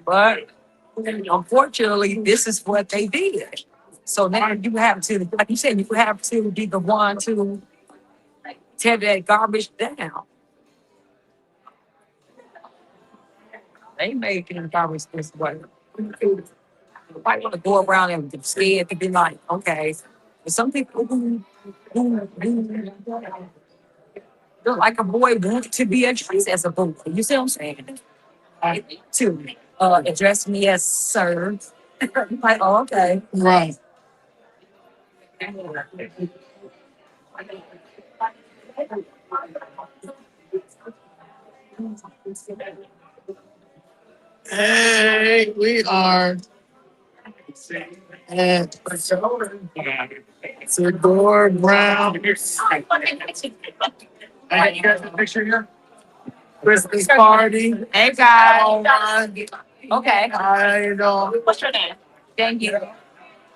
But unfortunately, this is what they did. So now you have to, like you said, you have to be the one to tear that garbage down. They making garbage this way. Nobody want to go around and be scared to be like, okay. But some people who feel like a boy want to be addressed as a boy. You see what I'm saying? To address me as sir. Like, oh, okay. Right. Hey, we are at Tedora Brown. Hey, you got the picture here? Christmas party. Hey guys. All right. Okay. I know. What's your name? Thank you.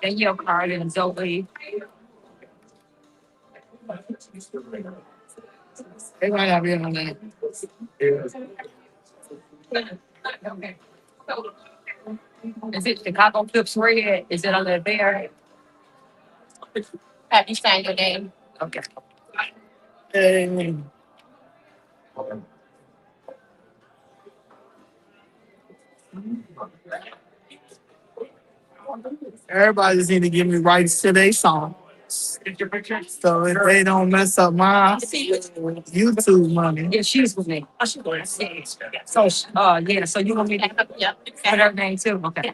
Thank you, Card and Zoe. They might not be on that. Okay. Is it Chicago Clips Red? Is it under there? Have you signed your name? Okay. Hey, everybody just need to give me rights to their song. So if they don't mess up my YouTube money. Yeah, she's with me. Oh, she's with me. So, yeah, so you want me to put her name too? Okay.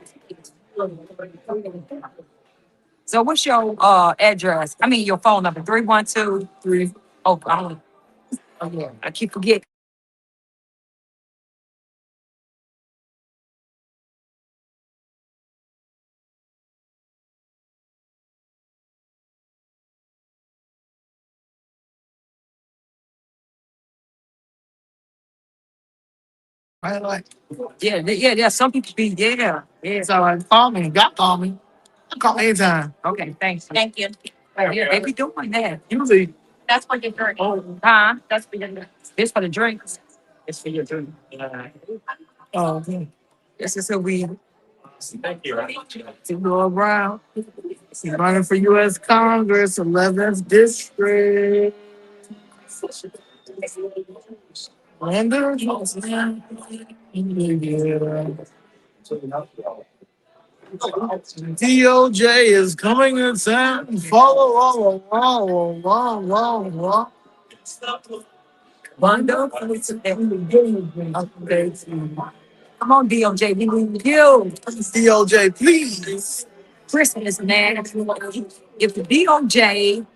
So what's your address? I mean, your phone number, 312-3. Oh, I don't, oh, yeah, I keep forgetting. Right? Like, Yeah, yeah. Some people be, yeah. so like, call me. God call me. Call me anytime. Okay, thanks. Thank you. Yeah, they be doing that. Usually, That's for your drink. Huh? That's for your drink. This for the drinks. It's for your drink. okay. This is who we. Tedora Brown. She's running for U.S. Congress, 11th District. Linda Johnson. Yeah. DOJ is coming to town. Follow along. Wonderful. Come on, DOJ. We need you. DOJ, please. Christmas, man. If the DOJ,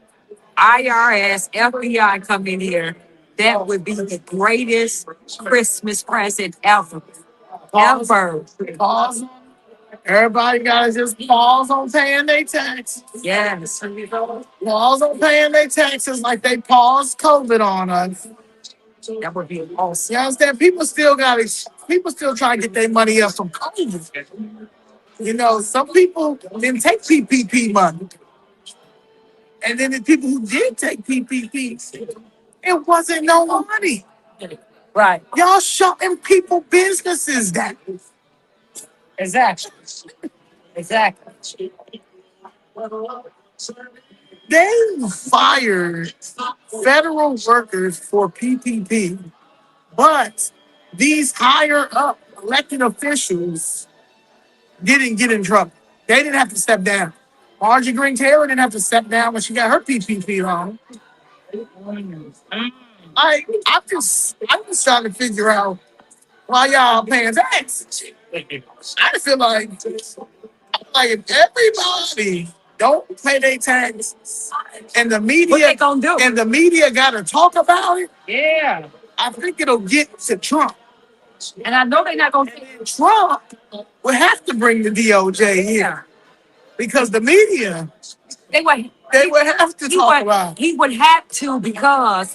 IRS, FBI come in here, that would be the greatest Christmas present ever. Ever. Pause. Everybody gotta just pause on paying their taxes. Yes. Pause on paying their taxes like they paused COVID on us. That would be awesome. You understand? People still trying to get their money up from COVID. You know, some people didn't take PPP money. And then the people who did take PPP, it wasn't no money. Right. Y'all shutting people businesses down. Exactly. They fired federal workers for PPP, but these higher up elected officials didn't get in trouble. They didn't have to step down. Marjorie Green Taylor didn't have to step down when she got her PPP on. I'm just trying to figure out why y'all paying taxes. I just feel like if everybody don't pay their taxes and the What media they gonna do? and the media gotta talk about it, Yeah. I think it'll get to Trump. And I know they're not gonna. Trump would have to bring the DOJ here because the media They would. they would have to talk about it. He would have to because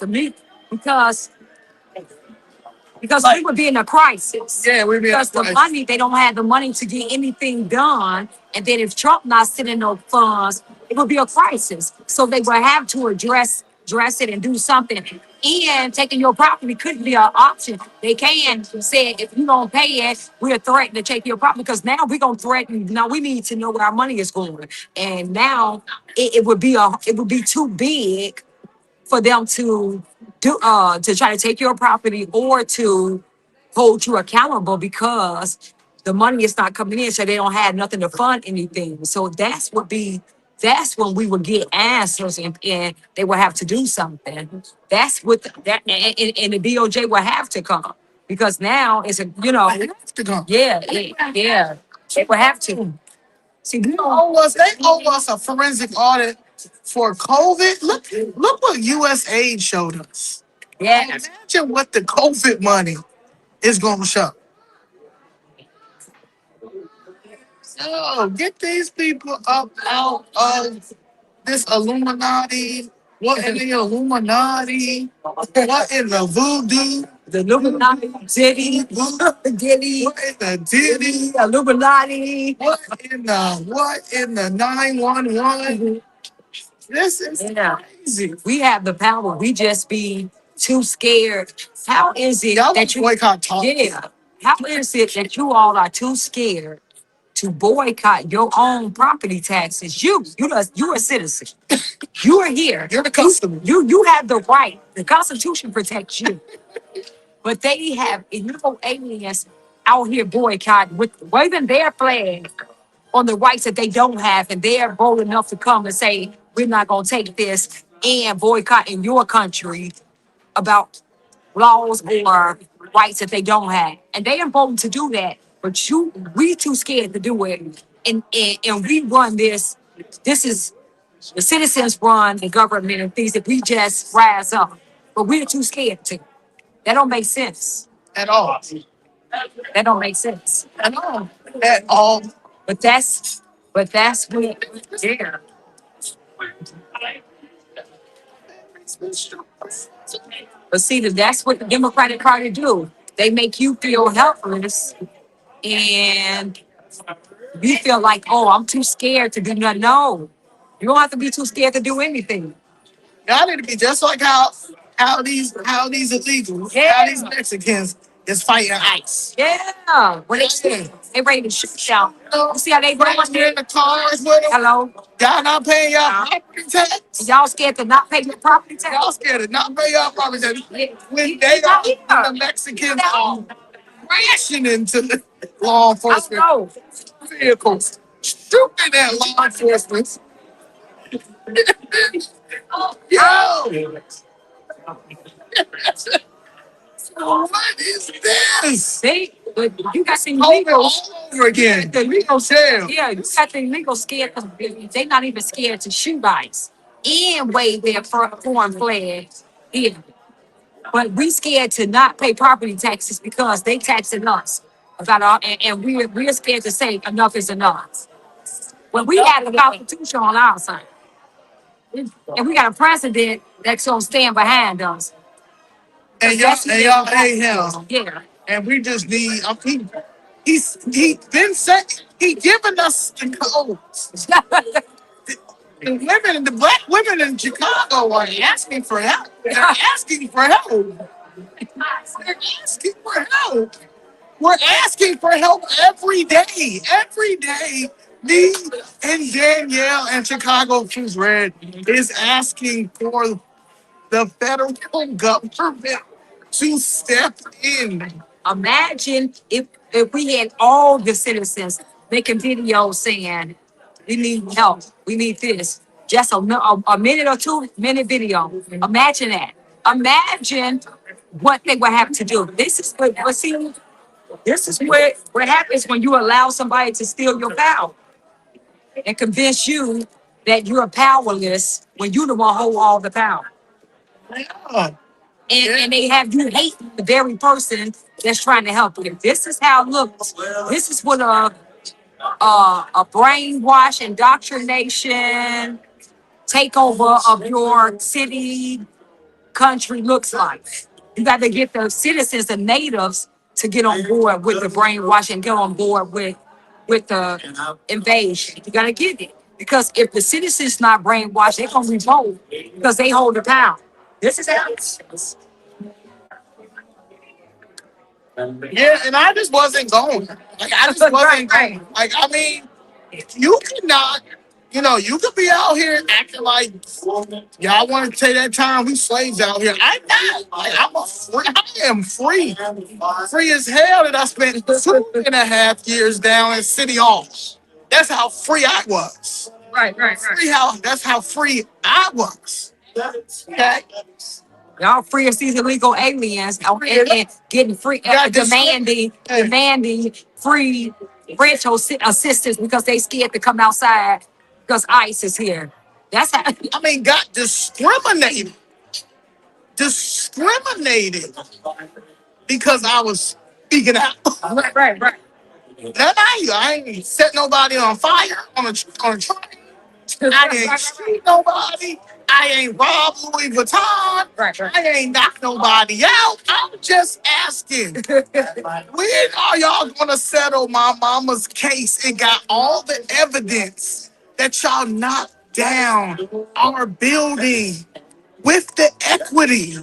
we would be in a crisis. Yeah, we'd be Because the money, they don't have the money to get anything done. And then if Trump not sending no funds, it would be a crisis. So they would have to address address it and do something. And taking your property couldn't be an option. They can say if you don't pay it, we're threatening to take your property because now we're gonna threaten. Now we need to know where our money is going. And now it would be too big for them to try to take your property or to hold you accountable because the money is not coming in, so they don't have nothing to fund anything. So that's when we would get answers and they will have to do something. That's what and the DOJ will have to come because now it's a To go. yeah, they will have to. See, we don't They owe us a forensic audit for COVID. Look what USAID showed us. yeah. Imagine what the COVID money is going to show. So get these people up out of this Illuminati. What in the Illuminati? What in the voodoo? The Illuminati, Diddy, Diddy, What in the Diddy? Illuminati. What in the 911? This is Yeah. crazy. We have the power. We just be too scared. How is it Y'all that you boycott talk. yeah? How is it that you all are too scared to boycott your own property taxes? You're a citizen. You are here. You're the customer. You have the right. The Constitution protects you. But they have illegal aliens out here boycotting with waving their flag on the rights that they don't have, and they're bold enough to come and say, we're not gonna take this and boycott in your country about laws or rights that they don't have. And they are bold to do that, but we too scared to do it. And we run this. This is the citizens run the government and things that we just rise up. But we're too scared to. That don't make sense. At all. That don't make sense. At all. At all. But that's what yeah. But see, that's what the Democratic Party do. They make you feel helpless and you feel like, oh, I'm too scared to do nothing. No, you don't have to be too scared to do anything. Y'all need to be just like how these illegals, how these Mexicans is fighting ICE. Yeah. What they say? They ready to shoot y'all. You see how they Right going here there? in the cars with them. Hello? Y'all not paying y'all property tax. Y'all scared to not pay your property tax? Y'all scared to not pay y'all property tax. Yeah. When the Mexicans are crashing into the law I enforcement know. vehicles, shooting at law enforcement. Yo! What is this? But you got some Over legals. all over again. The legal Jail. yeah, you got the legal scared because they're not even scared to shoot ICE and wave their foreign flags. Yeah. But we scared to not pay property taxes because they taxing us about our, and we're scared to say enough is enough. When we have the Constitution on our side, and we got a president that's gonna stand behind us. And y'all hate him. Yeah. And we just need he been saying he giving us the codes. The black women in Chicago are asking for help. They're asking for help. They're asking for help. We're asking for help every day. Every day, me and Danielle and Chicago Choose Red is asking for the federal government to step in. Imagine if we had all the citizens making videos saying, we need help, we need this. Just a minute or 2 minute video. Imagine that. Imagine what they would have to do. This is what happens when you allow somebody to steal your power and convince you that you're powerless when you the one hold all the power. Yeah. And they have you hate the very person that's trying to help you. This is how it looks. This is what a brainwash indoctrination takeover of your city country looks like. You got to get the citizens, the natives, to get on board with the brainwash and get on board with the invasion. You got to get it. Because if the citizens not brainwashed, they're gonna revolt because they hold the power. This is how it's Yeah, and I just wasn't going. Like I just right, wasn't right. going. Like I mean, you cannot, you could be out here acting like y'all want to take that time. We slaves out here. I'm not. Like, I am free, free as hell. That I spent 2.5 years down in City Hall. That's how free I was. Right, right, right. That's how free I was. Okay. Y'all free as these illegal aliens and getting free, Got this- demanding free rental assistance because they scared to come outside because ICE is here. That's how. I mean, got discriminated because I was speaking out. Right, right, right. I ain't set nobody on fire on a train. I ain't shoot nobody. I ain't robbed Louis Vuitton. Right, right. I ain't knocked nobody out. I'm just asking, when are y'all gonna settle my mama's case and got all the evidence that y'all knocked down our building with the equity?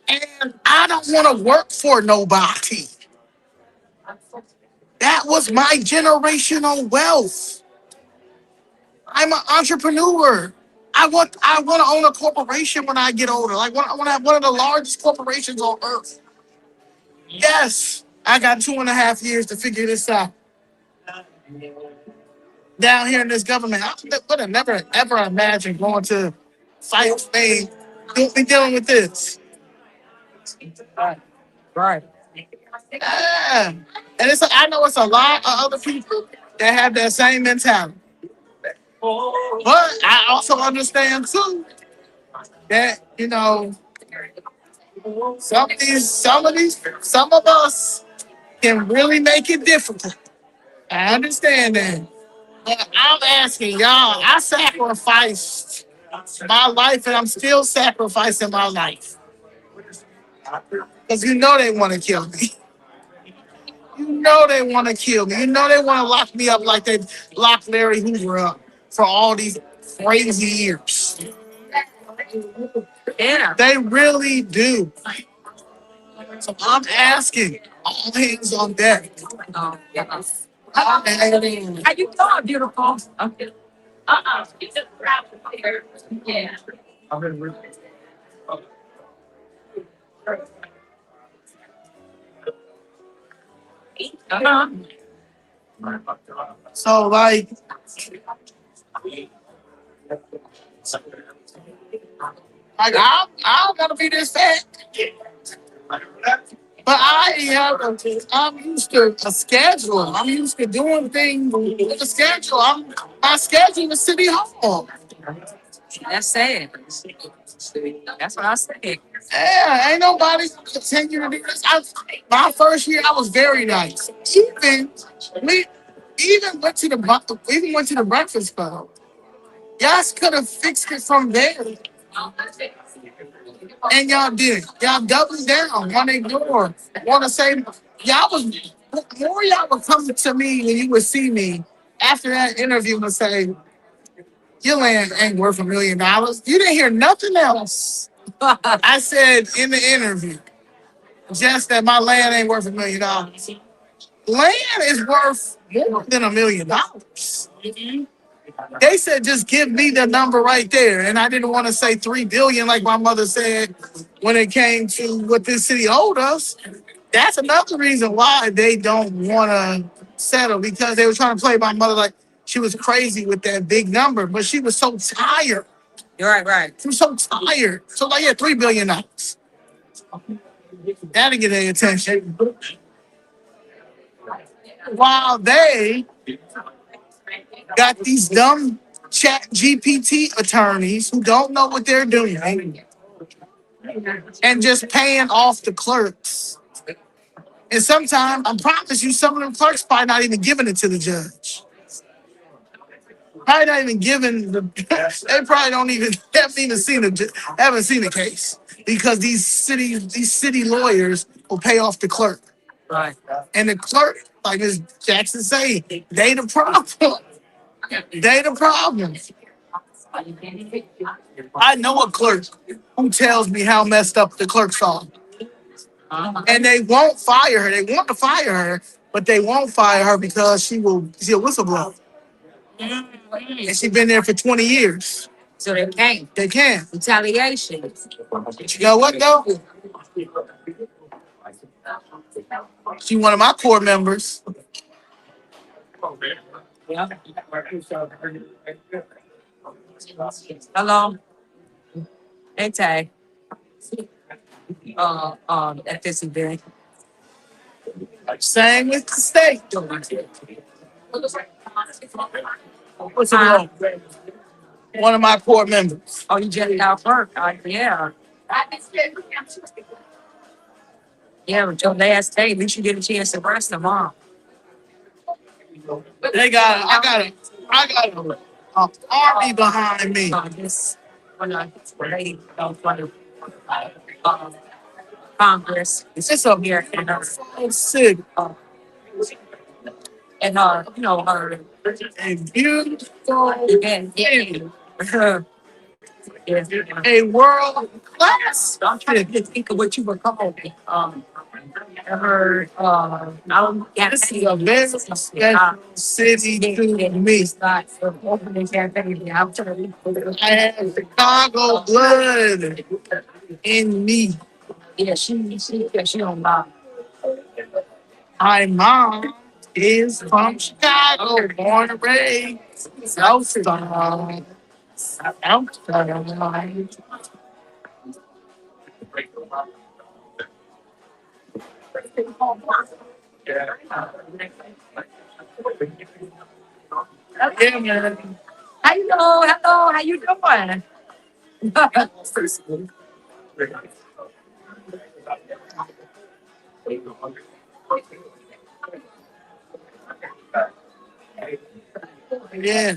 And I don't want to work for nobody. That was my generational wealth. I'm an entrepreneur. I want to own a corporation when I get older. Like I want to have one of the largest corporations on earth. Yes, I got 2.5 years to figure this out. Down here in this government, I would have never ever imagined going to fight Spain. Don't be dealing with this. Right. Yeah. And I know it's a lot of other people that have that same mentality. But I also understand too that, some of us can really make it difficult. I understand that. But I'm asking y'all, I sacrificed my life and I'm still sacrificing my life. Because they want to kill me. They want to kill me. They want to lock me up like they locked Larry Hoover up for all these crazy years. Yeah. They really do. So I'm asking all hands on deck. Oh, yes. How you doing, beautiful? Okay. You just grabbed the fire. Yeah. Uh-huh. So like, I don't want to be this fat. But I'm used to a schedule. I'm used to doing things with a schedule. My schedule is City Hall. That's sad. That's what I said. Yeah, ain't nobody gonna continue to do this. My first year, I was very nice. We even went to the Breakfast Club. Y'all could have fixed it from there, and y'all did. Y'all doubled down, want to ignore, want to say y'all would come to me when you would see me after that interview and say, "Your land ain't worth $1 million." You didn't hear nothing else. I said in the interview, just that my land ain't worth $1 million. Land is worth more than $1 million. They said just give me the number right there, and I didn't want to say 3 billion like my mother said when it came to what this city owed us. That's another reason why they don't want to settle, because they were trying to play my mother like she was crazy with that big number, but she was so tired. You're right, right. She was so tired. So like, yeah, $3 billion. That'll get their attention. While they got these dumb chat GPT attorneys who don't know what they're doing and just paying off the clerks. And sometimes, I promise you, some of them clerks probably not even giving it to the judge. Probably not even giving they probably haven't seen the case, because these city lawyers will pay off the clerk. Right. And the clerk, like Ms. Jackson say, they the problem. They the problem. I know a clerk who tells me how messed up the clerks are. And they won't fire her. They want to fire her, but they won't fire her because she's a whistleblower. And she's been there for 20 years. So they can't. They can. Retaliation. But you know what though? She one of my core members. Yeah. Hello. Hey, Tay. At this event. Same with the state. What's it called? One of my core members. Oh, you just got work. Yeah. Yeah, but your last day, at least you get a chance to rest tomorrow. I got an army behind me. This when I lady for the Congress. It's up here and So sick. and you know her A beautiful event. Yeah. a world class. I'm trying to think of what you were calling. Her I don't get to This see is a very special city to me. opening campaign. I'm trying to I have Chicago blood in me. yeah, she don't lie. My mom is from Chicago, born and raised. Southside. Outside. Yeah, man. Hello, how you doing? Yeah.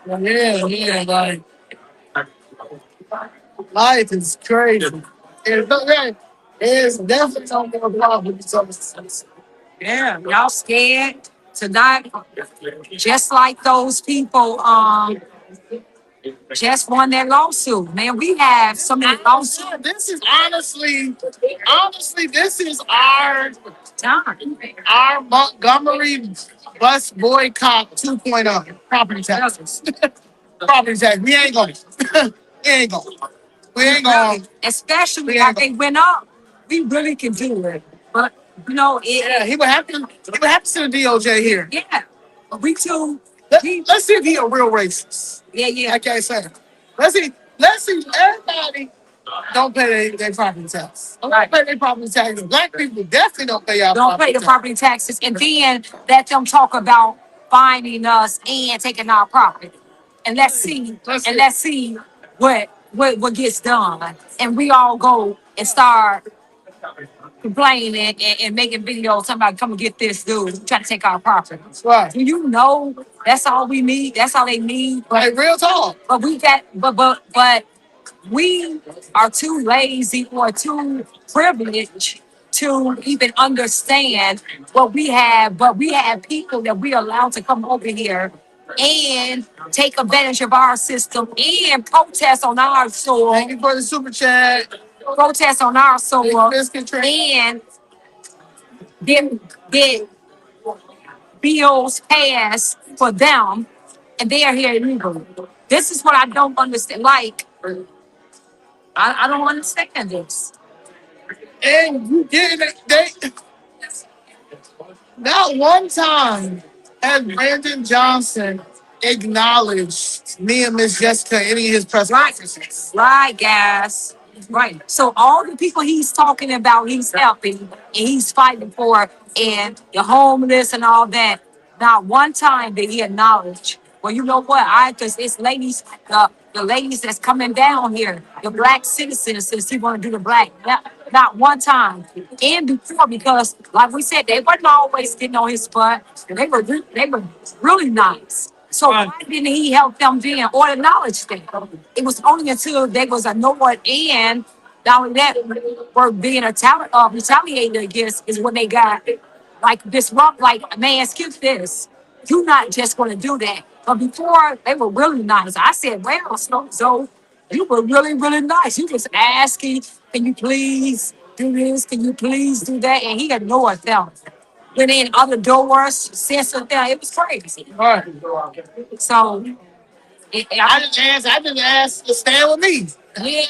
Yeah, like life is crazy. There's definitely no more problems. Yeah, y'all scared tonight, just like those people just won their lawsuit. Man, we have so many lawsuits. This is honestly, this is our Time. Montgomery bus boycott 2.0. Property taxes. Property tax. We ain't going. We ain't going. We ain't going. Especially like they went up. We really can do it. But you know, Yeah, he would have to send a DOJ here. yeah. We too. Let's see if he a real racist. Yeah. Like I said. Let's see everybody don't pay their property tax. Don't pay their property taxes. Black people definitely don't pay our Don't pay the property taxes, and then let them talk about finding us and taking our property. And let's see what gets done. And we all go and start complaining and making videos. Somebody come and get this dude trying to take our property. Right. Do you know that's all we need? That's all they need. Like real talk. But we got but we are too lazy or too privileged to even understand what we have. But we have people that we allow to come over here and take advantage of our system and protest on our soil. Thank you for the super chat. Protest on our soil Biscuit tray. and get bills passed for them, and they are here illegally. This is what I don't understand. Like, I don't understand this. And you get it. Not one time has Brandon Johnson acknowledged me and Miss Jessica in any of his press conferences. Right, guys. Right. So all the people he's talking about, he's helping and he's fighting for, and the homeless and all that. Not one time did he acknowledge Well, you know what? Because it's ladies, the ladies that's coming down here, the black citizens, since he want to do the black, not one time, and before, because like we said, they wasn't always getting on his butt. They were really nice. So why didn't he help them then or acknowledge them? It was only until they was annoyed and not only that were being retaliated against is when they got like disrupt, like man, skip this. You're not just going to do that. But before, they were really nice. I said, well, so you were really, really nice. You was asking, can you please do this? Can you please do that? And he ignored them. Went in other doors, said something. It was crazy. Right. So, I didn't ask to stand with me. Yeah,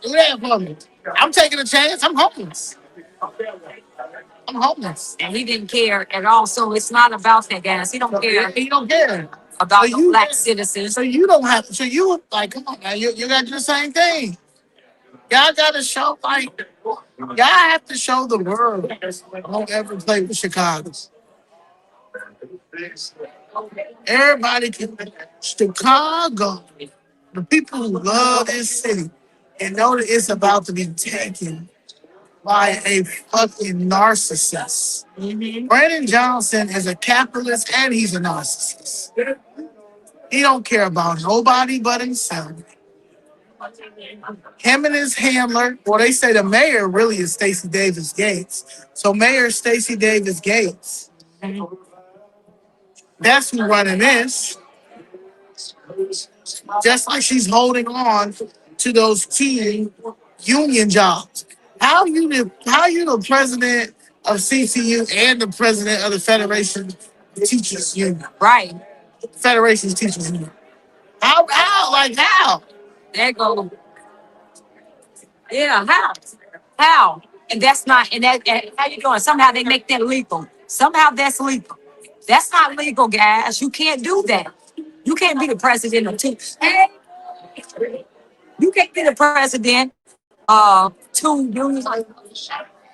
do that for me. I'm taking a chance. I'm homeless. I'm homeless. and he didn't care at all. So it's not about that, guys. He don't care He don't care. about So the you, black citizens. so you don't have. So you like, come on, man. You got to do the same thing. Y'all got to show like, y'all have to show the world. Don't ever play with Chicago. Everybody can. Chicago. The people who love this city and know that it's about to be taken by a fucking narcissist. Brandon Johnson is a capitalist and he's a narcissist. He don't care about nobody but himself. Him and his handler, well, they say the mayor really is Stacey Davis Gates. So Mayor Stacey Davis Gates, that's who running this. Just like she's holding on to those key union jobs. How you the president of CTU and the president of the Federation Teachers Union? Right. Federation's Teachers Union. How? There go. Yeah, how? How? And that's not, and how you doing? Somehow they make that legal. Somehow that's legal. That's not legal, guys. You can't do that. You can't be the president of two. You can't be the president of two unions.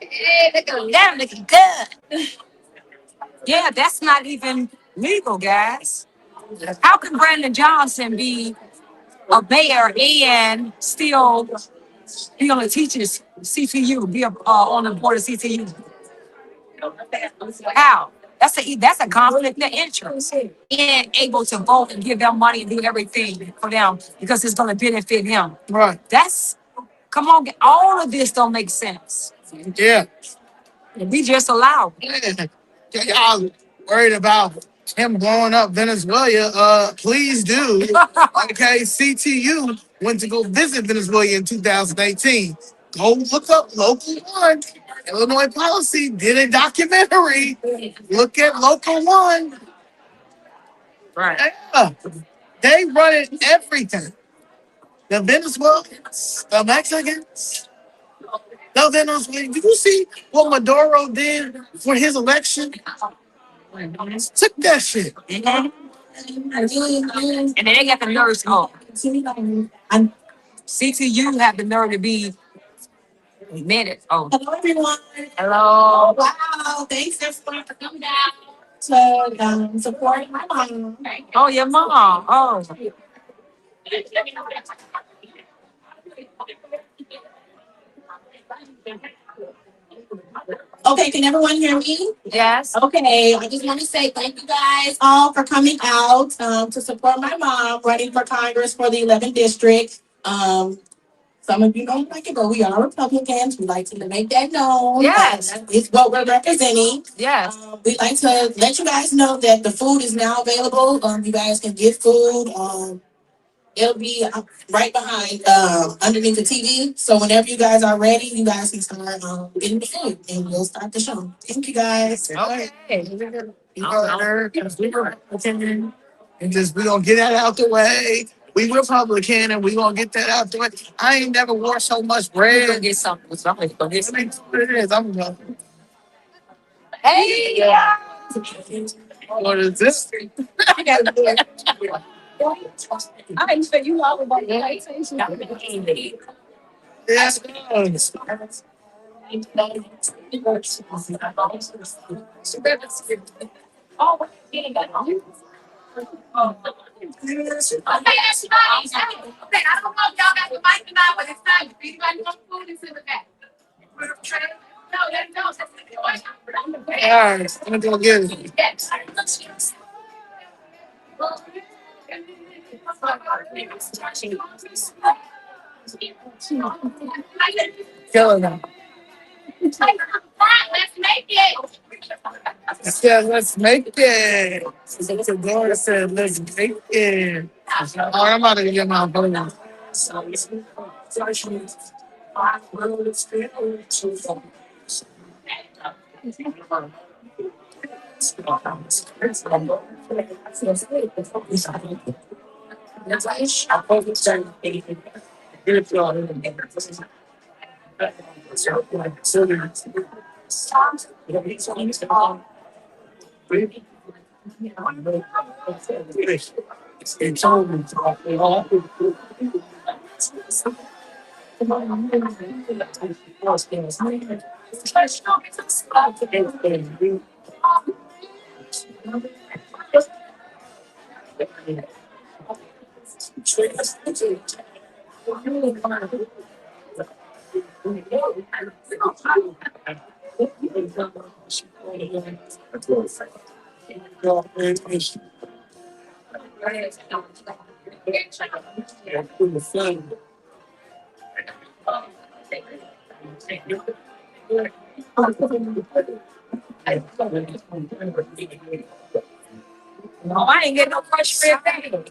Hey, damn, looking good. Yeah, that's not even legal, guys. How can Brandon Johnson be a mayor and still be on the teachers CTU, be on the board of CTU? How? That's a conflict of interest. And able to vote and give them money and do everything for them because it's going to benefit him. Right. Come on, all of this don't make sense. Yeah. We just allow it. Y'all worried about him blowing up Venezuela? Please do. Okay, CTU went to go visit Venezuela in 2018. Go look up Local One. Illinois Policy did a documentary. Look at Local One. Right. Yeah. They running everything. The Venezuelans, the Mexicans, the Venezuelans. Did you see what Maduro did for his election? Took that shit. And then they got the nerves. Oh, CTU have the nerve to be minutes. Oh, Hello, everyone. hello. Wow, thanks everyone for coming down to support my mom. Oh, your mom. Oh, Okay, can everyone hear me? yes. Okay, I just want to say thank you guys all for coming out to support my mom running for Congress for the 11th district. Some of you don't like it, but we are Republicans. We like to make that known. Yes. It's what we're representing. Yes. We'd like to let you guys know that the food is now available. You guys can get food. It'll be right behind, underneath the TV. So whenever you guys are ready, you guys can start getting the food, and we'll start the show. Thank you guys. Okay. You know, we Republican, and just we gonna get that out the way. We Republican, and we gonna get that out the way. I ain't never wore so much We're gonna bread. get something. Somebody's gonna get something. What it is? I'm gonna. Hey, yeah. What is this? I gotta do it. I didn't say you all about the PlayStation. Yes. Oh, getting that. that's nice. Okay, I don't know if y'all got the mic tonight, but it's time. If anybody want food, it's in the back. No, that's All right, I'm gonna go get it. yes. Killing them. Let's make it. I said, let's make it. Tedora said, let's make it. All right, I'm about to get my phone. No, I ain't getting no fresh red thing.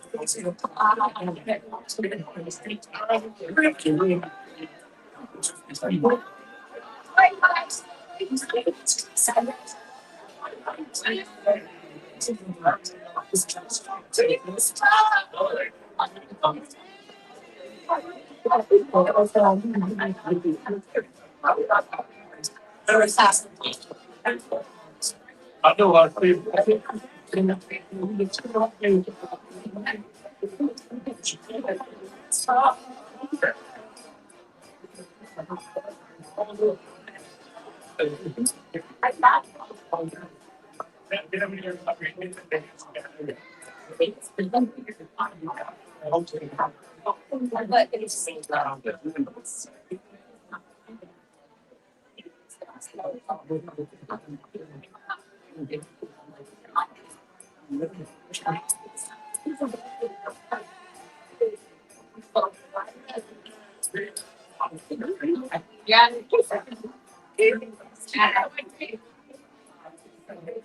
Yeah.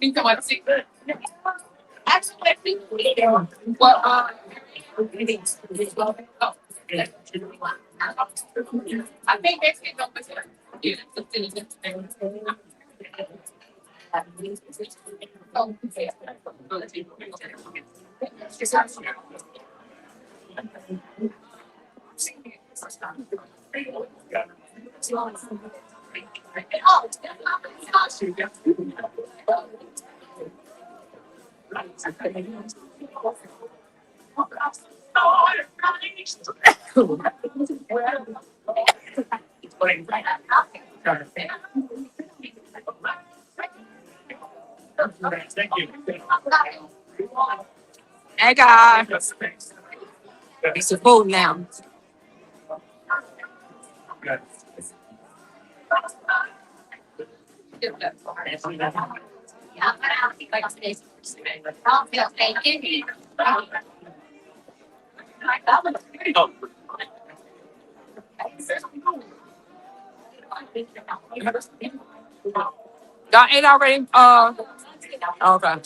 You come on, see. Actually, I think we do. Well, I think that's it. Don't put it. Yeah, Hey guys, it's a food now. Y'all ate already? Okay.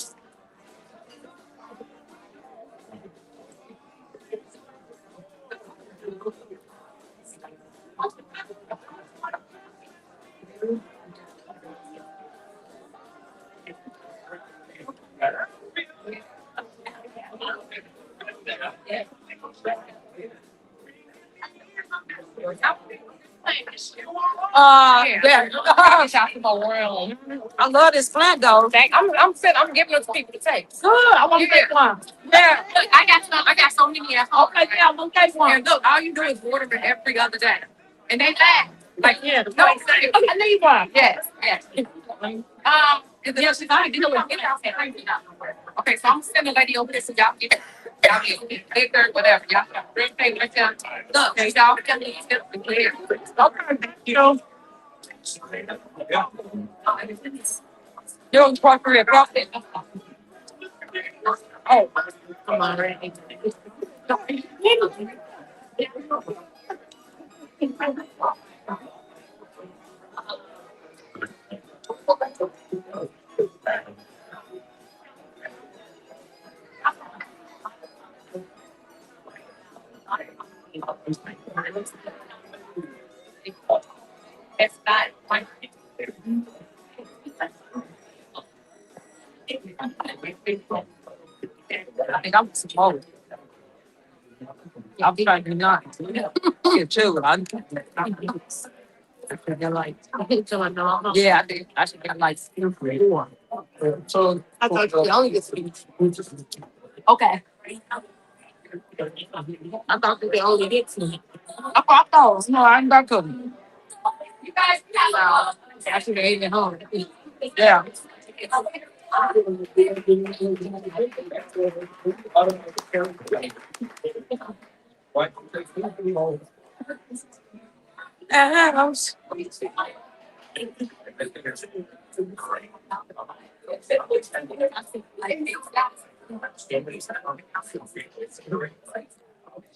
Yeah. I love this plant though. I'm giving it to people to take. Good. I want to take one. Yeah. Look, I got so many at home. Okay, yeah, I'm gonna take one. And look, all you do is water it every other day. And they laugh. Like, Yeah. no, I need one. yes, yes. Is it just I didn't know it. Get out there. Okay, so I'm sending a lady over there so y'all get liquor, whatever. Y'all got real estate right there. Look, okay, y'all can leave it clear. Okay, thank you. You're appropriate profit. Oh, come on, Randy. It's not. I think I'm small. I'm trying to not. Yeah, chill. They're like, yeah, I think I should get like 4. So I thought you only get 3. Okay. I thought they only get 2. I thought those. No, I ain't got to. You guys, I should have eaten home. Yeah. House.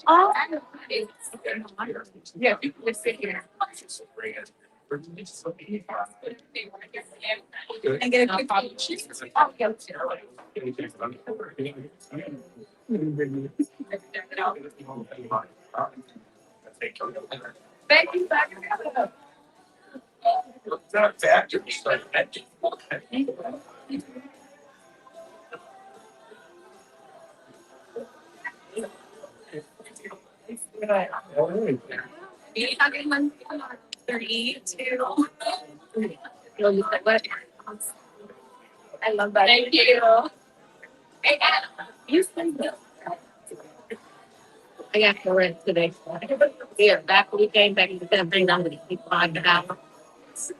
Oh, yeah, you can just sit here. And get a quick coffee. Oh, yeah. Thank you, Becca. I love that. Thank you. Hey, Adam, you spend the I got the rent today. Here, back when we came back to the bring down the people on the house.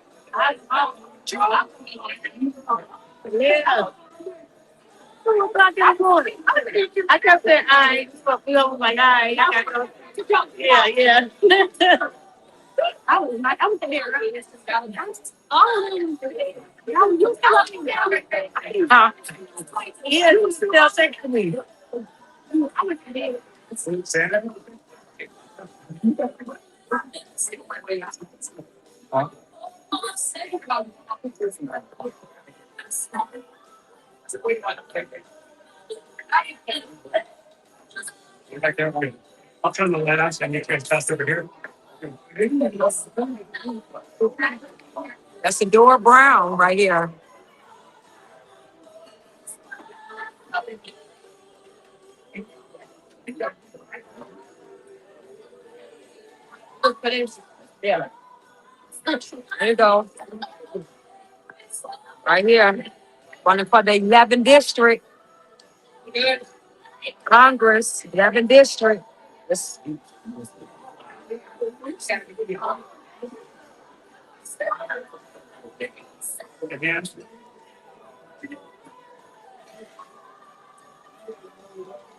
Yeah. 2 o'clock in the morning. I kept saying, I feel like I gotta go. Yeah, yeah. I was like, I'm there early. This is oh, you telling me down. Huh? Yeah, you still texting me. I was there. I'll turn the light on so you can test over here. That's Tedora Brown right here. Yeah. There you go. Right here. Running for the 11th district. Congress, 11th district. This-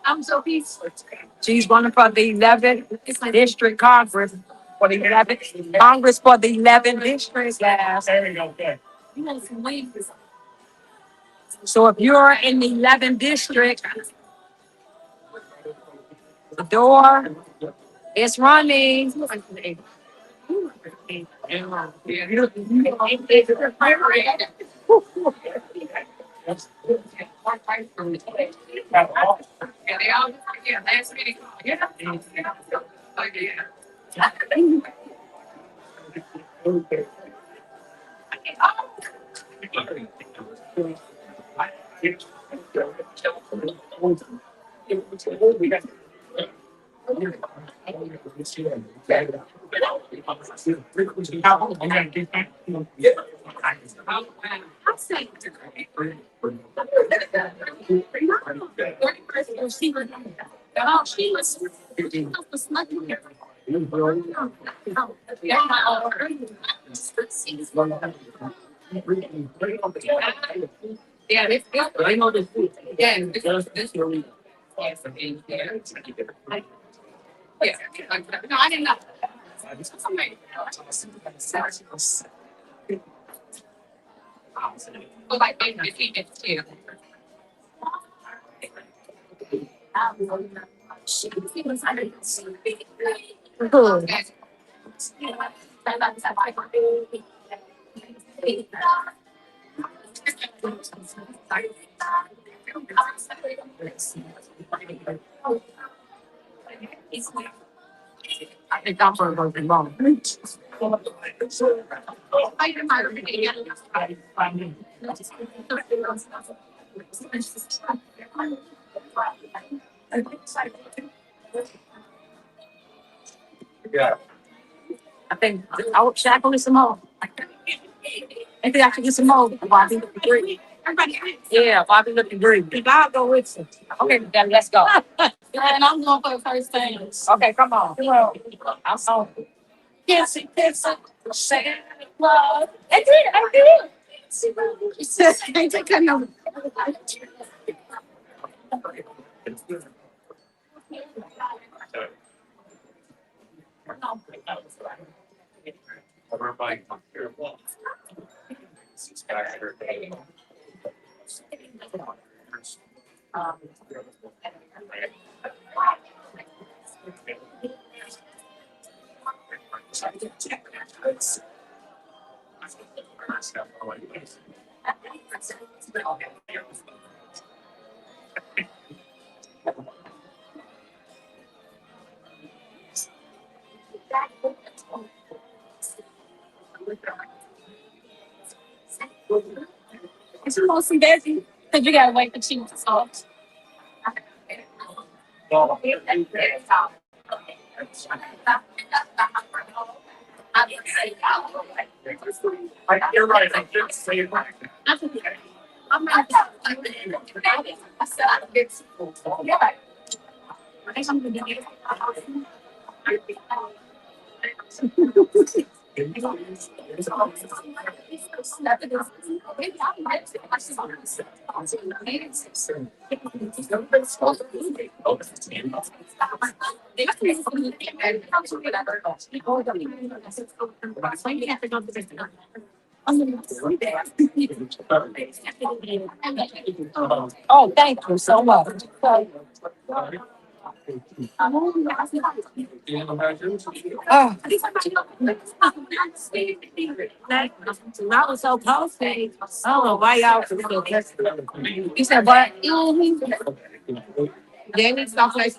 I'm so peaceful. She's running for the 11th district Congress for the 11th Congress for the 11th district. Yes. There we go. Okay. So if you're in the 11th district, the door is running. Yeah, it's good. I know this. I think I'm gonna go to long. I think I would shackle with some more. I think I should get some more. Bobby looking great. Yeah, Bobby looking great. I'll go with you. Okay, then let's go. And I'm going for the first thing. Okay, come on. I'm on. Yes, yes, Santa Claus. I did. He says, I think I know. It's mostly busy because you gotta wait for cheese to salt. You're right. I did say it right. I'm not. I said I get school. Yeah. I think I'm gonna do it. Oh, thank you so much. Oh, that was so close. I don't know why y'all was so close. You said what? Jamie stuff like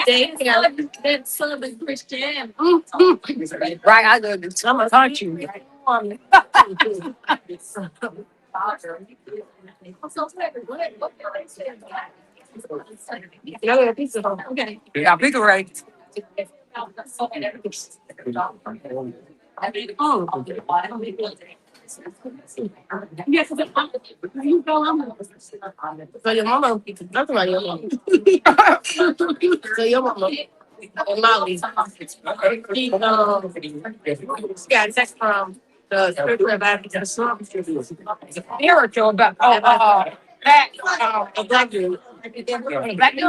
Jamie, that Southern Christian. Right, I go to summer country. Yeah, pizza. Okay. Yeah, bigger right. Yes, you go on. So your mama, that's about your mama. So your mama and Molly, she got a text from the spiritual advisor. Spiritual about that a black dude. A black dude.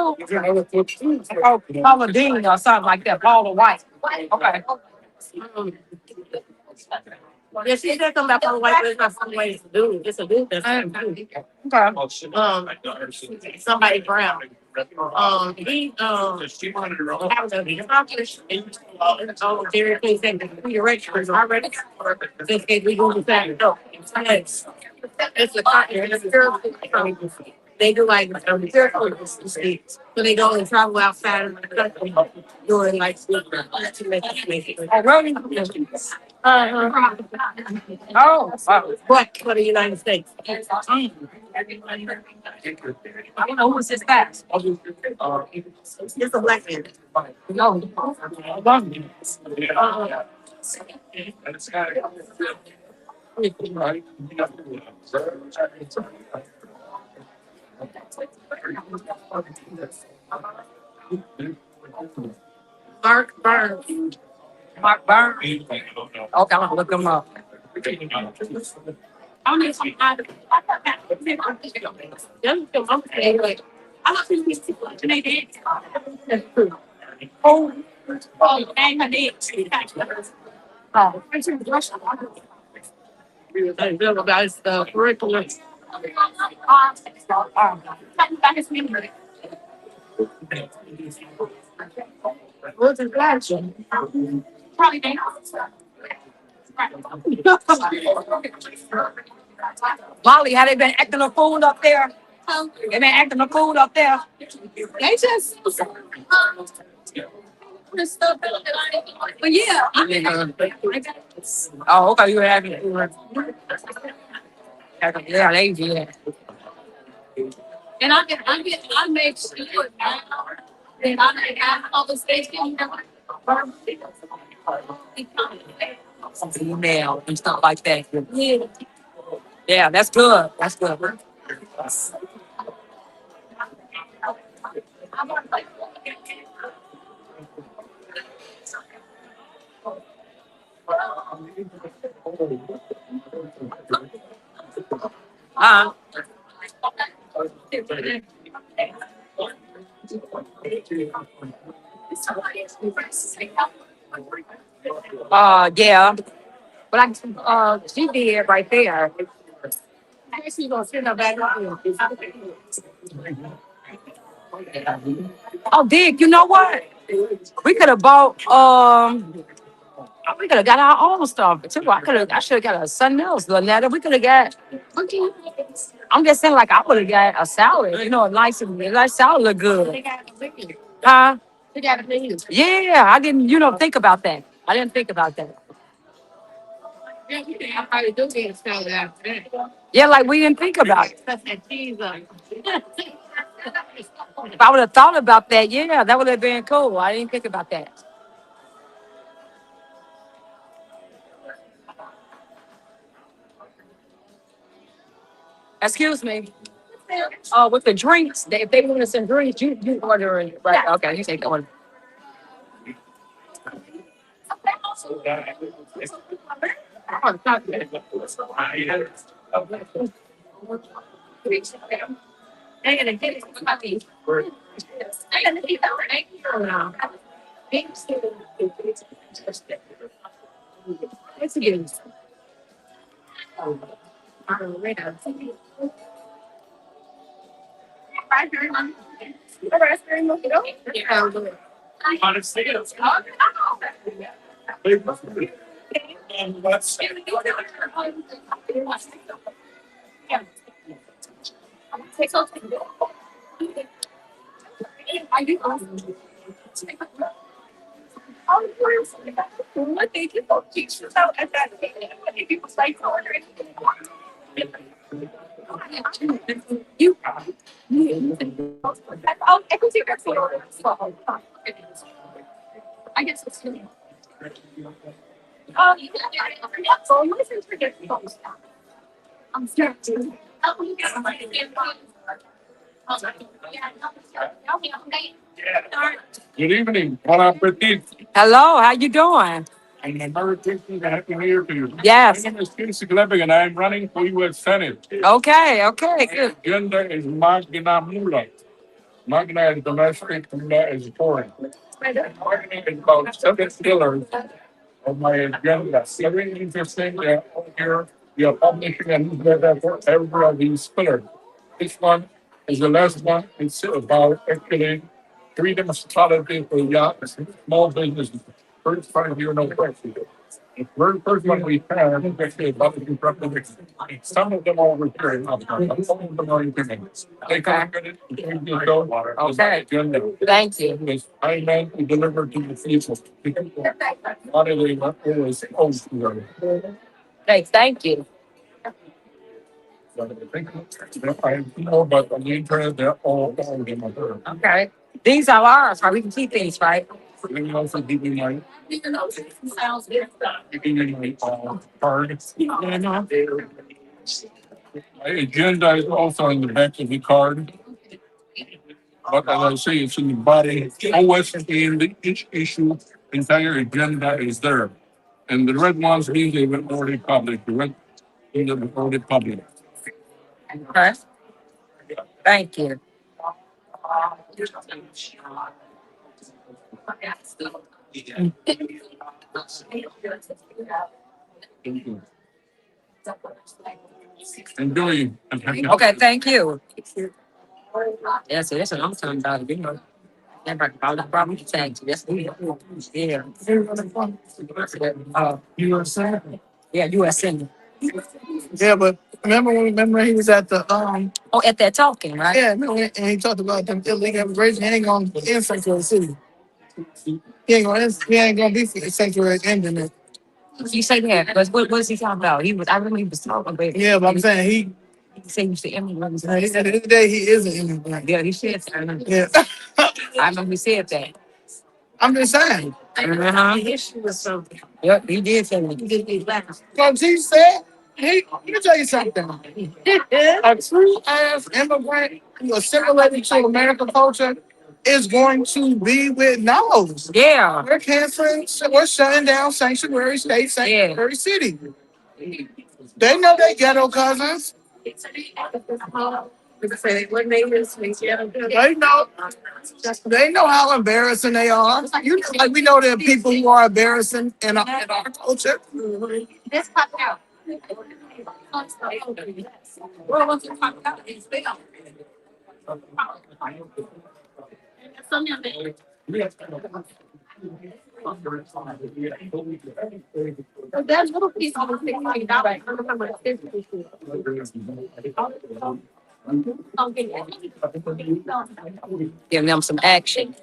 Oh, Paula Dean or something like that. Paula White. Okay. Yeah, she said something about Paula White, but it's not some way to do it. It's a dude that's somebody Brown. He was accomplished very please that we registered already. This case we go to that. No, it's the partner. It's a they do like spiritual states. So they go and travel outside of the country doing like to make it. Oh, really? Oh, wow. But for the United States. I don't know who's this fast. It's a black man. No. Mark Burns. Mark Burns. Okay, I'm gonna look him up. I need some out of I'm not feeling these people and they did. Oh, and her did. Oh, I'm sure the Russian one. I feel about the curriculum. That is me. What's the flashing? Probably they Molly, have they been acting a fool up there? They been acting a fool up there. They just but yeah, I mean, Oh, okay, you were having it. Yeah, they did. and I make sure that I have all the station. Email and stuff like that. Yeah. Yeah, that's good. That's good. Uh, yeah. But she did right there. I guess you gonna send her back up. Oh, Dick, you know what? We could have bought we could have got our own stuff too. I should have got a something else, Lynetta. We could have got I'm just saying like I would have got a salad, a nice salad look good. Huh? Yeah, I didn't, think about that. I didn't think about that. I probably do get a salad after that. Yeah, like we didn't think about it. That's that cheese up. If I would have thought about that, yeah, that would have been cool. I didn't think about that. Excuse me. With the drinks, if they want us some drinks, you order it, right? Okay, you take the order. It's good. You. I guess it's I'm scared. Good evening. Bon appetit. Hello, how you doing? And a Merry Christmas and Happy New Year to you. Yes. My name is Casey Glebbing and I am running for U.S. Senate. Okay, good. Agenda is Magna Mula. Magna is domestic, Mula is foreign. Magna is about 7 pillars of my agenda. Very interesting. Here we are publishing a newsletter for every of these pillars. This one is the last one. It's about actually freedom of society for young small businesses. First 5 year no question. The very first one we have is actually about the representatives. Some of them are over here in Africa, but some of them are in Kenya. They can get it. Okay. Thank you. Because I meant to deliver to the people. What are they always supposed to do? Hey, thank you. I know, but on the internet, they're all of them are there. Okay. These are ours, right? We can keep these, right? Let me also give you my card. My agenda is also in the back of the card. But as I say, it's in the body. Always in the each issue, entire agenda is there. And the red ones mean they've been already published. The red before the public. Okay. Thank you. Enjoy you. Okay, thank you. Yes, that's what I'm talking about. You know, everybody about the problem change. That's yeah. You understand? Yeah, USN. Yeah, but remember he was at the Oh, at that talking, right? yeah, remember and he talked about them illegal immigration. He ain't gonna in sanctuary city. He ain't gonna be sanctuary ending it. You say that, but what was he talking about? I remember he was talking, but Yeah, but I'm saying he said he was the immigrant. at the end of the day he is an immigrant. Yeah, he said that. I remember. Yeah. I remember he said that. I'm just saying. Uh-huh. Yep, he did say that. Because he said, let me tell you something. A true ass immigrant who assimilated to American culture is going to be with no. Yeah. We're canceling, we're shutting down sanctuary state, sanctuary city. They know they ghetto cousins. They know how embarrassing they are. You know, like we know there are people who are embarrassing in our culture. Give them some action.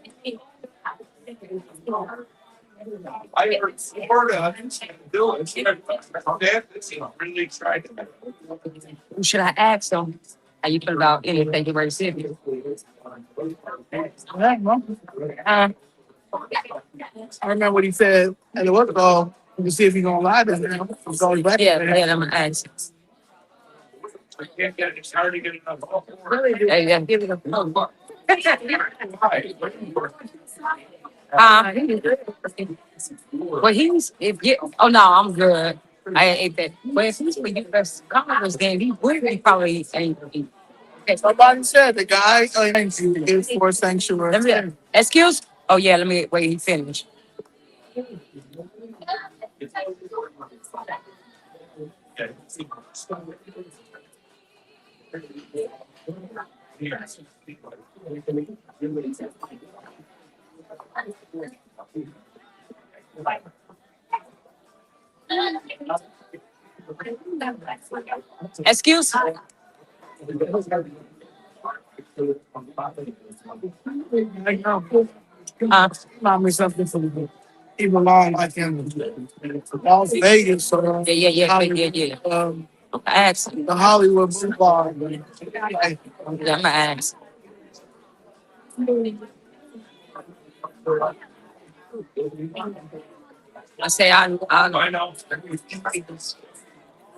I heard Florida do it. They really tried to. Who should I ask them? How you feel about anything you already said? I remember what he said at the what's called. You can see if he's gonna lie to him. I'm going back. Yeah, I'm gonna ask. It's hard to get enough. Hey, yeah, give it a well, he's if you. Oh no, I'm good. I ate that. But if he's with U.S. Congress, then he would be probably angry. Okay, Somebody said the guy is for sanctuary. let me excuse. Oh yeah, let me wait. He finished. Excuse. Not me something for the people on like in Las Vegas or Yeah. I asked him. the Hollywood Boulevard. Like, Yeah, I'm gonna ask. I say I know.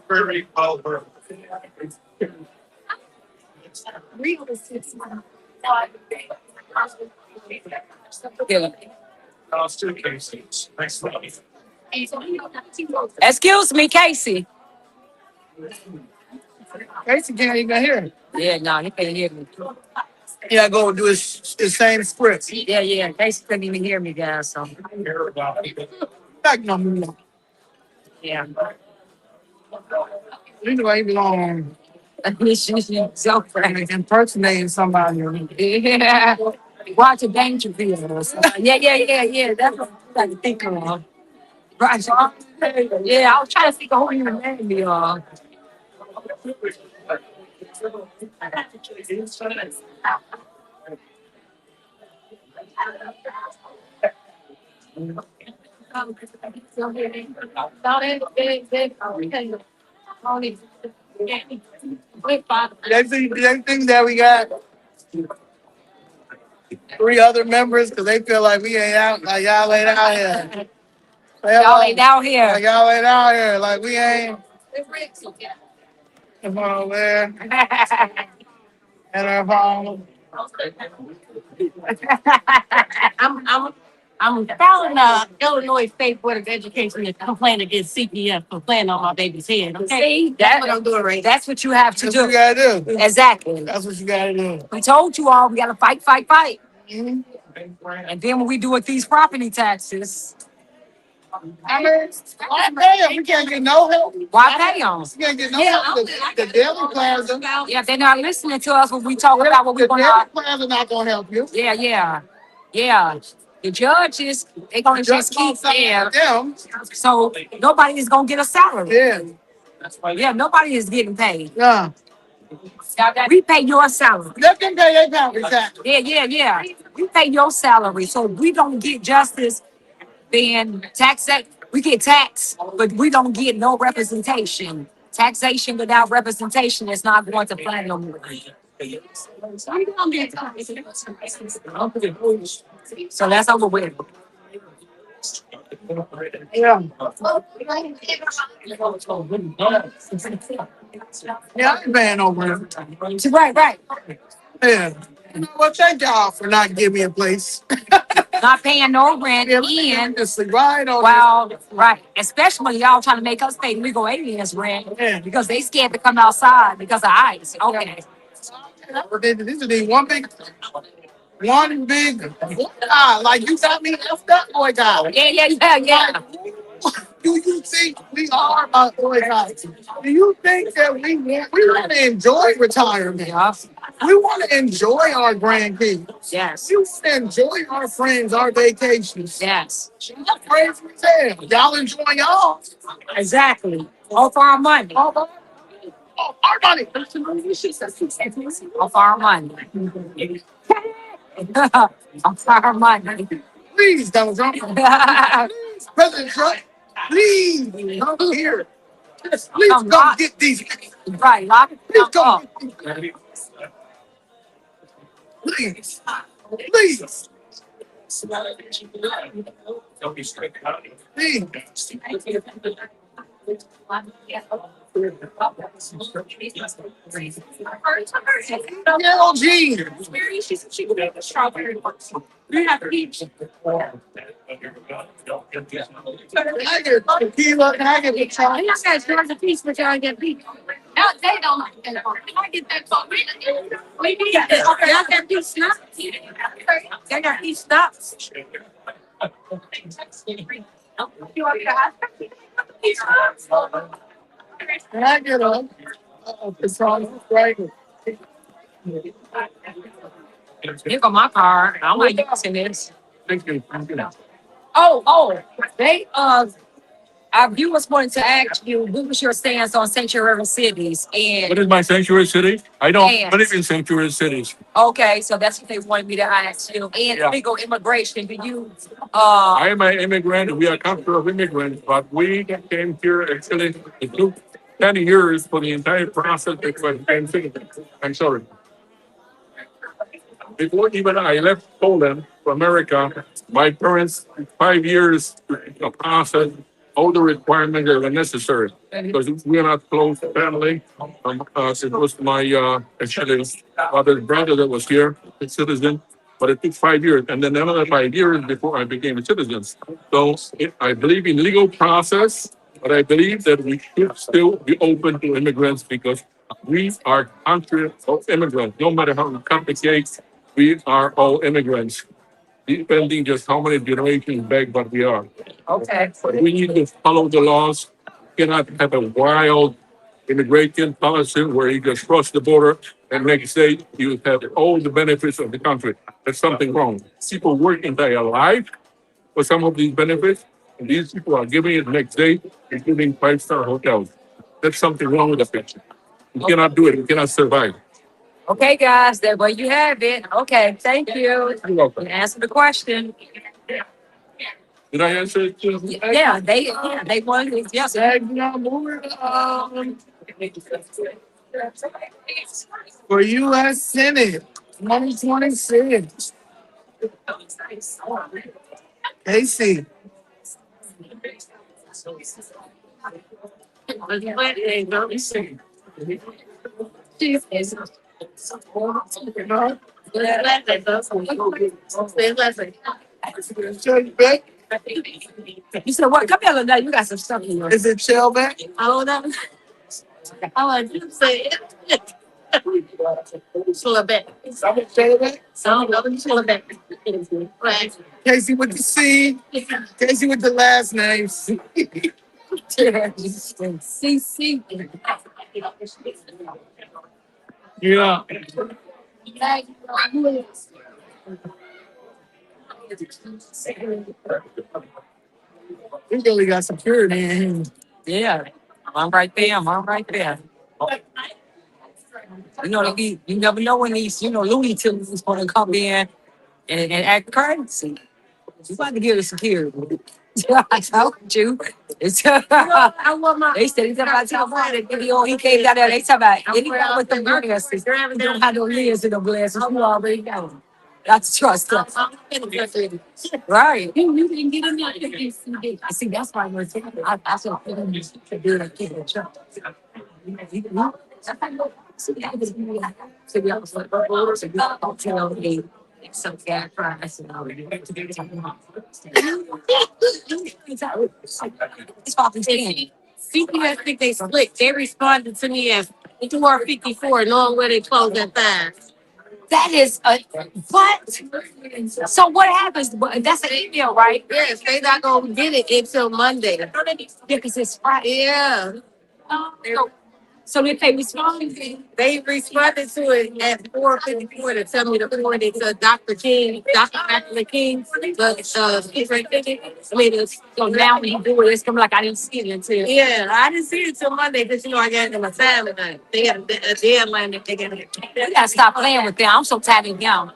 Very well. Yeah. It's two cases. Next one. Excuse me, Casey. Casey can't even hear. Yeah, no, he couldn't hear me. Yeah, go do his same script. Yeah. Casey couldn't even hear me, guys. So Back no more. yeah. You know he belong So funny. impersonating somebody. Yeah. Watch a Dangerfield or something. Yeah. That's what I like to think of. Right. Yeah, I was trying to think of who you name me. They think that we got 3 other members because they feel like we ain't out, like y'all ain't out here. Y'all ain't out here. Like y'all ain't out here. Like we ain't. Come on, man. And our home. I'm I'm filing a Illinois State Board of Education to complain against CPS for playing on my baby's head. Okay, See, that's what I'm doing right now. that's what you have to That's what you do. gotta do. Exactly. That's what you gotta do. We told you all we gotta fight, fight, fight. Mhm. And then when we do with these property taxes, I mean, why pay them? We can't get no help. why pay them? We can't get no help. The Daily Plaza. Yeah, they're not listening to us when we talk about what we The want Daily to. Plaza not gonna help you. Yeah. The judges, they're gonna just keep there. them. So nobody is gonna get a salary. Yeah. Yeah, nobody is getting paid. Yeah. We pay your salary. Let them pay their property tax. Yeah. We pay your salary. So if we don't get justice, then we get taxed, but we don't get no representation. Taxation without representation is not going to fly no more. So that's over with. Yeah. Yeah, I ain't paying no rent. Right. Yeah. You know what? Thank y'all for not giving me a place. Not paying no rent Yeah, we and just sleep right on well, right. Especially when y'all trying to make us pay legal aliens rent Yeah. because they scared to come outside because of ICE. Okay. This is one big like you got me effed up, boy, God. Yeah. Do you think we are boy, God? Do you think that we want to enjoy retirement? Yes. We want to enjoy our grandkids. Yes. We want to enjoy our friends, our vacations. Yes. Y'all crazy as hell. Y'all enjoy y'all. Exactly. All for our money. All our money. All for our money. All for our money. Please, Donald Trump. Please, President Trump. Please, come here. Please Come come lock- get these. Right. Lock it Please come up. get these. Please. Please. Carol Jean. Can I get tequila? Can I get the I just got charge a piece, but y'all get beat. No, they don't like that. Can I get that for me? Y'all got these snuffs? They got these snuffs. Can I get a Patron right? Here go my card. I'm not using this. Thank you. They our viewers wanted to ask you what was your stance on sanctuary cities What and is my sanctuary city? I don't Yes. believe in sanctuary cities. okay, so that's what they wanted me to ask you. And Yeah. legal immigration. Do you I am an immigrant. We are a country of immigrants, but we came here actually. It took 10 years for the entire process before I became citizen. I'm sorry. Before even I left Poland for America, my parents 5 years process all the requirements that were necessary because we are not close family. It was my actually father's brother that was here, a citizen, but it took 5 years, and then another 5 years before I became a citizen. So I believe in legal process, but I believe that we should still be open to immigrants because we are country of immigrants. No matter how complicated, we are all immigrants, depending just how many generations back, but we are. okay. We need to follow the laws. We cannot have a wild immigration policy where you just cross the border and next day you have all the benefits of the country. There's something wrong. People work entire life for some of these benefits, and these people are giving it next day, including five-star hotels. There's something wrong with the picture. You cannot do it. You cannot survive. Okay, guys, there well you have it. Okay, thank you. You're welcome. Answer the question. Did I answer it? Yeah, they wanted yes. For U.S. Senate 2026. AC. Shellback? You said what? Come here, Linda. You got some stuff in yours. Is it shellback? I don't know. I want you to say it. Pull it back. Shellback? So, pull it back. Right. Casey with the C. Casey with the last name. CC. Yeah. We really got security in here. Yeah. I'm right there. I'm right there. You know, you never know when these, Looney Tunes is going to come in and act crazy. You got to give it security. I told you. It's, they said he's about to find a video. He came down there. They talk about anyone with the glasses. You don't have no lens in the glasses. You already know. That's trust us. Right. You didn't get in there. See, that's why we're saying I said, to do it, keep it trust. So we also don't tell me some gas price and all that. It's fucking skinny. CPS think they split. They responded to me at 4:54, knowing where they closed at 5. That is a what? So what happens? That's an email, right? Yes, they not gonna get it until Monday. Yeah, because it's Friday. Yeah, So if they respond, they responded to it at 4:54 to tell me to forward it to Dr. King, Dr. Anthony King, the superintendent. so now when you do it, it's gonna be like I didn't see it until. Yeah, I didn't see it till Monday because I got them a time tonight. They got a deadline that they got. We gotta stop playing with them. I'm so tired of them.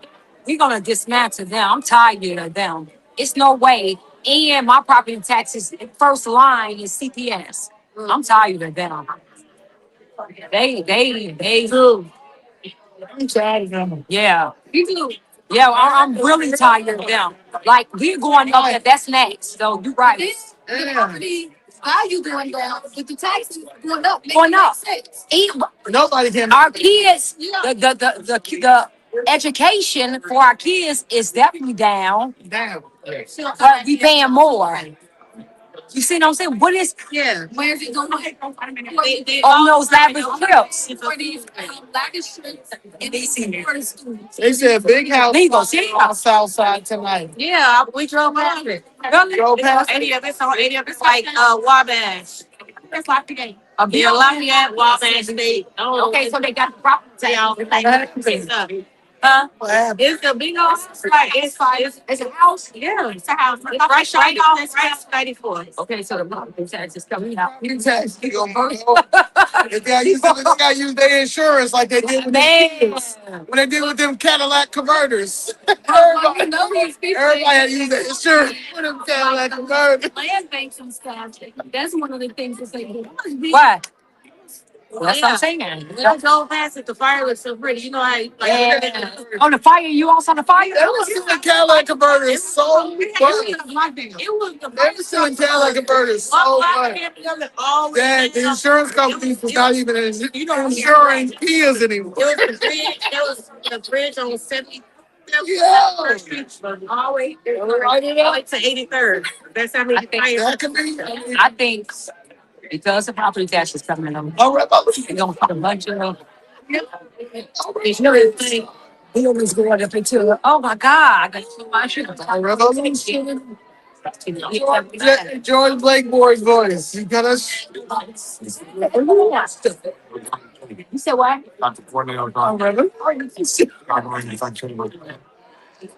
We're gonna dismantle them. I'm tired of them. It's no way. And my property taxes first line is CPS. I'm tired of them. They do. I'm tired of them. Yeah. You do. Yeah, I'm really tired of them. Like we're going up there, that's next. So you're right. The property value going down, but the taxes going up. Going up. Nobody can. Our kids, the education for our kids is definitely down, Damn. but we paying more. You see what I'm saying? What is Yeah. Where's it going? on those lavish trips? For these lavish trips in these important schools. They said big house Legal, on South Side tonight. Yeah, we drove past it. Drove past it? 80 of it's on 80 of it's like Wabash. That's like the game. Yeah, Lafayette, Wabash State. Oh, Okay, so they got the property tax. Huh? What happened? It's a big old right. It's It's a house. yeah, it's a house. It's right off Express 94. Okay, so the property tax is coming out. You tax. You gonna They gotta use their insurance like they did with them kids. When they did with them Cadillac converters. Everybody had to use their insurance for them Cadillac converters. Land banks and stuff. That's one of the things that they do. What? That's what I'm saying. When I drove past it, the fire was so pretty. You know how Yeah. On the fire, you also on the fire? They was selling Cadillac converters so much. it was the They were selling Cadillac converters so much. That the insurance companies was not even insuring kids anymore. It was the bridge on 70. Yeah. All the way Write it all up. the way to 83rd. That's how many fires. That could be. I think because the property tax is coming on, All right, they're gonna put a bunch of there's no thing. We always going up into oh my God, I got too much. Revolution. George Blake Boy's voice. You got us. You said what?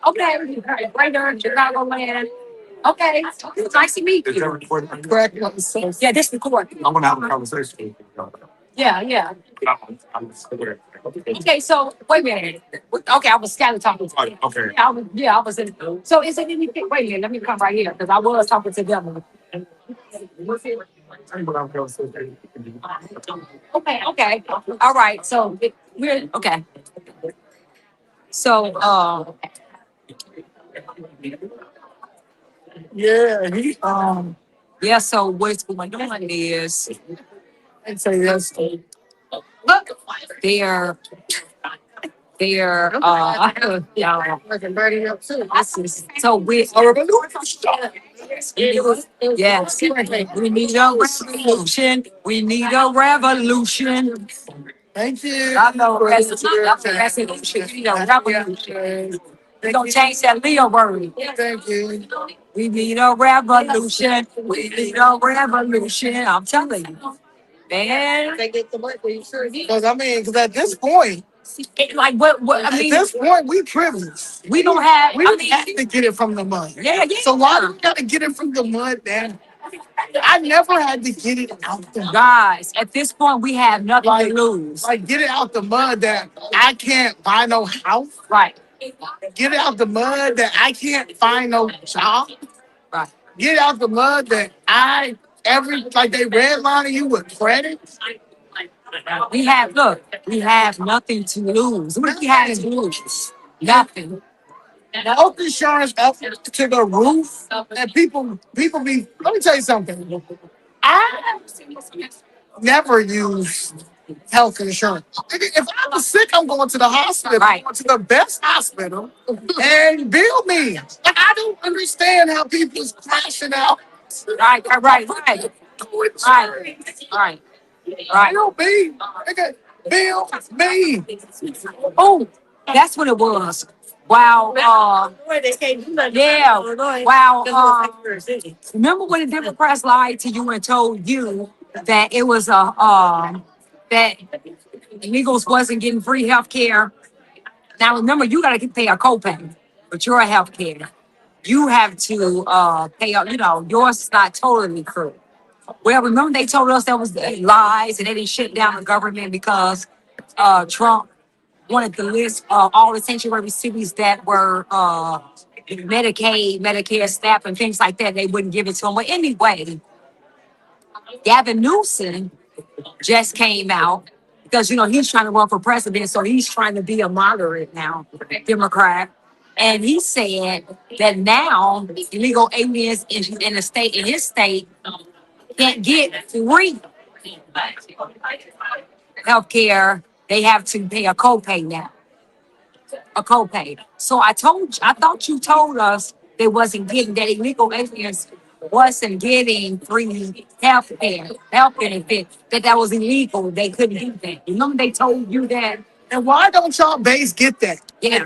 Okay, right there in Chicago land. Okay, nice to meet you. Crack myself. Yeah, this record. I'm gonna have a conversation with you. Yeah. I'm scared. Okay, so wait a minute. Okay, I was kind of talking to you. Okay. I was in. So is it anything? Wait a minute, let me come right here because I was talking to them. Okay. All right. So we're okay. So Yeah, yeah. So what's going on is I'd say yes. they're their y'all. Wasn't burning up too. This is so weird. Yes, we need a revolution. We need a revolution. Thank you. I know revolution. We need a revolution. We're gonna change that Leo word. Thank you. We need a revolution. We need a revolution. I'm telling you, man. They get the money. You sure did. Because I mean, because at this point, Like what? I at mean, this point, we privileged. we don't have. We didn't have to get it from the mud. Yeah. So why do we gotta get it from the mud, man? I never had to get it out the mud. Guys, at this point, we have nothing Like, to lose. like get it out the mud that I can't buy no house. Right. Get it out the mud that I can't find no job. Right. Get it out the mud that like they redlining you with credit. We have nothing to lose. What do we have to lose? Nothing. Health insurance up to the roof, and people be. Let me tell you something. I never use health insurance. If I was sick, I'm going to the hospital. Right. I'm going to the best hospital and bill me. Like, I don't understand how people's crashing out. Right. Bill me. Nigga, bill me. Oh, that's what it was. Wow. They can't do nothing. Yeah. Illinois. Wow. Remember when the Democrats lied to you and told you that it was that illegals wasn't getting free health care? Now remember, you got to pay a copay, but you're a health care. You have to pay. Yours is not totally free. Well, remember they told us that was lies and they didn't shut down the government because Trump wanted to list all the sanctuary cities that were Medicaid, Medicare staff, and things like that. They wouldn't give it to them. But anyway, Gavin Newsom just came out because he's trying to run for president, so he's trying to be a moderate now, Democrat. And he said that now illegal aliens in his state can't get free health care. They have to pay a copay now. A copay. So I thought you told us they wasn't getting that illegal aliens wasn't getting free health care, health benefit, that was illegal. They couldn't do that. Remember they told you that? And why don't y'all base get that? Yeah.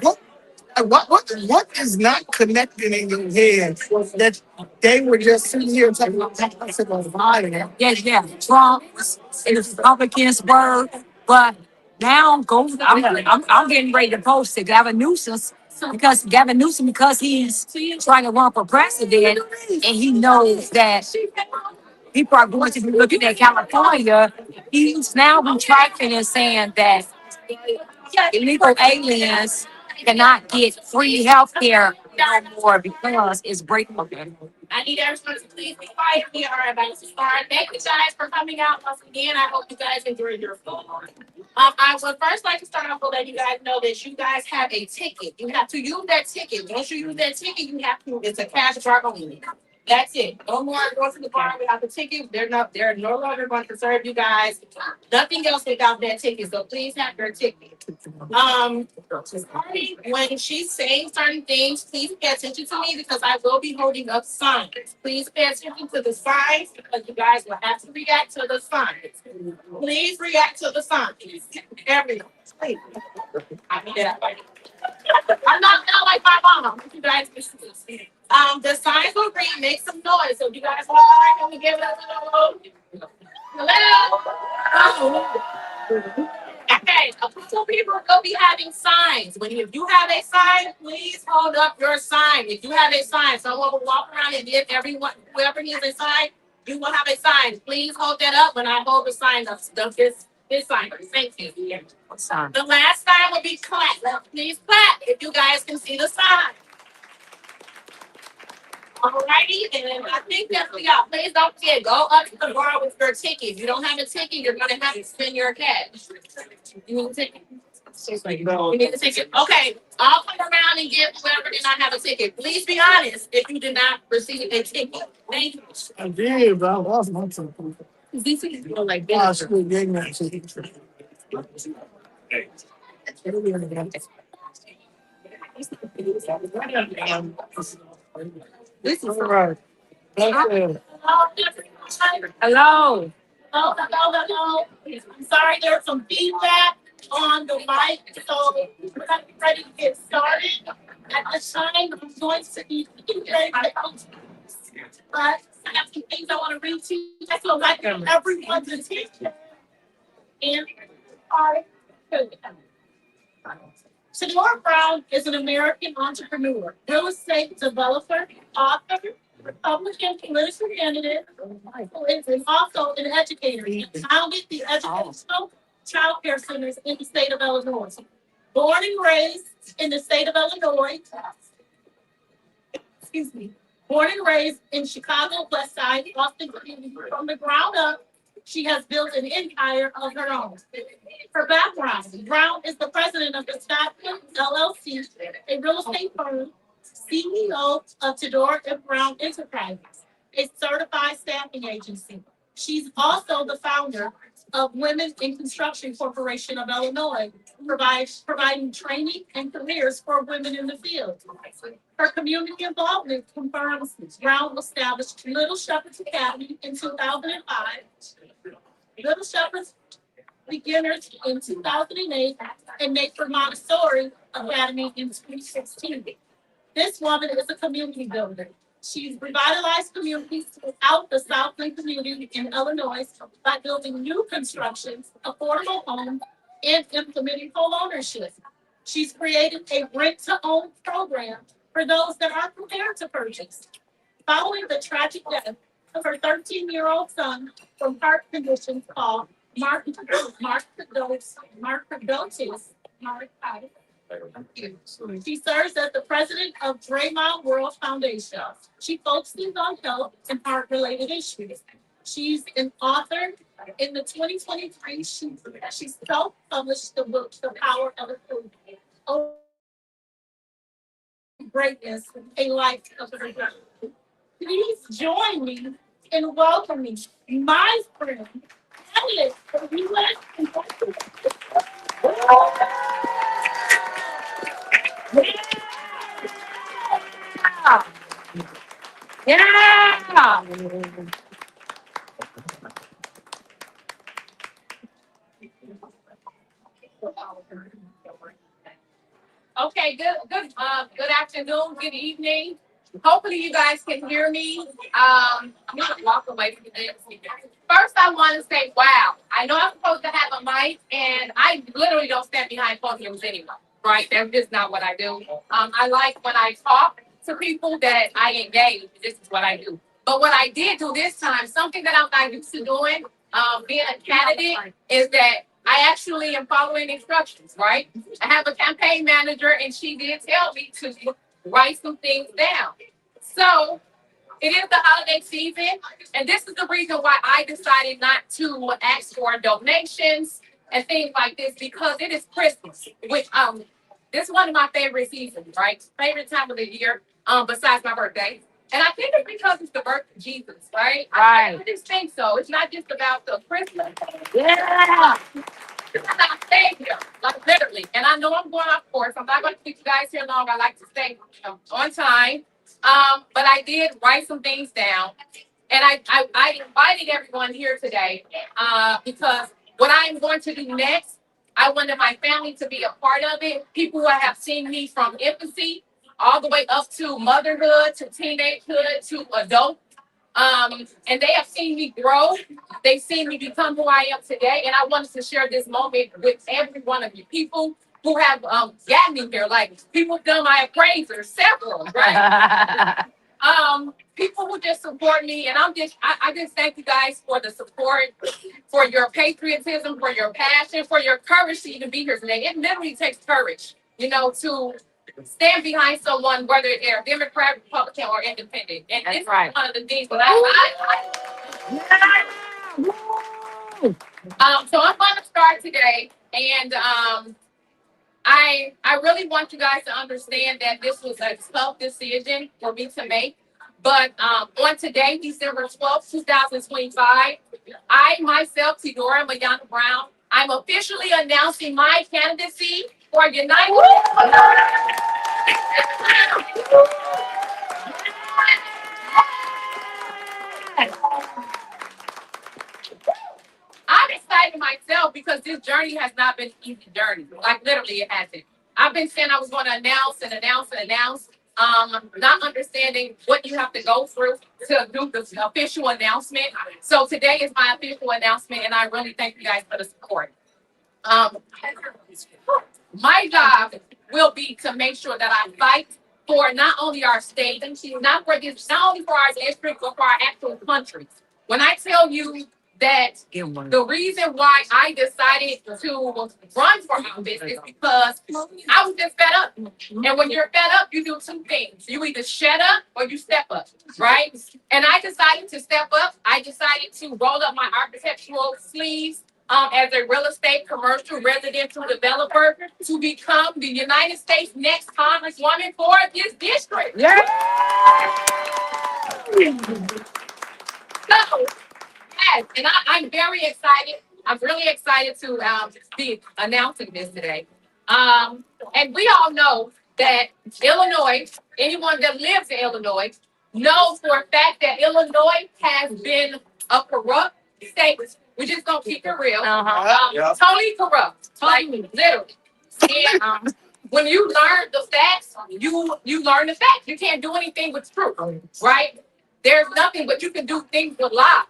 What is not connecting in your head that they were just sitting here talking about possible violence? Yeah. Trump and the Republicans were, but now I'm getting ready to post to Gavin Newsom because he's trying to run for president and he knows that people are going to be looking at California. He's now retracting and saying that illegal aliens cannot get free health care no more because it's breaking. I need everyone to please be quiet. We are about to start. Thank you guys for coming out once again. I hope you guys enjoyed your food. I would first like to start off with letting you guys know that you guys have a ticket. You have to use that ticket. Once you use that ticket, it's a cash bar only. That's it. No more going to the bar without the ticket. They're no longer going to serve you guys. Nothing else without that ticket. So please have your ticket. When she's saying certain things, please pay attention to me because I will be holding up signs. Please pay attention to the signs because you guys will have to react to the signs. Please react to the signs. Everyone. Please. I mean that. I'm not like my mom. You guys can see. The signs will read, make some noise. So you guys want to can we give it a hello? Okay, a couple people will be having signs. If you have a sign, please hold up your sign. If you have a sign, someone will walk around and give everyone, whoever needs a sign, you will have a sign. Please hold that up when I hold the sign up. This sign. Thank you. The last sign will be clap. Please clap if you guys can see the sign. Alrighty, and I think that's we got. Please don't forget, go up to the bar with your ticket. If you don't have a ticket, you're gonna have to spend your cash. You need a ticket? You need a ticket. Okay, I'll come around and get whoever did not have a ticket. Please be honest if you did not receive a ticket. Thank you. I did, but I lost my ticket. Is this like I should have gave me that ticket. This is All right. That's it. hello. Hello. I'm sorry, there's some feedback on the mic, so we're not ready to get started. At this time, I'm going to be ready to go. But I have some things I want to read to you. So like everyone's attention and our food. Tedora Brown is an American entrepreneur, real estate developer, author, Republican political candidate, who is also an educator. He founded the Educational Child Care Centers in the state of Illinois. Born and raised in the state of Illinois, excuse me, born and raised in Chicago, West Side, Austin, from the ground up, she has built an empire of her own. Her background: Brown is the president of the Stockton LLC, a real estate firm, CEO of Tedora Brown Enterprises, a certified staffing agency. She's also the founder of Women in Construction Corporation of Illinois, providing training and careers for women in the field. Her community involvement confirms Brown established Little Shepherds Academy in 2005, Little Shepherds Beginners in 2008, and Nature Montessori Academy in 2016. This woman is a community builder. She's revitalized communities throughout the Southland community in Illinois by building new constructions, affordable homes, and implementing home ownership. She's created a rent-to-own program for those that are prepared to purchase. Following the tragic death of her 13-year-old son from heart conditions called Mark she serves as the president of Draymond World Foundation. She focuses on health and heart-related issues. She's an author. In the 2023, she self-published the book The Power of the Food. Oh, greatness, a life of her own. Please join me in welcoming my friend, Elliot, from U.S. Yeah. Okay, good afternoon, good evening. Hopefully you guys can hear me. I'm gonna walk away from this. First, I want to say, wow, I know I'm supposed to have a mic, and I literally don't stand behind podiums anyway, right? That's just not what I do. I like when I talk to people that I engage. This is what I do. But what I did do this time, something that I'm not used to doing, being a candidate, is that I actually am following instructions, right? I have a campaign manager, and she did tell me to write some things down. So it is the holiday season, and this is the reason why I decided not to ask for donations and things like this, because it is Christmas, which this is one of my favorite seasons, right? Favorite time of the year, besides my birthday. And I think it's because it's the birth of Jesus, right? I just think so. It's not just about the Christmas. Yeah. It's about Savior, like literally. And I know I'm going off course. I'm not going to keep you guys here long. I like to stay on time. But I did write some things down, and I invited everyone here today because what I'm going to do next, I wanted my family to be a part of it. People who have seen me from infancy all the way up to motherhood, to teenagehood, to adult. And they have seen me grow. They've seen me become who I am today. And I wanted to share this moment with every one of you. People who have gotten me here, like people who've done my appraisers, several, right? People who just support me, and I just thank you guys for the support, for your patriotism, for your passion, for your courage to even be here today. It literally takes courage, to stand behind someone, whether they're Democrat, Republican, or independent. And this is one of the things that so I'm going to start today, and I really want you guys to understand that this was a tough decision for me to make. But on today, December 12th, 2025, I myself, Tedora Brown, I'm officially announcing my candidacy for United. I'm excited myself because this journey has not been an easy journey. Like literally, it hasn't. I've been saying I was going to announce. Not understanding what you have to go through to do the official announcement. So today is my official announcement, and I really thank you guys for the support. Um, my job will be to make sure that I fight for not only our state, not only for our district, but for our actual country. When I tell you that the reason why I decided to run for office is because I was just fed up. And when you're fed up, you do two things. You either shut up or you step up, right? And I decided to step up. I decided to roll up my architectural sleeves as a real estate commercial residential developer to become the United States next congresswoman for this district. Yeah. So, yes, and I'm very excited. I'm really excited to be announcing this today. And we all know that Illinois, anyone that lives in Illinois, knows for a fact that Illinois has been a corrupt state. We're just gonna keep it real. Totally corrupt, like literally. And when you learn the facts, you learn the facts. You can't do anything with truth, right? There's nothing but you can do things with lies.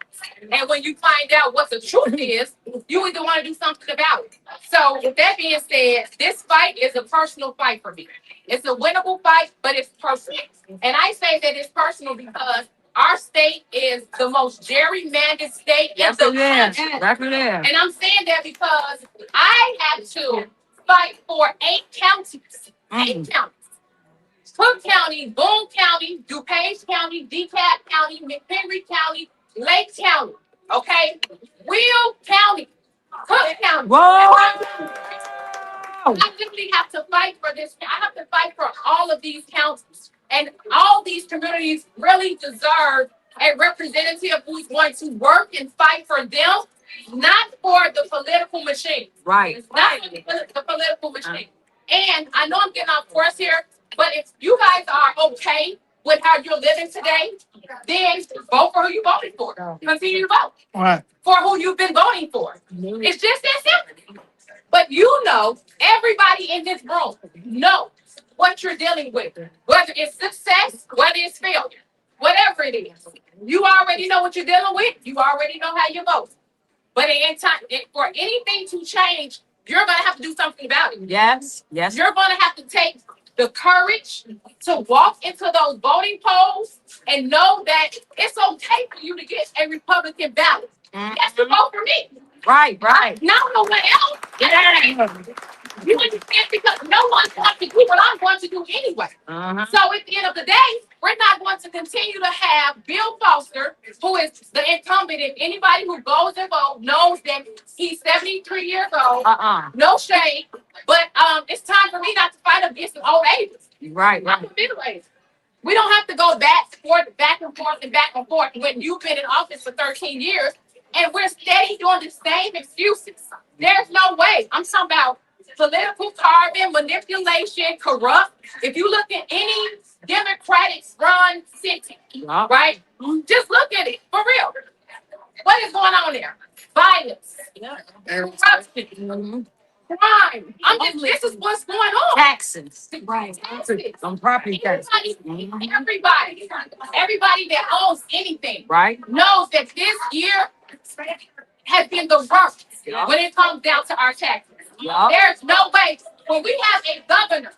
And when you find out what the truth is, you either want to do something about it. So with that being said, this fight is a personal fight for me. It's a winnable fight, but it's personal. And I say that it's personal because our state is the most gerrymandered state in the country. And I'm saying that because I have to fight for 8 counties. 8 counties. Cook County, Boone County, DuPage County, DeKalb County, McHenry County, Lake County, okay? Will County, Cook County. Whoa. I literally have to fight for this. I have to fight for all of these counties. And all these communities really deserve a representative who's going to work and fight for them, not for the political machine. Right. Not for the political machine. And I know I'm getting off course here, but if you guys are okay with how you're living today, then vote for who you voted for. Continue to vote Right. for who you've been voting for. It's just that simple. But you know, everybody in this room knows what you're dealing with, whether it's success, whether it's failure, whatever it is. You already know what you're dealing with. You already know how you vote. But in time, for anything to change, you're going to have to do something about it. Yes. You're going to have to take the courage to walk into those voting polls and know that it's okay for you to get a Republican ballot. That's the vote for me. Right. Not no one else. You understand? Because no one's going to do what I'm going to do anyway. So at the end of the day, we're not going to continue to have Bill Foster, who is the incumbent. And anybody who goes and votes knows that he's 73 years old. No shade. But it's time for me not to fight against the old ages. Right. I'm the middle age. We don't have to go back and forth when you've been in office for 13 years and we're steady doing the same excuses. There's no way. I'm talking about political carbon, manipulation, corrupt. If you look at any Democratic run city, right? Just look at it for real. What is going on there? Violence, corruption, crime. This is what's going on. Taxes. Right. On property taxes. Everybody that owns anything Right. knows that this year has been the worst when it comes down to our taxes. There's no way when we have a governor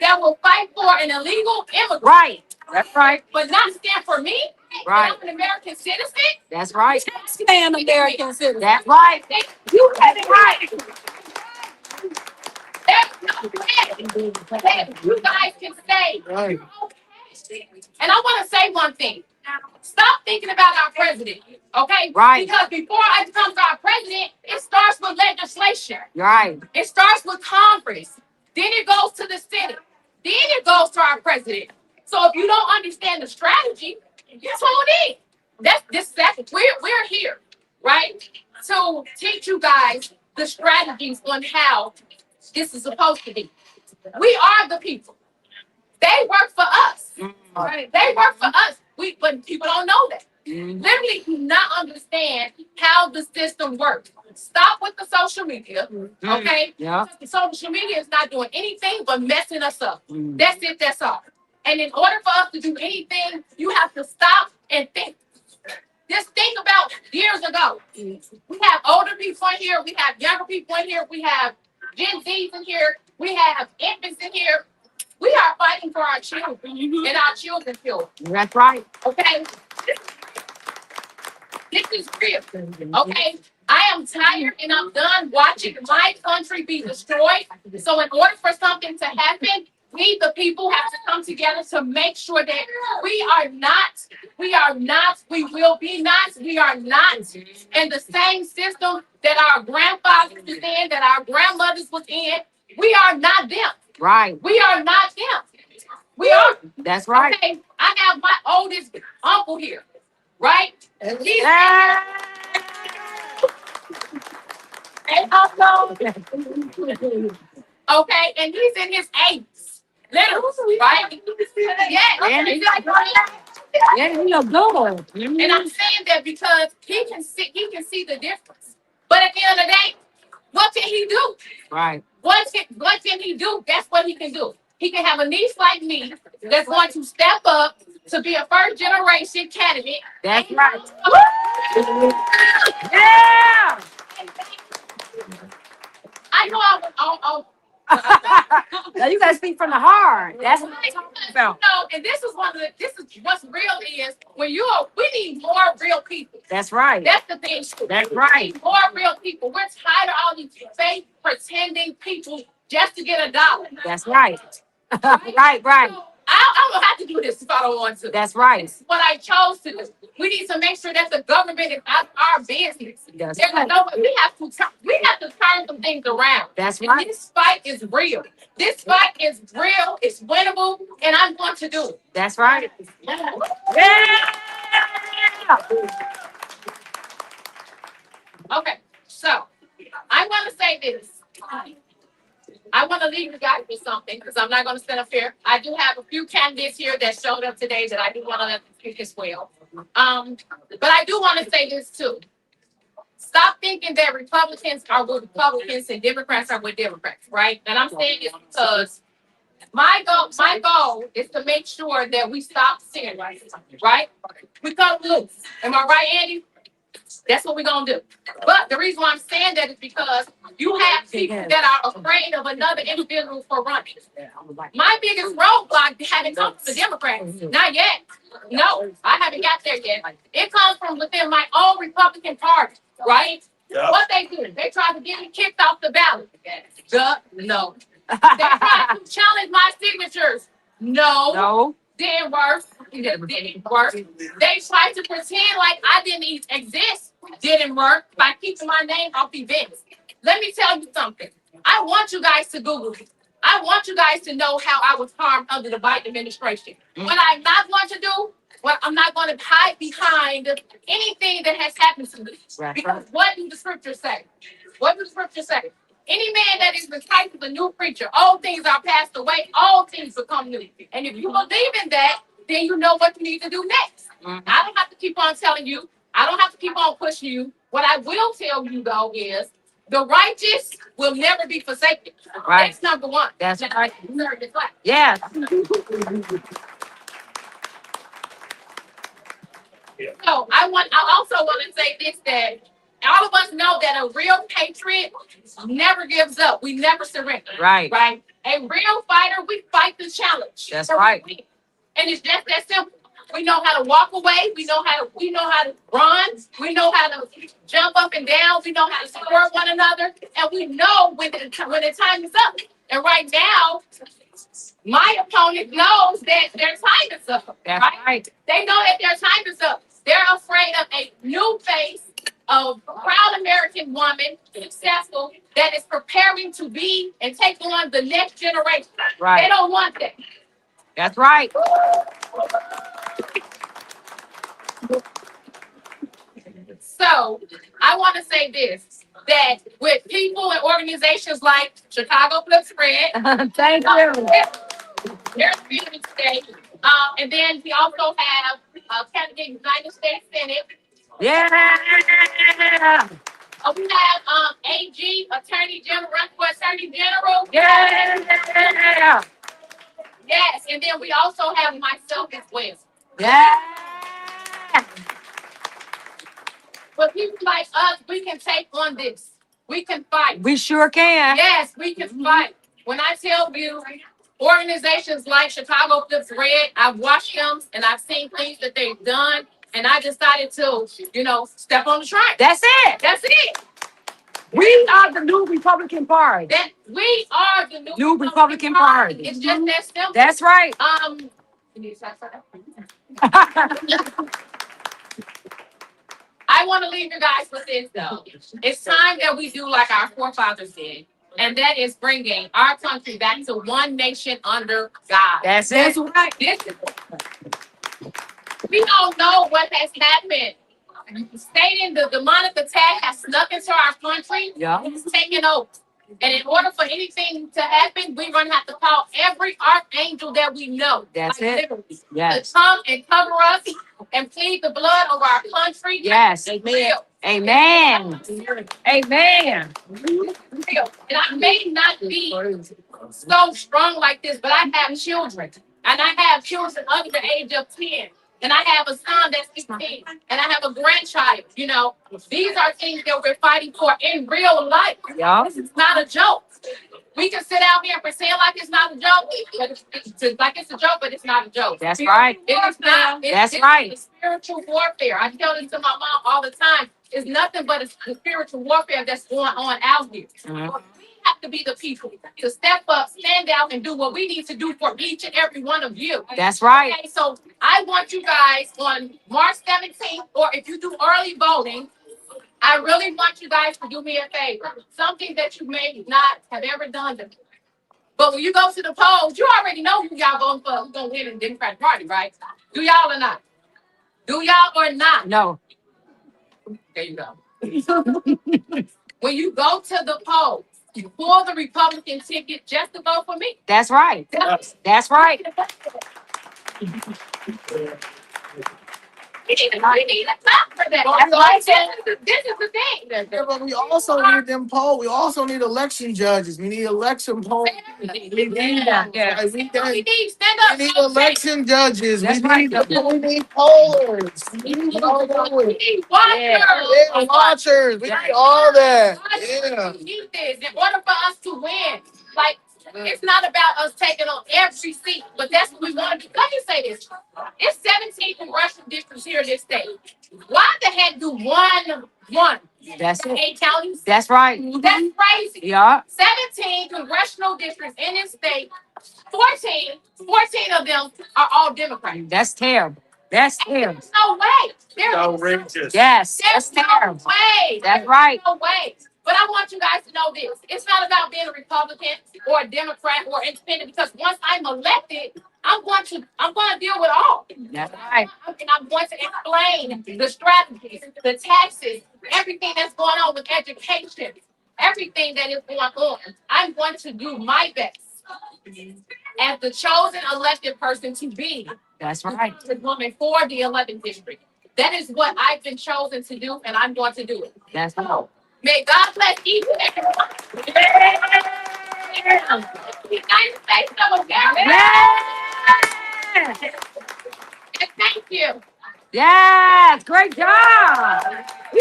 that will fight for an illegal immigrant. Right. That's right. But not stand for me. Right. I'm an American citizen. That's right. Stand American citizen. That's right. You have it right. There's no way that you guys can say, Right. okay. And I want to say one thing. Stop thinking about our president, okay? Right. Because before I become our president, it starts with legislation. Right. It starts with Congress. Then it goes to the Senate. Then it goes to our president. So if you don't understand the strategy, just hold in. We're here, right? To teach you guys the strategies on how this is supposed to be. We are the people. They work for us. Right? They work for us. But people don't know that. Literally do not understand how the system works. Stop with the social media, okay? Yeah. The social media is not doing anything but messing us up. That's it, that's all. And in order for us to do anything, you have to stop and think. Just think about years ago. We have older people in here, we have younger people in here, we have Gen Zs in here, we have infants in here. We are fighting for our children and our children's children. That's right. Okay? This is real. Okay? I am tired and I'm done watching my country be destroyed. So in order for something to happen, we the people have to come together to make sure that we are not, we will be not, we are not in the same system that our grandfathers was in, that our grandmothers was in. We are not them. Right. We are not them. We are. That's right. Okay, I have my oldest uncle here, right? He's Yeah. an uncle. Okay, and he's in his 80s. Literally, right? Yeah, he's like, Yeah, you look good. and I'm saying that because he can see the difference. But at the end of the day, what can he do? Right. What can he do? That's what he can do. He can have a niece like me that's going to step up to be a first generation candidate. That's right. Yeah. I know I was Now you gotta speak from the heart. That's what I'm talking about. No, and this is what's real is when we need more real people. That's right. That's the thing. That's We right. need more real people. We're tired of all these fake pretending people just to get a dollar. That's right. Right, right. So, I don't have to do this if I don't want to. That's right. This is what I chose to do. We need to make sure that the government is out of our business. That's There's right. no, we have to turn some things around. That's And right. this fight is real. This fight is real. It's winnable, and I'm going to do it. That's right. Yeah. Yeah. Okay, so I want to say this. I want to leave you guys with something because I'm not going to stand up here. I do have a few candidates here that showed up today that I do want to let them speak as well. But I do want to say this too. Stop thinking that Republicans are with Republicans and Democrats are with Democrats, right? And I'm saying this because my goal is to make sure that we stop seeing racism, right? We cut them loose. Am I right, Andy? That's what we're gonna do. But the reason why I'm saying that is because you have people that are afraid of another individual for running. My biggest roadblock haven't come from the Democrats. Not yet. No, I haven't got there yet. It comes from within my own Republican Party, right? Yeah. What they do? They try to get me kicked off the ballot. No. They try to challenge my signatures. No. Didn't work. Didn't work. They tried to pretend like I didn't even exist. Didn't work by keeping my name off events. Let me tell you something. I want you guys to Google it. I want you guys to know how I was harmed under the Biden administration. What I'm not going to do, what I'm not going to hide behind anything that has happened to me. Right. Because what do the scriptures say? What do the scriptures say? Any man that is the type of a new creature, all things are passed away, all things become new. And if you believe in that, then you know what you need to do next. I don't have to keep on telling you. I don't have to keep on pushing you. What I will tell you, though, is the righteous will never be forsaken. Right. That's number one. That's Now, right. third is what? Yes. So I also want to say this, that all of us know that a real patriot never gives up. We never surrender. Right. Right? A real fighter, we fight the challenge. That's So we right. win. And it's just that simple. We know how to walk away. We know how to run. We know how to jump up and down. We know how to support one another. And we know when the time is up. And right now, my opponent knows that their time is up. That's Right? right. They know that their time is up. They're afraid of a new face of proud American woman, successful, that is preparing to be and take on the next generation. Right. They don't want that. That's right. So I want to say this, that with people and organizations like Chicago Flips Red. Thank you. There's Freedom State. And then we also have candidate United States Senate. Yeah. We have AG, Attorney General, run for Attorney General. Yeah. Yes, and then we also have myself as well. Yeah. But people like us, we can take on this. We can fight. We sure can. Yes, we can fight. When I tell you, organizations like Chicago Flips Red, I've watched them and I've seen things that they've done, and I decided to, step on the train. That's it. That's it. We are the new Republican Party. That we are the New Republican Party. It's just that simple. That's right. I want to leave you guys with this though. It's time that we do like our forefathers did, and that is bringing our country back to one nation under God. That's it. Right. We don't know what has happened. Satan, the demonic attack has snuck into our country. Yeah. It's taken over. And in order for anything to happen, we're going to have to call every archangel that we know. That's it. Literally, Yes. to come and cover us and plead the blood over our country. Yes. Amen. Amen. Amen. And I may not be so strong like this, but I have children. And I have children under the age of 10. And I have a son that's 16. And I have a grandchild. These are things that we're fighting for in real life. Yeah. This is not a joke. We can sit out here and pretend like it's not a joke, but it's a joke, but it's not a joke. That's right. It is not. That's right. It's spiritual warfare. I tell this to my mom all the time. It's nothing but a spiritual warfare that's going on out here. Mhm. We have to be the people to step up, stand out, and do what we need to do for each and every one of you. That's right. Okay, so I want you guys on March 17th, or if you do early voting, I really want you guys to do me a favor. Something that you may not have ever done before. But when you go to the polls, you already know who y'all voting for, who's going to win in the Democratic Party, right? Do y'all or not? Do y'all or not? No. There you go. When you go to the polls, you pull the Republican ticket just to vote for me. That's right. That's right. We need to talk for that. That's right. This is the thing. Yeah, but we also need them poll. We also need election judges. We need election poll. Yeah. Like, we We need stand up. need election judges. That's We right. need pollers. We need all We that. need watchers. Yeah, watchers. We need all that. Yeah. We need this in order for us to win. Like, it's not about us taking on every seat, but that's what we want to do. Let me say this. It's 17 congressional districts here in this state. Why the heck do one That's it. 8 counties? That's right. That's crazy. Yeah. 17 congressional districts in this state. 14 of them are all Democrats. That's terrible. That's terrible. There's no way. There's Outrageous. Yes. There's That's no terrible. way. That's right. No way. But I want you guys to know this. It's not about being a Republican or a Democrat or independent, because once I'm elected, I'm going to deal with all. That's right. And I'm going to explain the strategies, the taxes, everything that's going on with education, everything that is going on. I'm going to do my best as the chosen elected person to be That's right. the woman for the 11th district. That is what I've been chosen to do, and I'm going to do it. That's right. May God bless each and every one. United States of America. Yeah. And thank you. Yes. Great job. Woo.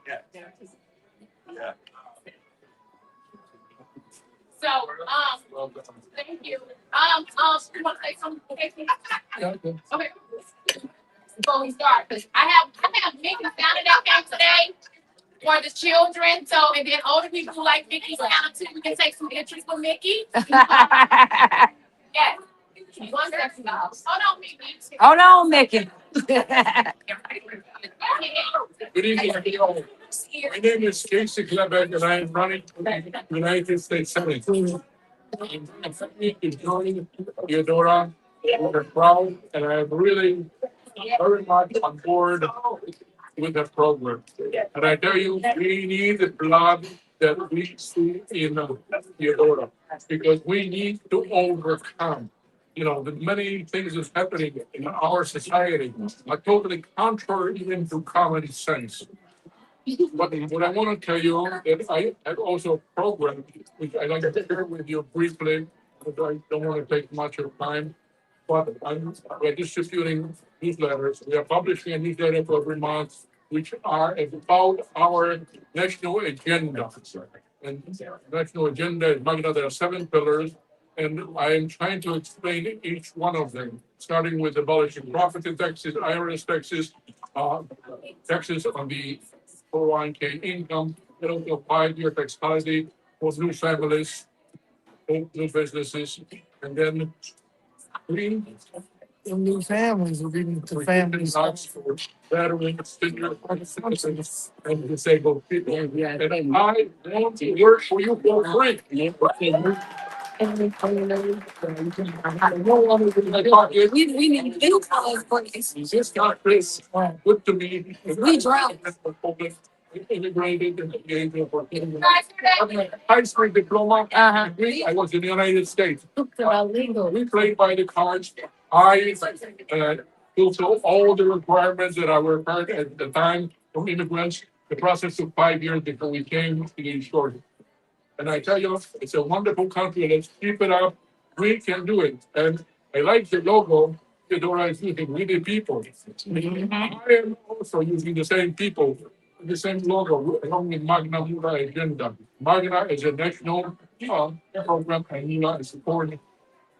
Yeah. So, thank you. You want to say something? Okay. Before we start, because I have Mickey Sound that came today for the children. So, and then older people who like Mickey Sound too, we can take some pictures with Mickey. Yes. One second. Hold on, Mickey. Hold on, Mickey. Good evening, everyone. My name is Casey Klebeck, and I am running for the United States Senate. My family is joining Tedora Brown, and I am really very much on board with that program. And I tell you, we need the blood that we see in Tedora because we need to overcome. The many things that's happening in our society are totally contrary even to common sense. But what I want to tell you that I have also programmed, which I like to share with you briefly, because I don't want to take much of your time. But we're distributing newsletters. We are publishing a newsletter for every month, which are about our national agenda. And national agenda is Magna. There are 7 pillars, and I am trying to explain each one of them, starting with abolishing property taxes, IRS taxes, uh, taxes on the 401k income, and also 5-year tax holiday for new families, new businesses, and then green The new families will be the families. lots for veterans, senior citizens, and disabled people. And I want to work for you for free. We need new colors for this. This country good to me. We drown. Immigrated and engaged for high school diploma. Degree. I was in the United States. We played by the cards. I fulfilled all the requirements that I were required at the time from immigrants. The process took 5 years before we came to the shore. And I tell you, it's a wonderful country. Let's keep it up. We can do it. And I like the logo Tedora is using. We the people. I am also using the same people, the same logo, along with Magna Mura agenda. Magna is a national program, and Mura is supporting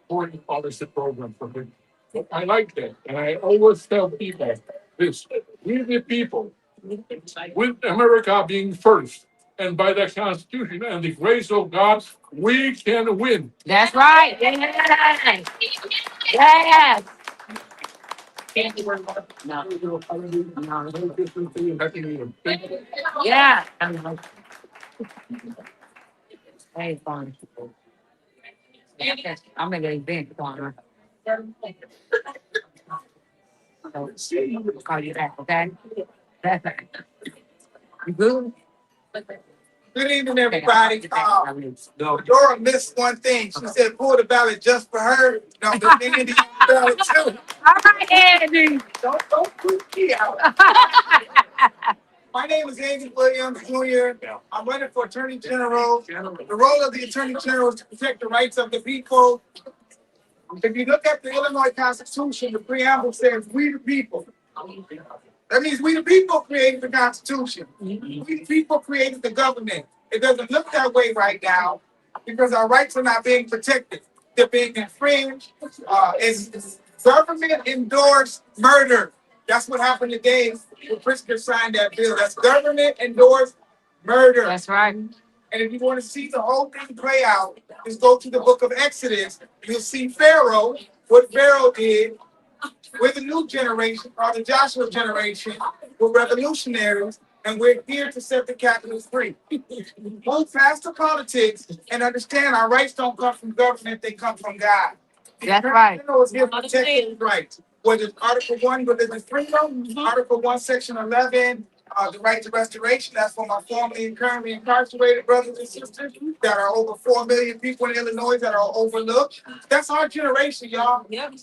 foreign policy program for him. So I like that. And I always tell people this: we the people, with America being first, and by the Constitution and the grace of God, we can win. That's right. Yes. Yes. No. Happy New Year. Thank you. Yeah. Hey, fun. I'm in the event corner. So I'll call you back, okay? You good? Good evening, everybody. Dora missed one thing. She said pull the ballot just for her. No, but Andy on the ballot too. All right, Andy. Don't put me out. My name is Andy Williams Jr. I'm running for Attorney General. The role of the Attorney General is to protect the rights of the people. If you look at the Illinois Constitution, the preamble says, "We the people." That means we the people created the Constitution. We the people created the government. It doesn't look that way right now because our rights are not being protected. They're being infringed. It's government endorsed murder. That's what happened today when Pritzker signed that bill. That's government endorsed murder. That's right. And if you want to see the whole thing play out, just go to the book of Exodus. You'll see Pharaoh, what Pharaoh did. We're the new generation, or the Joshua generation. We're revolutionaries, and we're here to set the captives free. Move past the politics and understand our rights don't come from government, they come from God. That's right. The is here to protect those rights. Whether it's Article 1, religious freedom, Article 1, Section 11, the right to restoration. That's for my formerly and currently incarcerated brothers and sisters that are over 4 million people in Illinois that are overlooked. That's our generation, y'all. Yep.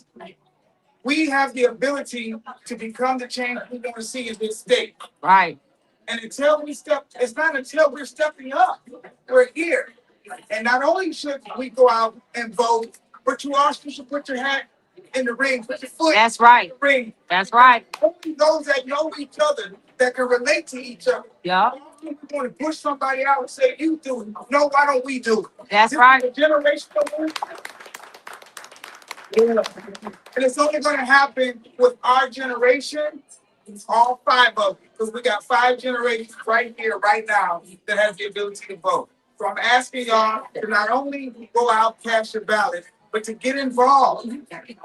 We have the ability to become the change we want to see in this state. Right. And until we step, it's not until we're stepping up, we're here. And not only should we go out and vote, but you also should put your hat in the ring, put your foot That's right. in the ring. That's right. Only those that know each other, that can relate to each other. Yeah. You want to push somebody out and say, you do it. No, why don't we do it? That's This right. is a generational movement. And it's only going to happen with our generation, all 5 of them, because we got 5 generations right here, right now, that has the ability to vote. So I'm asking y'all to not only go out, cast your ballot, but to get involved.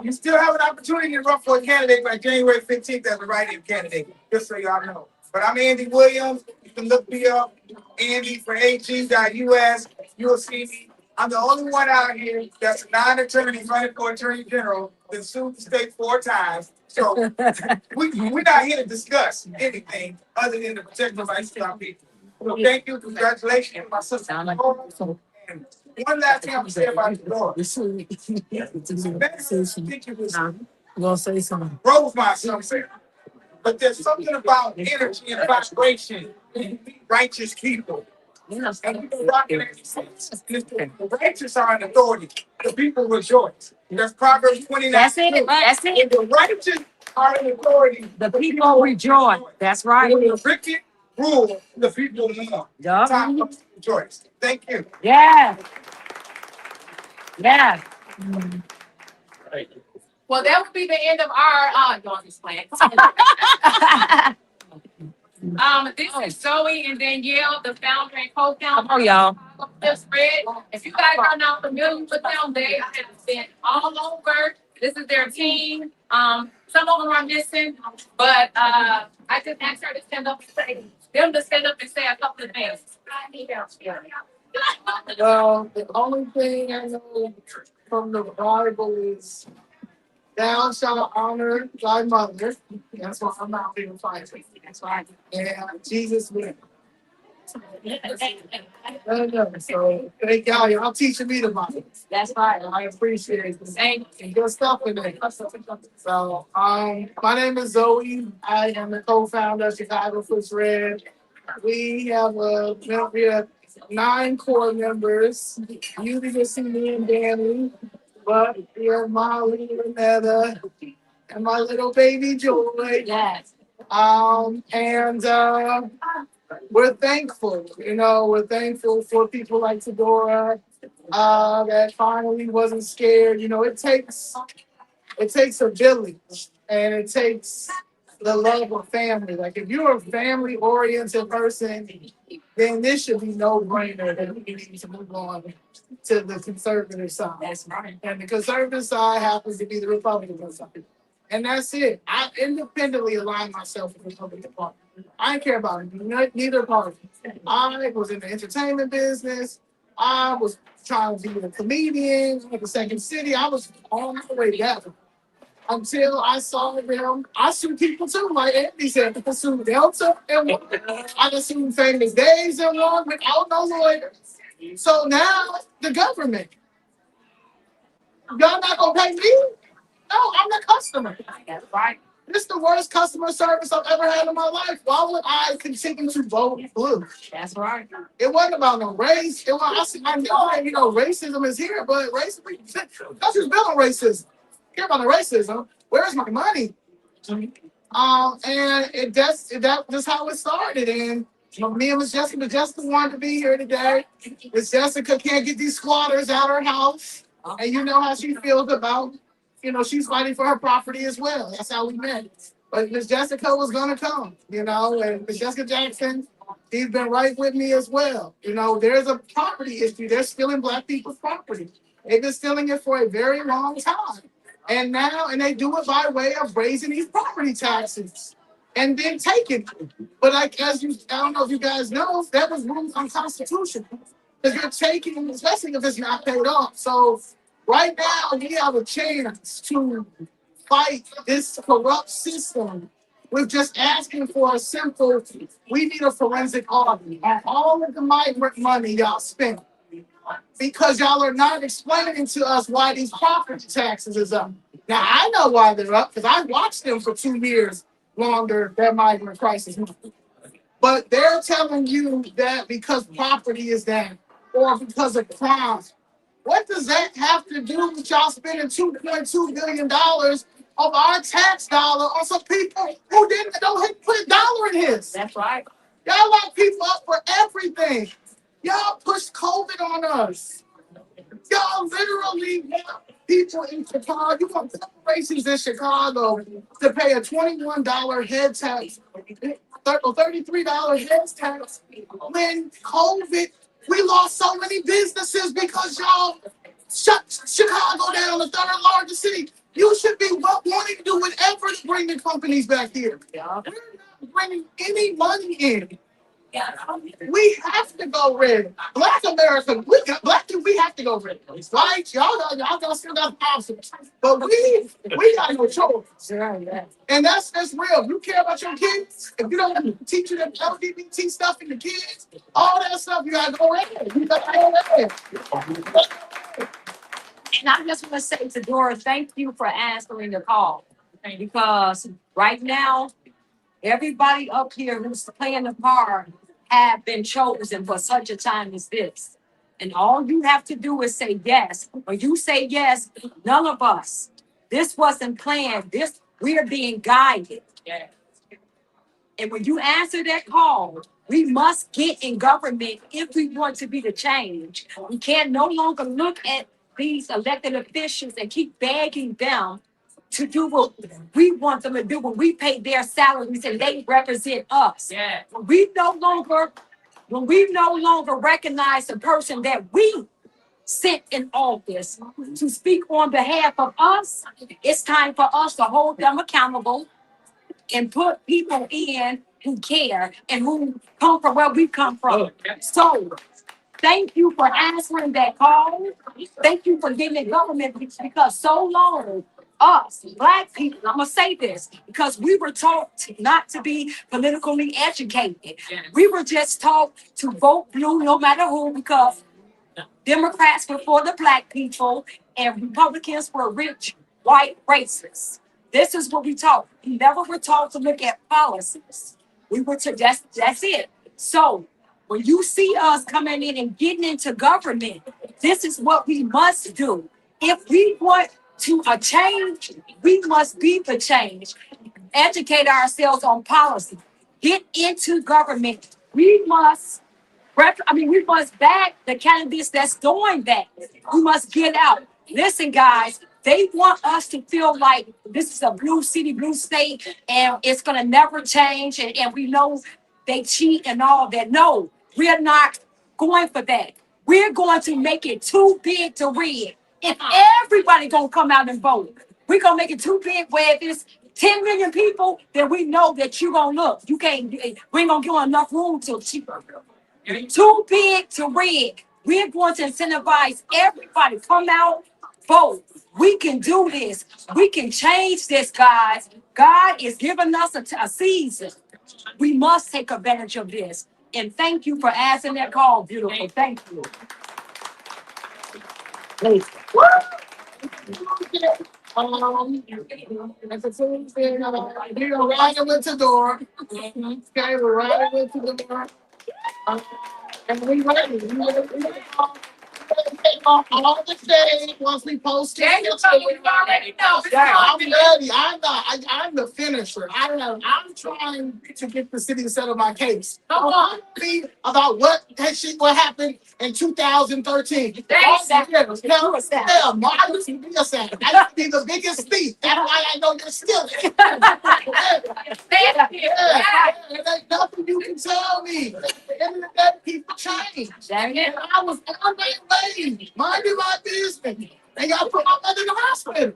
You still have an opportunity to run for a candidate by January 15th as a write-in candidate, just so y'all know. But I'm Andy Williams. You can look me up, Andy for AG.US. You'll see me I'm the only one out here that's a non-attorney running for attorney general that sued the state 4 times. So we're not here to discuss anything other than the protection of rights of our people. So thank you, congratulations, my sister. And one last thing I'm gonna say about the door. You gonna say something? Rosemont, something. But there's something about energy and vibration in righteous people. And we've been rocking it since. The righteous are in authority. The people rejoice. That's Proverbs 29. That's it. That's When it. the righteous are in authority, The people rejoice. That's right. when the wicked rule, the people mourn. Yup. Time comes to rejoice. Thank you. Yeah. Yeah. Well, that would be the end of our no, I'm just playing. This is Zoe and Danielle, the founder and co-founder. Come on, y'all. Just read. If you guys are not familiar with them, they have been all over. This is their team. Some of them are missing, but I just asked her to stand up and say a couple of things. Well, the only thing I know from the Bible is thou shalt honor thy mother. That's why I'm out here fighting. That's right. And Jesus will. So thank y'all. Y'all teaching me the Bible. That's right. I appreciate it. Thank And good stuff in there. So, my name is Zoe. I am the co-founder of Chicago Foods Red. We have 9 core members. You can see me and Danny, but we have Molly, Renetta, and my little baby Joy. Yes. And we're thankful. We're thankful for people like Tedora that finally wasn't scared. It takes a village, and it takes the love of family. Like, if you're a family-oriented person, then this should be no-brainer that we need to move on to the conservative side. That's right. And the conservative side happens to be the Republican side. And that's it. I independently align myself with the Republican Party. I didn't care about neither party. I was in the entertainment business. I was trying to be a comedian at the Second City. I was on my way down until I saw them. I sue people too, like Andy said. I sued Delta and one. I sued Famous Days and one without no lawyers. So now the government, y'all not gonna pay me? No, I'm the customer. That's right. This is the worst customer service I've ever had in my life. Why would I continue to vote blue? That's right. It wasn't about no race. I know racism is here, but racism, country's built on racism. Care about the racism. Where's my money? And that's how it started. And me and Miss Jessica wanted to be here today. Miss Jessica can't get these squatters out of her house. And you know how she feels about, she's fighting for her property as well. That's how we met. But Miss Jessica was gonna come, and Miss Jessica Jackson, she's been right with me as well. There's a property issue. They're stealing Black people's property. They've been stealing it for a very long time. And they do it by way of raising these property taxes and then taking it. But I don't know if you guys know, that was ruled unconstitutional. Because you're taking, especially if it's not paid off. So right now, we have a chance to fight this corrupt system with just asking for a simple, we need a forensic audit on all of the migrant money y'all spent. Because y'all are not explaining to us why these property taxes is up. Now, I know why they're up, because I watched them for 2 years longer, that migrant crisis. But they're telling you that because property is down or because of crime. What does that have to do with y'all spending $2.2 billion of our tax dollar on some people who don't put a dollar in his? That's right. Y'all lock people up for everything. Y'all pushed COVID on us. Y'all literally want people in Chicago, you want corporations in Chicago to pay a $21 head tax, or $33 head tax. When COVID, we lost so many businesses because y'all shut Chicago down, the 3rd largest city. You should be wanting to do whatever to bring the companies back here. Yeah. We're not bringing any money in. We have to go red. Black America, black people, we have to go red. Right? Y'all still got options. But we got no choice. And that's real. You care about your kids. If you don't teach them LGBT stuff in the kids, all that stuff, you gotta go red. You gotta go red. And I just want to say to Dora, thank you for answering the call. Because right now, everybody up here who's playing the part have been chosen for such a time as this. And all you have to do is say yes. When you say yes, none of us, this wasn't planned. This, we are being guided. And when you answer that call, we must get in government if we want to be the change. We can't no longer look at these elected officials and keep begging them to do what we want them to do when we pay their salaries and they represent us. Yeah. When we no longer recognize the person that we sent in office to speak on behalf of us, it's time for us to hold them accountable and put people in who care and who come from where we come from. So thank you for answering that call. Thank you for getting in government because so long, us, black people, I'm gonna say this, because we were taught not to be politically educated. We were just taught to vote blue no matter who, because Democrats were for the black people and Republicans were rich, white racists. This is what we taught. We never were taught to look at policies. We were to that's it. So when you see us coming in and getting into government, this is what we must do. If we want to a change, we must be the change. Educate ourselves on policy. Get into government. We must we must back the candidates that's doing that. We must get out. Listen, guys, they want us to feel like this is a blue city, blue state, and it's gonna never change. And we know they cheat and all that. No, we're not going for that. We're going to make it too big to win. If everybody gonna come out and vote, we're gonna make it too big where if it's 10 million people, then we know that you gonna look. You can't, we ain't gonna give enough room to cheaper. Too big to rig. We're going to incentivize everybody. Come out, vote. We can do this. We can change this, guys. God is giving us a season. We must take advantage of this. And thank you for answering that call, beautiful. Thank you. Please. As a team, we're riding with Tedora. Okay, we're riding with Tedora. And we ready. All the day once we post it. There you go. You already know. Yeah, I'm ready. I'm the finisher. I'm trying to get the city to settle my case. Come on. About what happened in 2013. Thanks. I used to be a sad. I used to be the biggest thief. That's why I know you're stealing. There ain't nothing you can tell me. At the end of the day, people change. And I was on my way, minding my business. They got to put my mother in the hospital.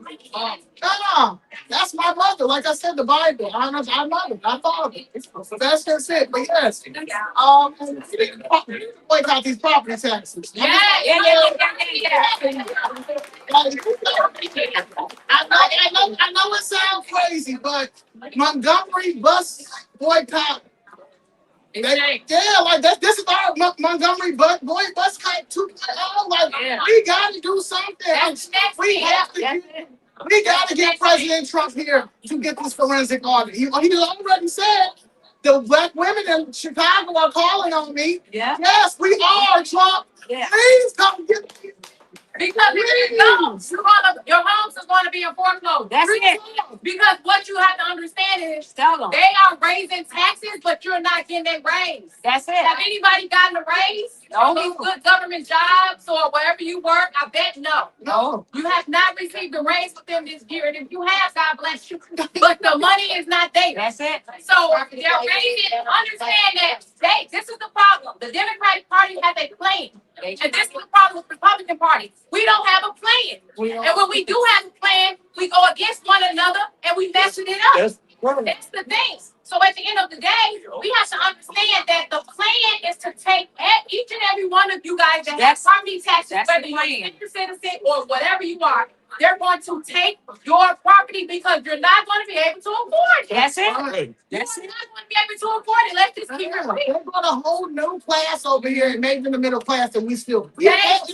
That's my mother. Like I said, the Bible. I'm mother. I father. So that's just it. But yes, boycott these property taxes. Yeah. I know it sounds crazy, but Montgomery bus boycott. This is our Montgomery bus cut 2.0. We got to do something. We got to get President Trump here to get this forensic audit. He already said the black women in Chicago are calling on me. Yeah. Yes, we are, Trump. Yeah. Please come get me. Because if you don't, your homes is going to be in foreclosure. That's it. Because what you have to understand is Tell them. they are raising taxes, but you're not getting a raise. That's it. Have anybody gotten a raise? No. These good government jobs or wherever you work? I bet no. No. You have not received a raise with them this year, and if you have, God bless you. But the money is not there. That's it. So they're raising. Understand that this is the problem. The Democratic Party has a plan. And this is the problem with the Republican Party. We don't have a plan. And when we do have a plan, we go against one another and we messing it up. That's the thing. So at the end of the day, we have to understand that the plan is to take each and every one of you guys that have property taxes, whether you're a senior citizen or whatever you are, they're going to take your property because you're not going to be able to afford it. That's it. Right. That's You're it. not going to be able to afford it. Let's just keep it real. They're gonna hold no class over here and make them the middle class, and we still That's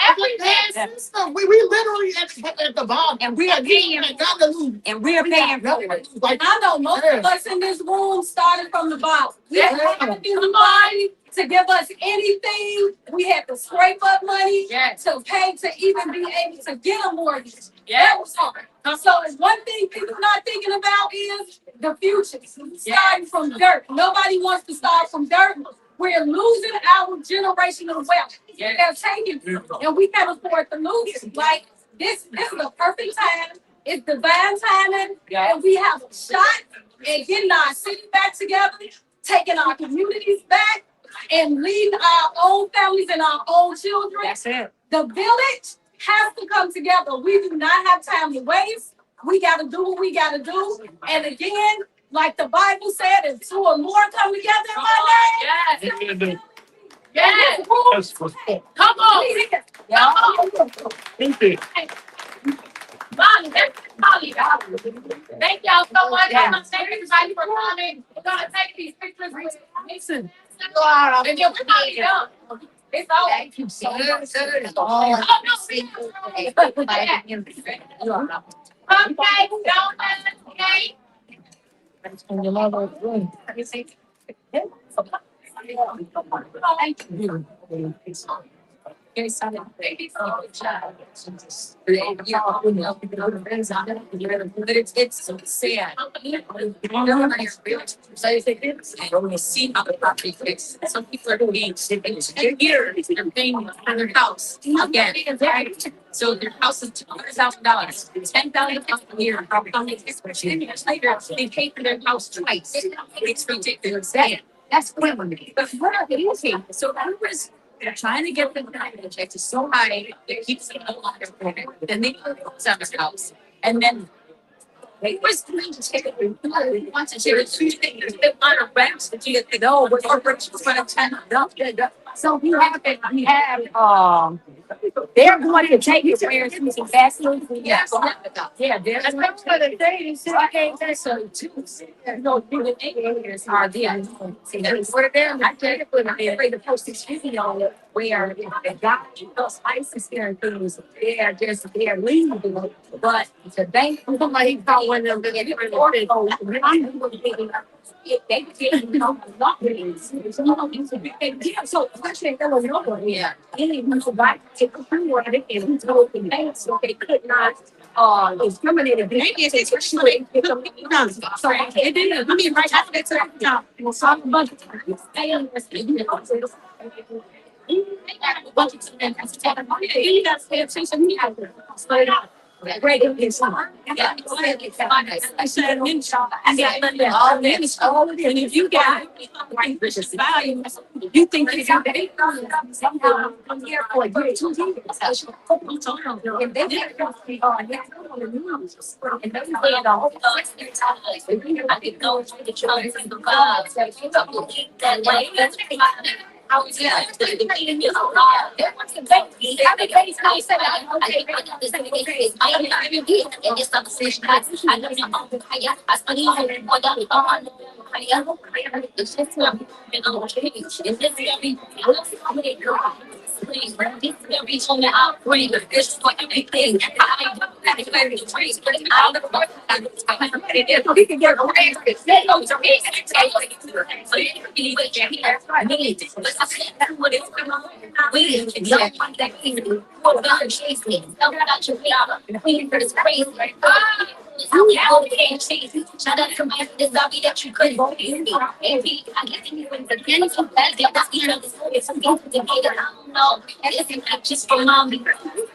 everything. system. We literally at the bottom, And we are paying got to lose. and we are paying for it. Like I know most of us in this room started from the bottom. We had to do the money to give us anything. We had to scrape up money to pay to even be able to get a mortgage. That was hard. So one thing people not thinking about is the future. Starting from dirt. Nobody wants to start from dirt. We're losing our generational wealth. They're taking it, and we can't afford to lose it. Like this is a perfect time. It's divine timing, and we have a shot at getting our city back together, taking our communities back, and leading our own families and our own children. That's it. The village has to come together. We do not have time to waste. We got to do what we got to do. And again, like the Bible said, if two or more come together in my name, Yes. That's for Come on. Come on. Molly, Molly. Thank y'all so much. I want to thank everybody for coming. We're gonna take these pictures with Mason. And then we're not done. It's all. Thank you so much. Oh no, see. Okay, donuts, cake. It's so sad. When you see how the property fixed, some people are doing 10 years, they're paying for their house again. So their house is $200,000, $10,000 a year. Probably 10 years later, they pay for their house twice. It's ridiculous. That's criminal. But what are they using? So I was trying to get the check is so high, it keeps it a lot of money. Then they go to his house. And then they was going to take it. Want to share it. They want to rent. You know, we're rich for the 10. So we have they're going to take it where it's investment. Yes. Yeah, that's what they say. So I can't say so too. You know, the areas are there. For them, I take it for the postage video where they got those ISIS there and things. They're leaving. But the bank, somebody called one of them and reported, they didn't know lotteries. So especially there was no one here. Anyone who got to the poor and told the banks so they could not discriminate against it. So it didn't. I mean, right after that time, so much staying you got to pay attention. You got to great is yeah, I said, I got all this, and if you got right vicious value, you think you got that somehow I'm here for a year, 2 years. And then they're going to be on the news, and they're saying the whole time, I didn't know the children in the vibes that way. That's I was yeah, there was a baby. Everybody's not saying, okay, I got this okay. I and it's not the same. I know your own. I study on what I'm on. It's just you know, in this very, please, this very only outbreak. This is what you think. I do that. The trees, but all the work we can get away with it. They go to me and so you can be with your hair. I need it. But I said, what is going on? We don't want that easy. What about chase me? Tell me about your job. We for this crazy. How can't chase you? Shout out to my this zombie that you couldn't go easy. Maybe I get you in the beginning of that. That's the end of the story. Some people think I don't know. And it's not just for mommy.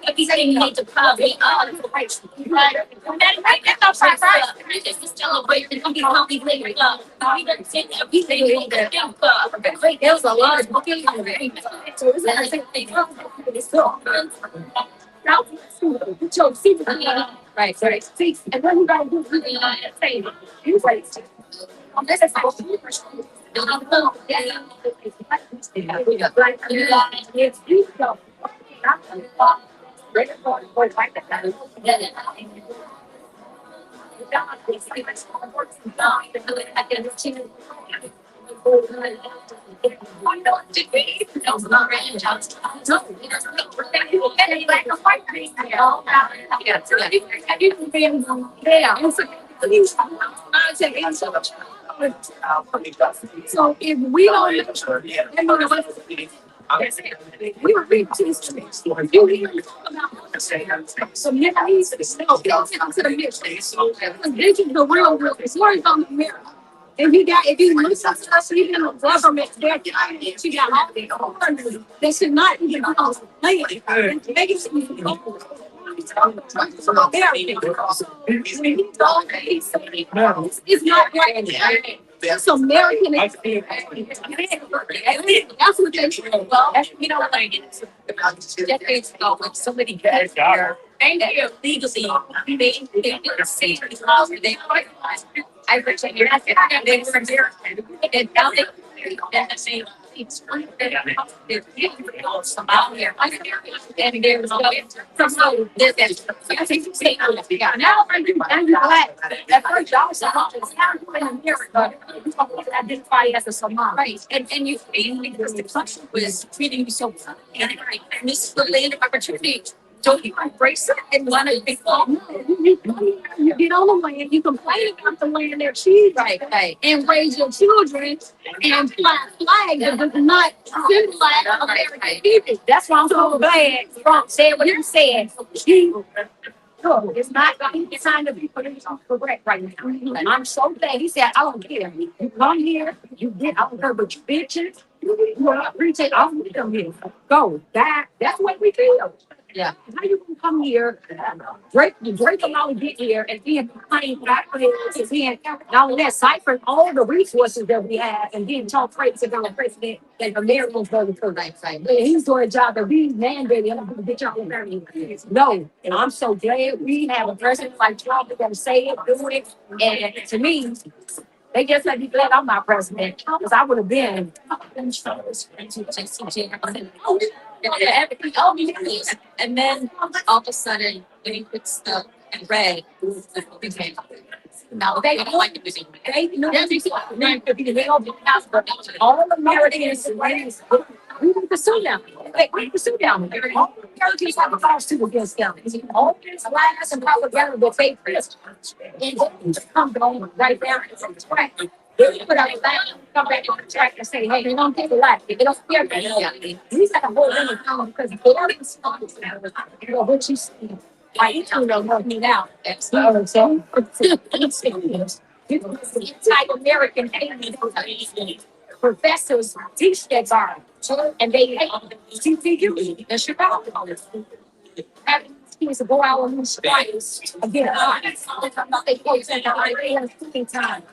Everything you need to probably right. That's not right. It's just celebrate. It's gonna be healthy later. We done seen everything we can think of. There was a lot of booking. So it's everything. It's so Right. See, and then you gotta do the say, you wait. This is how you if you go, so if we don't we were reading to you hear so Middle East, no, don't get into the Middle East. This is the real story on the mirror. If you listen to us, even the government, they're trying to get all the orders. They should not even go on land. And make it it's not right. It's American. That's what they do. Well, you know, like decades ago, when somebody gets here, and they legally, they say they I wish I knew that they were American, and now they and the same. Somalia, and there's from this. I think say now I'm glad that first job is now in America. Identify as a Somali, right? And you because the country was treating you so and this is the land of opportunity. Don't you embrace it and want to be you get on the land, you complain about the land they're cheating, right, and raise your children and fly a flag that does not symbolize American people. That's why I'm so glad Trump said what he said. No, it's not it's time to be correct right now. And I'm so glad he said, I don't care. You come here, you get I don't care but you bitches. You appreciate all of them here. Go. That's what we feel. Yeah. How you gonna come here, break the law, get here, and then claim back is in now let's cipher all the resources that we have, and then talk crazy about the president that Americans voted for that same. He's doing a job that we mandated him to get y'all very no. And I'm so glad we have a president like Trump that can say it, do it, and to me. They just let me glad I'm not president because I would have been. And then all of a sudden, when he puts stuff in red, now they don't like it. They know all Americans. We need to sue them. We need to sue them. All Americans have a lawsuit against them. All this lies and propaganda that they Christians. And they come going right there and track. They put out a line, come back on the track and say, hey, they don't take a lot. They don't care about it. We got to hold them accountable because they are responsible. You know, what you see. Why you two don't help me now? That's the other thing. Anti-American hate professors teach that bar, and they hate TCU in Chicago. Having kids go out on these strikes again. They go to the cooking time.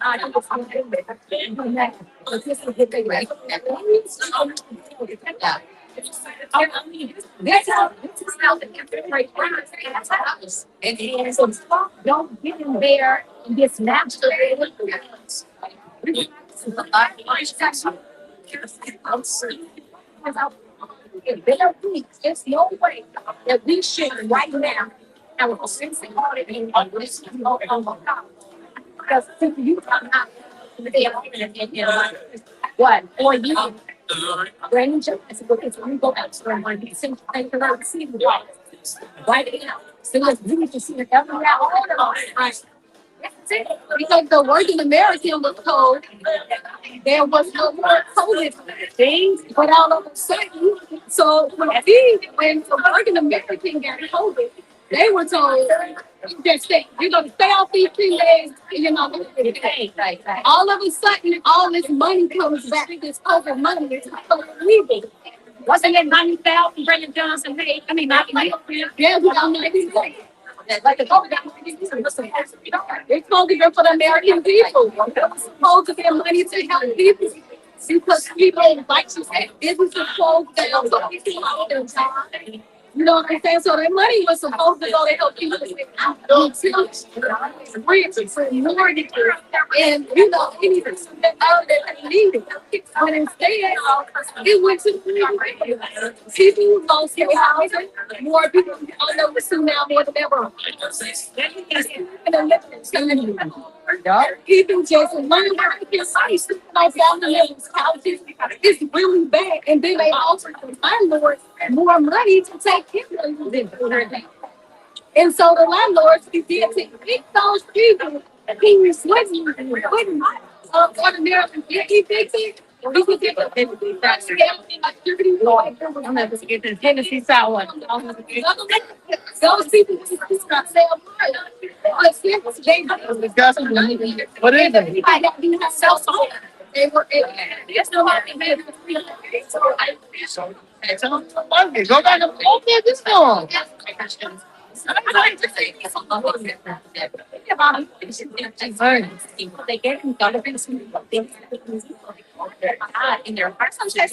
But this is what they like. That's how the infiltrate crimes. And so don't get in there and dismantle it. There's no way that we should right now have a sensing audit in this because you are not what or you range of because when you go back to one you think I cannot see the right now. So we need to see the every now because the working American was told there was no more COVID things, but all of a sudden, so when the working American got COVID, they were told just stay. You're gonna stay off these 3 days, and you're not gonna get paid. All of a sudden, all this money comes back. This COVID money is illegal. Wasn't it 90,000 Brandon Johnson paid? I mean, 90,000. Yeah, we got 90,000. Like the COVID was supposed to be it's supposed to be for the American people. It was supposed to be money to help people. Because people, like you said, business is supposed to help people all the time. You know what I'm saying? So that money was supposed to go to help people with utilities, rent, mortgages, and you know anything that they needed. But instead, it went to people who lost their housing. More people on the pursue now more than ever. Even just learning how to get sites on family members' houses is really bad. And then they also give landlords more money to take care of them. And so the landlords begin to evict those people who wouldn't ordinarily get evicted. We could get that's activity. I'm never to get this Tennessee sour. Those people just not sell but since they what is it? I got to sell something. They were it's no longer Go back and open this one. they get me got in their hearts. Sometimes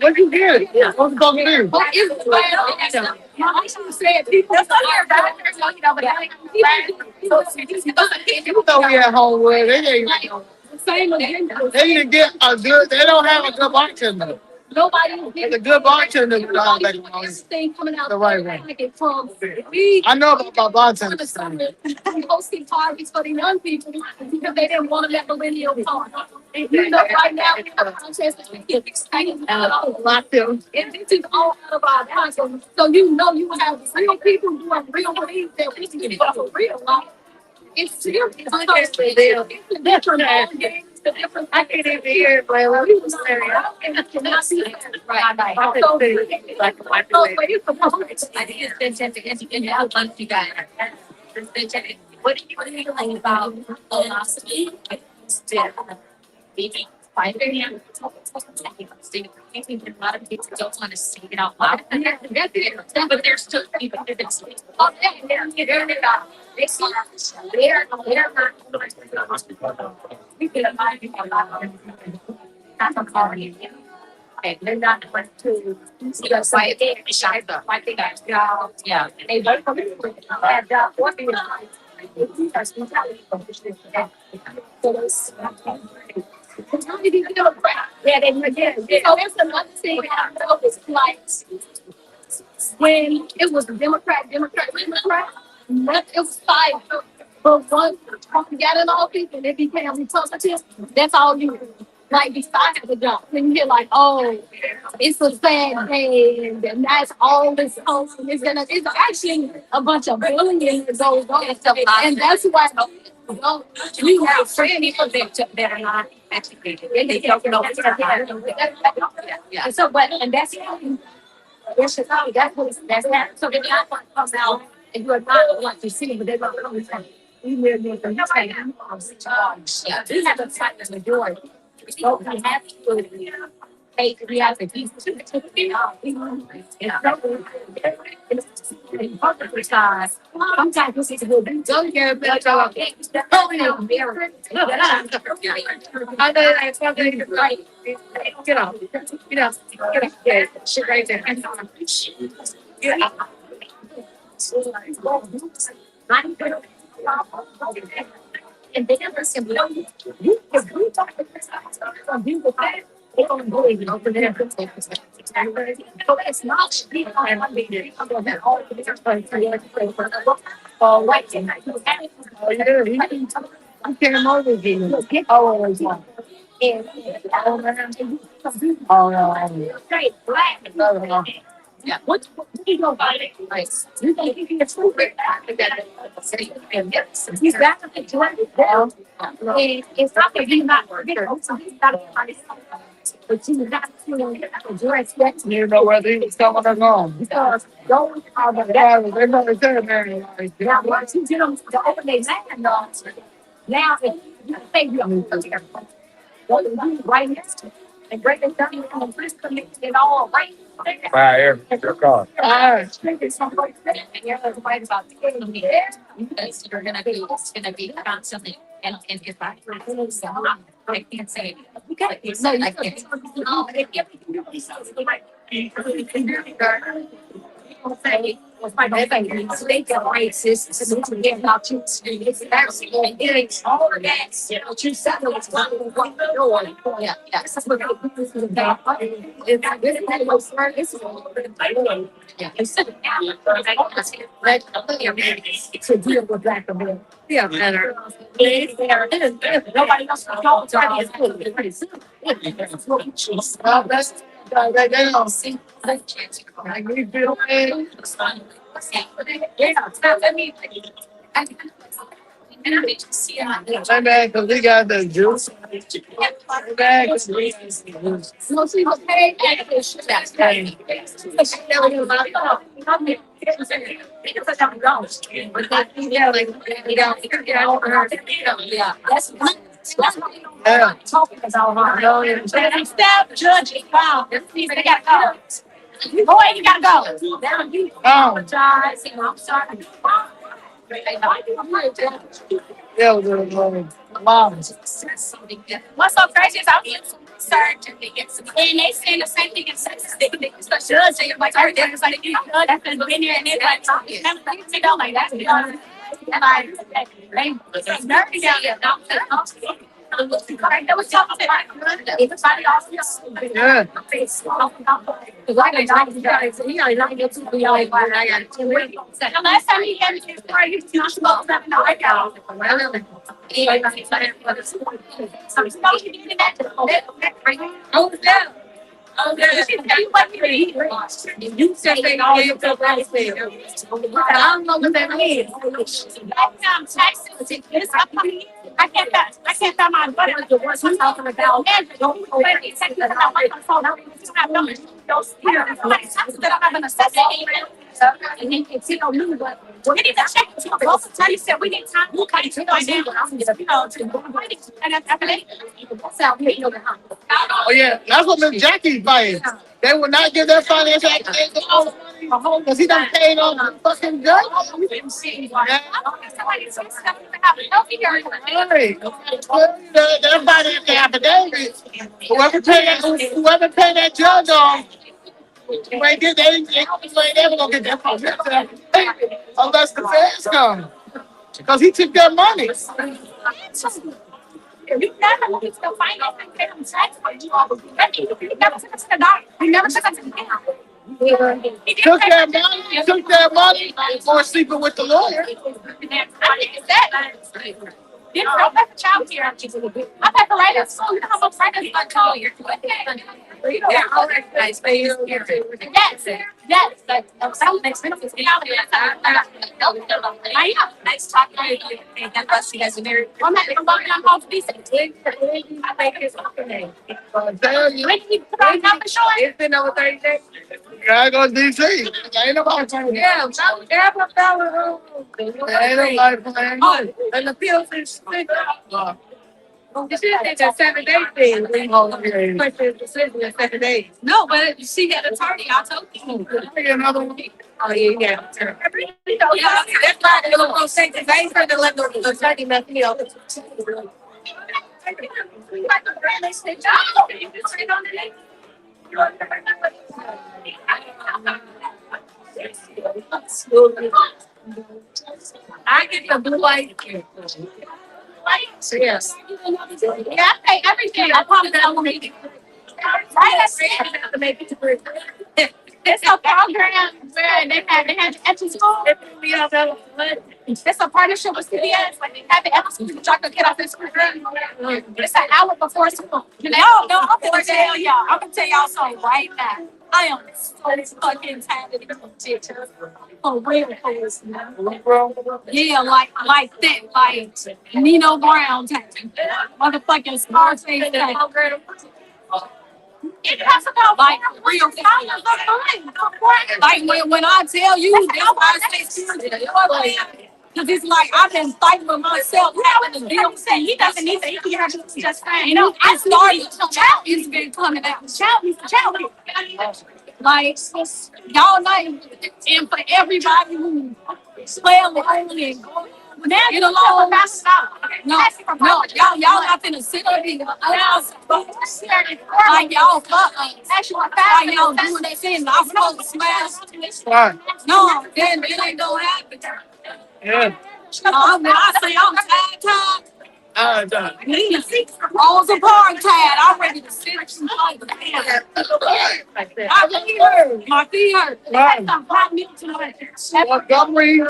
What you did? What's the talking to? what is the I should say people are doctors, you know, You know we at home with they ain't the same agenda. they need to get a good they don't have a good bartender. Nobody It's a good bartender without like this thing coming out the right way. like it from we I know about my bartender. hosting parties for the young people because they didn't want to let millennials talk. You know, right now we have a contest that we get excited about them. It's just all out of our minds. So you know you have real people doing real things that we can get for real life. It's serious. It's a different game. It's a different. I can't even hear it. Like we was there. I cannot see it. Right. So but you supposed to. I think it's been fantastic. And I love you guys. It's been fantastic. What do you like about philosophy? Maybe 5 a.m. I think a lot of people don't want to say it out loud. But there's still people that it's oh, they're they see they're not we can imagine a lot of that's a quality. Okay, they're not going to see us like they shy the like they got job. Yeah. They vote for me and what is yeah, they again. So that's another thing that I noticed, like when it was Democrat, it was five. But once Trump got in office and it became Republican, that's all you like besides the job. When you hear like, oh, it's a sad day and that's all this hope it's actually a bunch of bullying that goes on and stuff. And that's why we have friends people that are not educated. And they don't know. Yeah. And so but and that's yes, that's what that's happening. So they're not going to come out and you are not what you see, but they're going to come and say, we live in the yeah, we have a fight the majority. So we have to hey, we have to be sometimes we see the good don't care about our I know that's something right. Get off. Get off. Yeah, shit right there. Yeah. And they never said, no, you talk to this, they don't believe it over there. So it's not people and I mean, all the different for oh, right. Oh, yeah, he came over again. Oh, and oh, man. Oh, no. Great, black. Yeah. What do you know about it? Like, you think you can get through it? He's back at the joint. It's not that he's not working. He's not but you got to address that. You know whether he's coming or going. Because those are the They're going to say there. now once you get them to open their land, now if you say you right next to it and break it down and the police committee and all right. Fire, your car. It's right about the enemy there. Because you're gonna be constantly and it's back. I can't say. Okay. No, I can't. Say, my state of racist, so to get about you, it's actually getting all of that. You know, you said it was one of what you're doing. Yeah, yeah. That's what this is about. It's was first. Yeah, you said it now. To deal with black America. Yeah, better. Nobody else can talk to me. They don't see the chance. I agree, Bill. Yeah, I mean, and I need to see it. Hey man, because we got the juice. Hey man, because we got the juice. No, see, but hey, that's crazy. Because I'm gone. But like, yeah, like, yeah, that's yeah. Talking about and stop judging. Wow, they gotta go. Boy, you gotta go. Now you apologize. I'm sorry. Yeah, mom. What's so crazy is I'm getting some research and they saying the same thing in Texas. They the judge saying like our dad is like you know that's been there and it's like talking. And I'm like, you know, like that's and I they nerdy down there. That was talking to everybody else. Yeah. Because I got get to be like, I got to wait. The last time he came to this party, he was not supposed to know I got oh, yeah. Oh, yeah. You said they all gave up right there. I don't know what that means. I'm texting this upcoming. I can't find my butter. The ones I'm talking about. And don't text about my phone. I don't even have numbers. Those here. That I'm having a session. And then it's new, but we need to check it. Also, Teddy said we need time. We'll cut it to my name. And after that, Oh yeah, that's what Miss Jackie's fighting. They will not give their financial activity all the money because he done paid on the fucking judge. Yeah. Right. Well, their financial affidavit. Whoever paid that judge off, you ain't get they ain't ever gonna get that financial affidavit unless the feds come. Because he took their money. You never look at the finance and pay them tax for you. You never took us to the doctor. You never took us to the doctor. Took their money for sleeping with the lawyer. I think it's that. You know, don't have a child here. I'm at the right of school. You know how much right is my call here. Yeah, all right, guys. Yes. That sounds expensive. I am. Nice talking to you. And God bless you guys. I'm happy to come back home to these things. I think it's okay. It's been over 30 days. I go to DC. Ain't nobody playing. Yeah, ain't Ain't nobody playing. Oh, and the pills is sick. You should have that 7 days thing. Question decision in 7 days. No, but she had an attorney. I told you. Another one. Oh yeah. That's why they were going to say because I ain't heard the level of attorney mess me up. I get the blue light. Yes. Yeah, I pay everything. I promise that I will make it. Right, that's it. It's a program where they had after school. It's a partnership with CBS. Like they have it after school. Drop a kid off at school. It's an hour before school. No, I'm gonna tell y'all. I'm gonna tell y'all something right now. I am so fucking tired of these teachers. For real, yeah, like that, like Nino Brown type, motherfucking Scarface type. It has about like real problems of mine. Like when I tell you, that's why I say because it's like I've been fighting with myself, having to deal with he doesn't need to. He can just fine. You know, I started. Child is been coming out. Child. Like y'all know, and for everybody who spell on and go Get along. No, no, y'all not finna sit up here. Like y'all fuck us. Like y'all doing that thing. I'm supposed to smash. Right. No, then it ain't gonna happen. Yeah. When I say I'm tired, Done. Rolls apart, Tad. I'm ready to sit at some point. My feet hurt. My feet hurt. Right. Some hot milk tonight. Montgomery,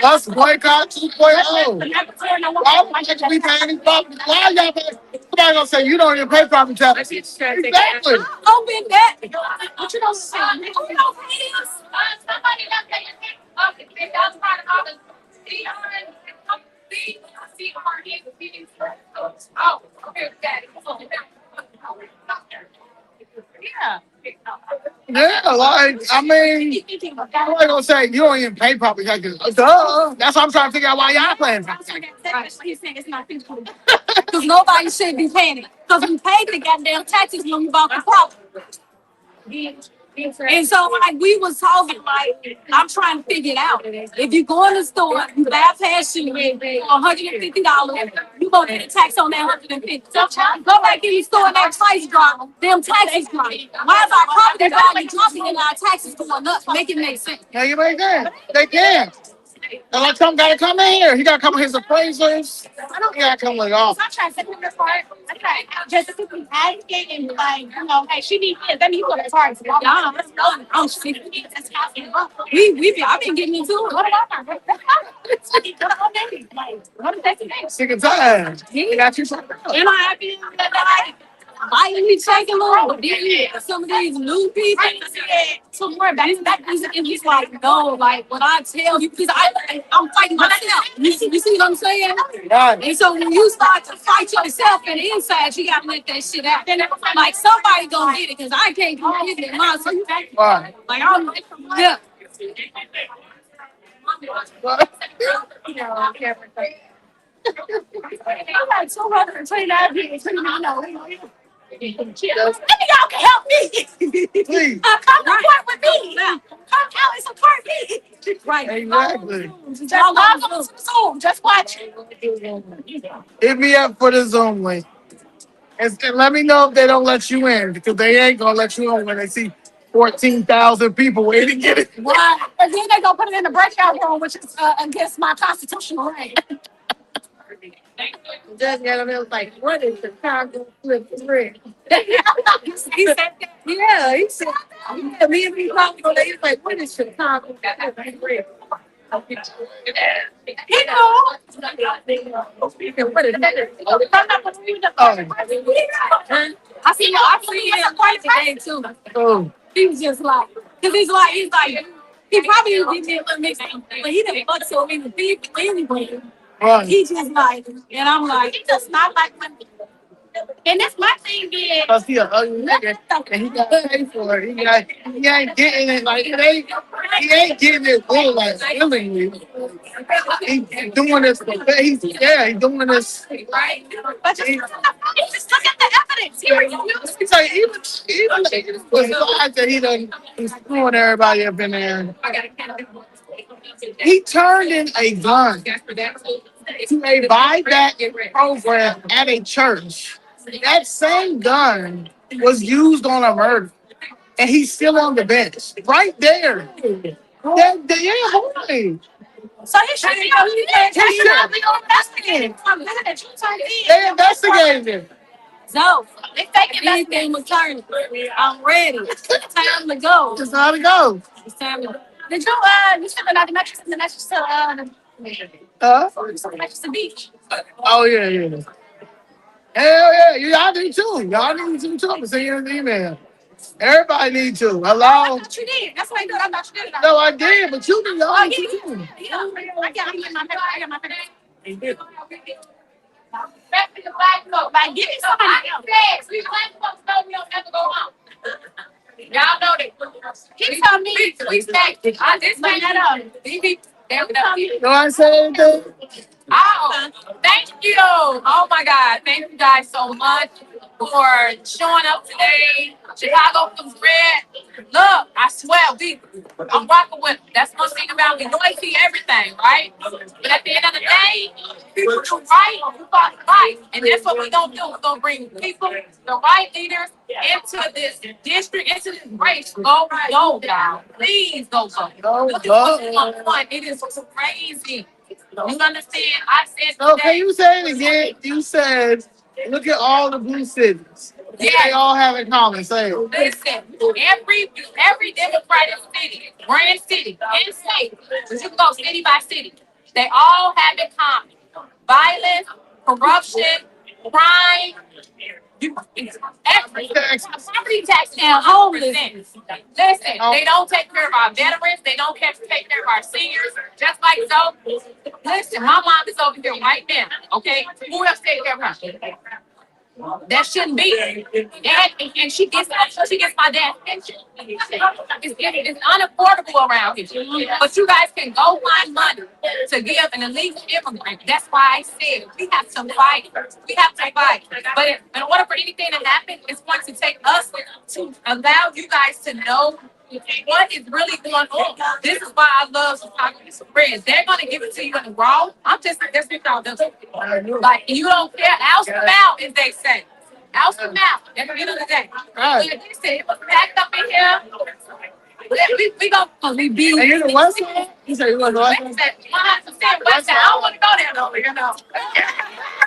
bus boycott 2.0. Why would we pay any property? Why y'all pay? Somebody gonna say you don't even pay property tax. Exactly. Open that. What you don't say? You don't pay us. Somebody got paid attention. Okay, that's part of the oh, okay, yeah. Yeah, like I mean, somebody gonna say you don't even pay property taxes. Duh. That's what I'm trying to figure out why y'all paying property taxes. He's saying it's not feasible. Because nobody should be paying it. Because we paid the goddamn taxes when we bought the property. And so, like, we was talking, like, I'm trying to figure it out. If you go in the store, you buy a pair of shoes for $150, you gonna get a tax on that $150. So, go back in the store and that price drop, them taxes drop. Why is our property value dropping and our taxes going up? Make it make sense. Yeah, you make that. They can. And like Trump gotta come in here. He gotta come with his appraisers. He gotta come with it all. I'm trying to set him apart. Okay, just to keep asking and like, you know, hey, she needs this. That means you go to Target. Yeah, I'm sick. I've been getting into it. What about her? What is that today? Sick and tired. He got you something else. And I happy that I be taking along some of these new people. Some more back to back. And he's like, no, like when I tell you, because I'm fighting myself. You see what I'm saying? Right. And so when you start to fight yourself in the inside, you gotta let that shit out. Like somebody gonna get it, because I can't get it in myself. Right. Like I'm yeah. I'm like 229 people. Maybe y'all can help me. Please. Come support with me. Come out and support me. Right. Exactly. Just log on to Zoom. Just watch. Hit me up for the Zoom link. And let me know if they don't let you in, because they ain't gonna let you in when they see 14,000 people waiting to get it. Why? And then they gonna put it in the breakout room, which is against my constitutional right. Judge Adams was like, what is Chicago flip thread? He said that. Yeah, he said, yeah, me and me talking on that. He was like, what is Chicago flip thread? You know. What is that? I see him today too. Oh, He was just like, because he's like, he probably didn't get a little mixed up, but he didn't fuck so many people anyway. right. He just like, and I'm like, He does not like women. And that's my thing is. Because he an ugly nigga, and he got to pay for it. He ain't getting it like it ain't. He ain't getting it real like willingly. He's doing this. He's doing this. Right. But just look at the evidence. He refused. It's like even besides that he done he's screwing everybody up in there. He turned in a gun to a buyback program at a church. That same gun was used on a murder, and he's still on the bench right there. Boy. So he should be investigating. They investigated him. so They fake if anything was turning, I'm ready. It's time to go. Just how to go. It's time to go. Did you send the mattress to the beach? Oh yeah. Hell yeah, y'all need to. Y'all need to too. I'm sending you an email. Everybody need to. I Hello. thought you did. That's why I thought I thought you did. No, I did, but you need y'all need to. Yeah. I got my pen. Back to the black folks. Like, give me somebody else. We black folks know we don't ever go home. Y'all know that. He told me we back. I just made that up. No, I said anything. Oh, thank you. Oh my God. Thank you guys so much. for showing up today. Chicago was red. Look, I swear, I'm rocking with them. That's one thing about me. Noise see everything, right? But at the end of the day, people do right, you fought right. And that's what we're going to do. We're going to bring people, the right leaders, into this district, into this race. Go, y'all. Please go. Look at what's going on. It is crazy. You understand? I said No, can today. you say it again? You said, look at all the blue cities. What they all have in common. Say it. Listen, every Democratic city, grand city, and state, but you can go city by city, they all have in common violence, corruption, crime, everything. Property tax down homeless. Listen, they don't take care of our veterans, they don't take care of our seniors, just like so. Listen, my mom is over here right now, okay? Who else take care of her? That shouldn't be. And she gets my dad's pension. It's unaffordable around here. But you guys can go find money to give an illegal immigrant. That's why I said we have to fight. We have to fight. But in order for anything to happen, it's going to take us to allow you guys to know what is really going on. This is why I love Chicago Friends. They're gonna give it to you in the raw. That's what y'all do. Like you don't care, house them out, as they say. House them out at the end of the day. Right. Like they said, it was packed up in here. We gonna be beat. And you're the West Side? You say you was the West Side? 100% West Side. I don't want to go there though, you know.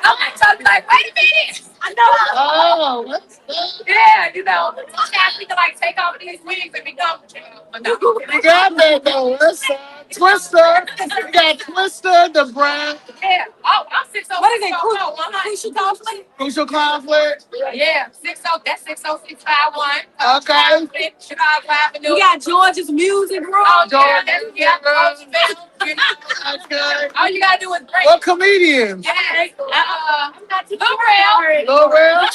I'm like, trying to be like, wait a minute. I know. Oh, what's that? Yeah, you know, sometimes we can like take off these wigs and become, but no. You got that though. West Side. Twister. You got Twister, the Brown. Yeah. Oh, I'm 60. What is it? Crucial conflict? Crucial conflict. Yeah, 60. That's 60651. Okay. Chicago Avenue. We got George's music room. Oh, yeah. You know, Okay. all you gotta do is break. What comedian? Yeah. Lil Lil Rel?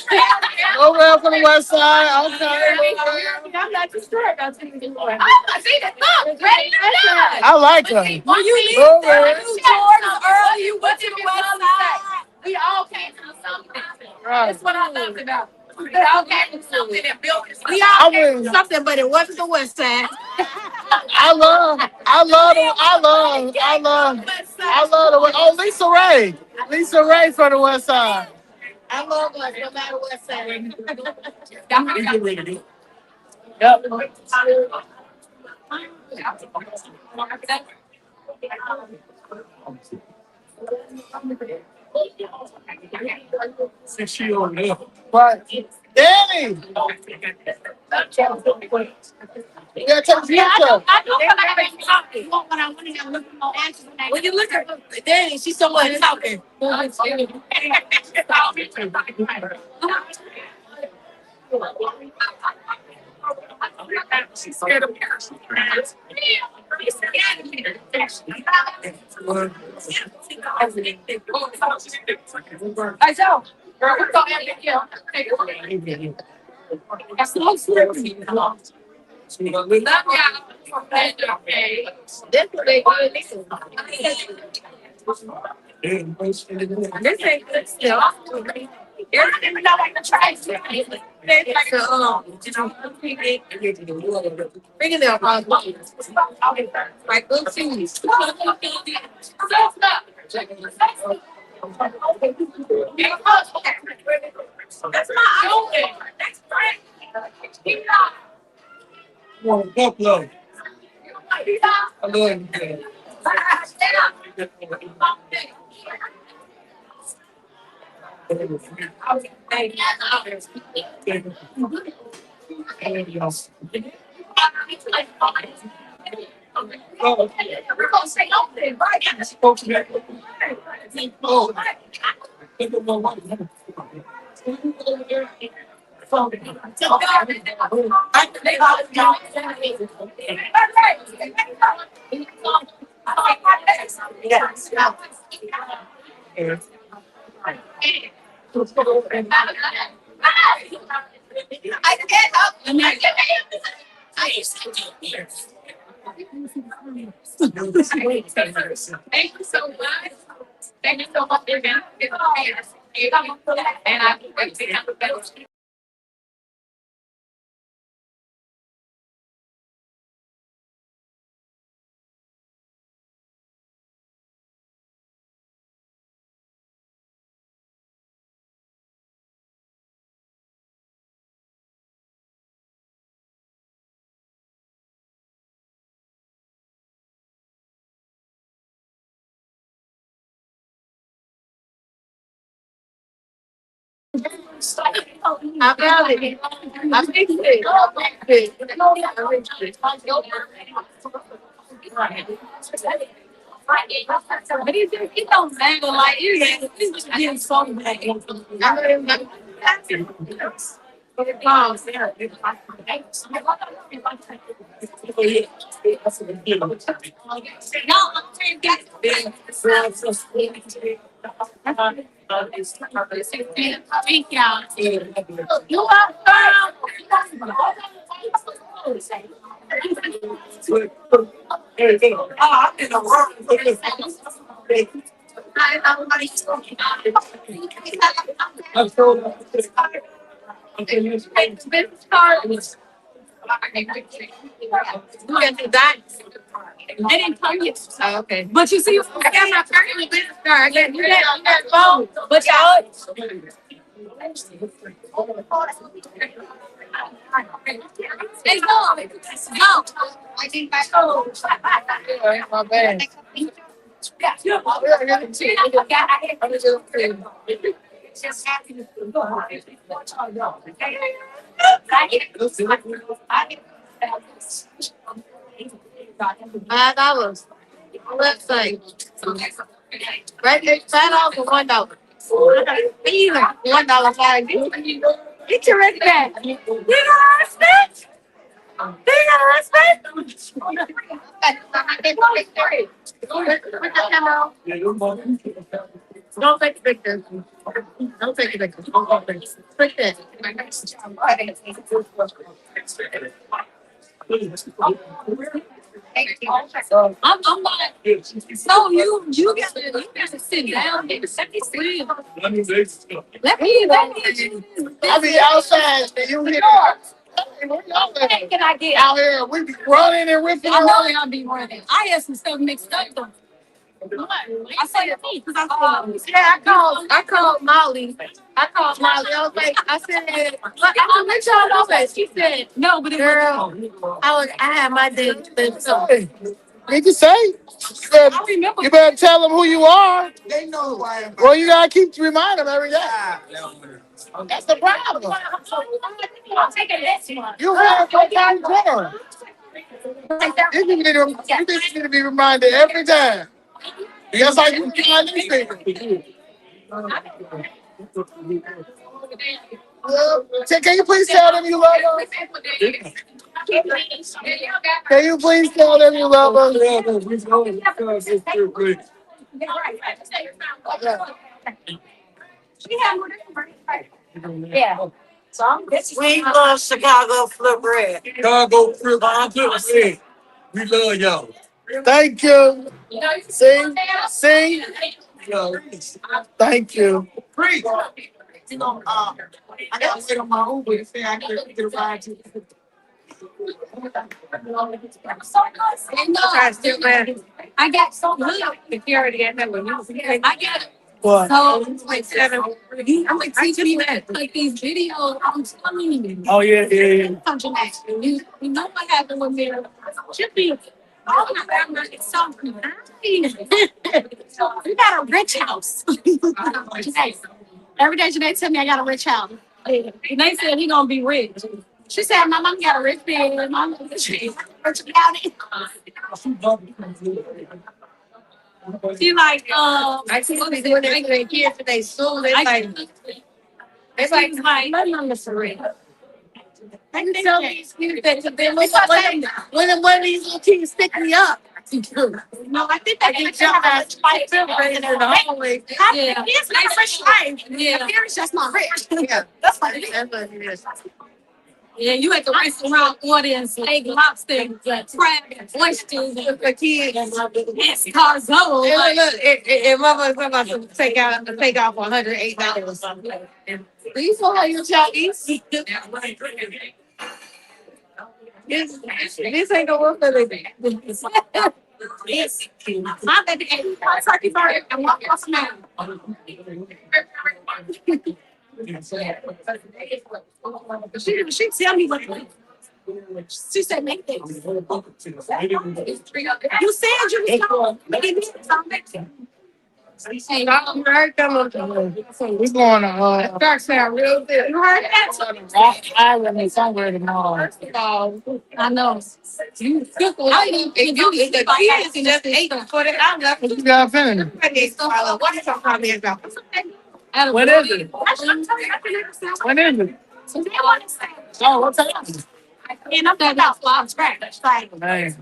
Lil Rel from the West Side. Okay. Lil Rel. I'm not too sure about you. Oh, see that? Look, ready to die. I like her. When you leave Lil Rel. George early, you went to the West Side. We all came from something. Right. That's what I loved about. We all came from something and built it. We all came from something, but it wasn't the West Side. I love the oh, Lisa Ray. Lisa Ray from the West Side. I love us, no matter what side. But Danny, you gotta take a picture. I do feel like I'm talking. When I want to look more answers when you look at Danny, she's someone talking. She's scared of parents. I know. Girl, we're going to have to that's so sleepy. We love y'all. Okay. That's what they do. This ain't good still. You're not even know like the try. Bringing their like good cheese. That's my own. That's right. Want to upload. I love you. I can't help it. I used to do this. Thank you so much. Thank you so much for being here. And I I found it. I fixed it. But it don't matter. Like it's just getting so mad. Thank y'all. You are business cards. You got the dots. They didn't come yet. Oh, okay. But you see, I got my personal business card. I got that phone. But y'all. Let's go. Let's go. I think my phone. My bad. $5. Website. Right there, $5 for $1. $1 fine. Get your record back. You gotta respect. You gotta respect. Put the camera on. Don't take the picture. Don't take the picture. Click that. I'm like, so you gotta sit down and sleep. Let me. I be outside and you hear hey, where y'all at? Can I get Out here, we be running and ripping. I know y'all be running. I had some stuff mixed up though. I said it because I called Molly. I was like, I said, what y'all know that? She said, no, but it girl, I had my day. Did you say? I remember. You better tell them who you are. They know who I am. Well, you gotta keep to remind them every day. That's the problem. I'm taking this one. You have no time to You need to be reminded every time. Just like you remind these people. Can you please tell them you love them? Can you please tell them you love them? Yeah. We love Chicago flip bread. Chicago Flip Bread. We love y'all. Thank you. See? See? Thank you. Free. I got to wait on my Uber to say I can get a ride to. I got so good security at that one. I got it. What? So I'm like teaching me that like these videos. I'm telling you. Oh, yeah. You know what happened with me? Should be. Oh my God, it's so nice. You got a rich house. Janae. Every day Janae tell me I got a rich house. Janae said he gonna be rich. She said my mom got a rich bed. My mom rich about it. She like I see what they're doing everything here today soon. It's like my mama surrender. I can tell these kids that When one of these little kids stick me up. no, I think that Get jumped out spike them right in the hallway. yeah. It's not fresh life. Yeah. My parents just not rich. Yeah. That's what it is. Yeah, you at the restaurant ordering steak, lobster, and crab, and oysters, and for kids. It's Carzo. Like, look, if motherfuckers about to take off $108. Do you know how your child eats? This ain't gonna work for the. Yes. My baby ate my turkey burger and one plus man. She tell me what. She said, make this. You said you was going to make it. Hey, I heard them. We going to Dark sound real good. You heard that? Rock Island somewhere tomorrow. First of all, I know. You if the kids just ate before they got left. What you got finished? What is your comment about? What is it? What is it? Oh, what's that? And I'm talking about flop scratch. Like, Hey.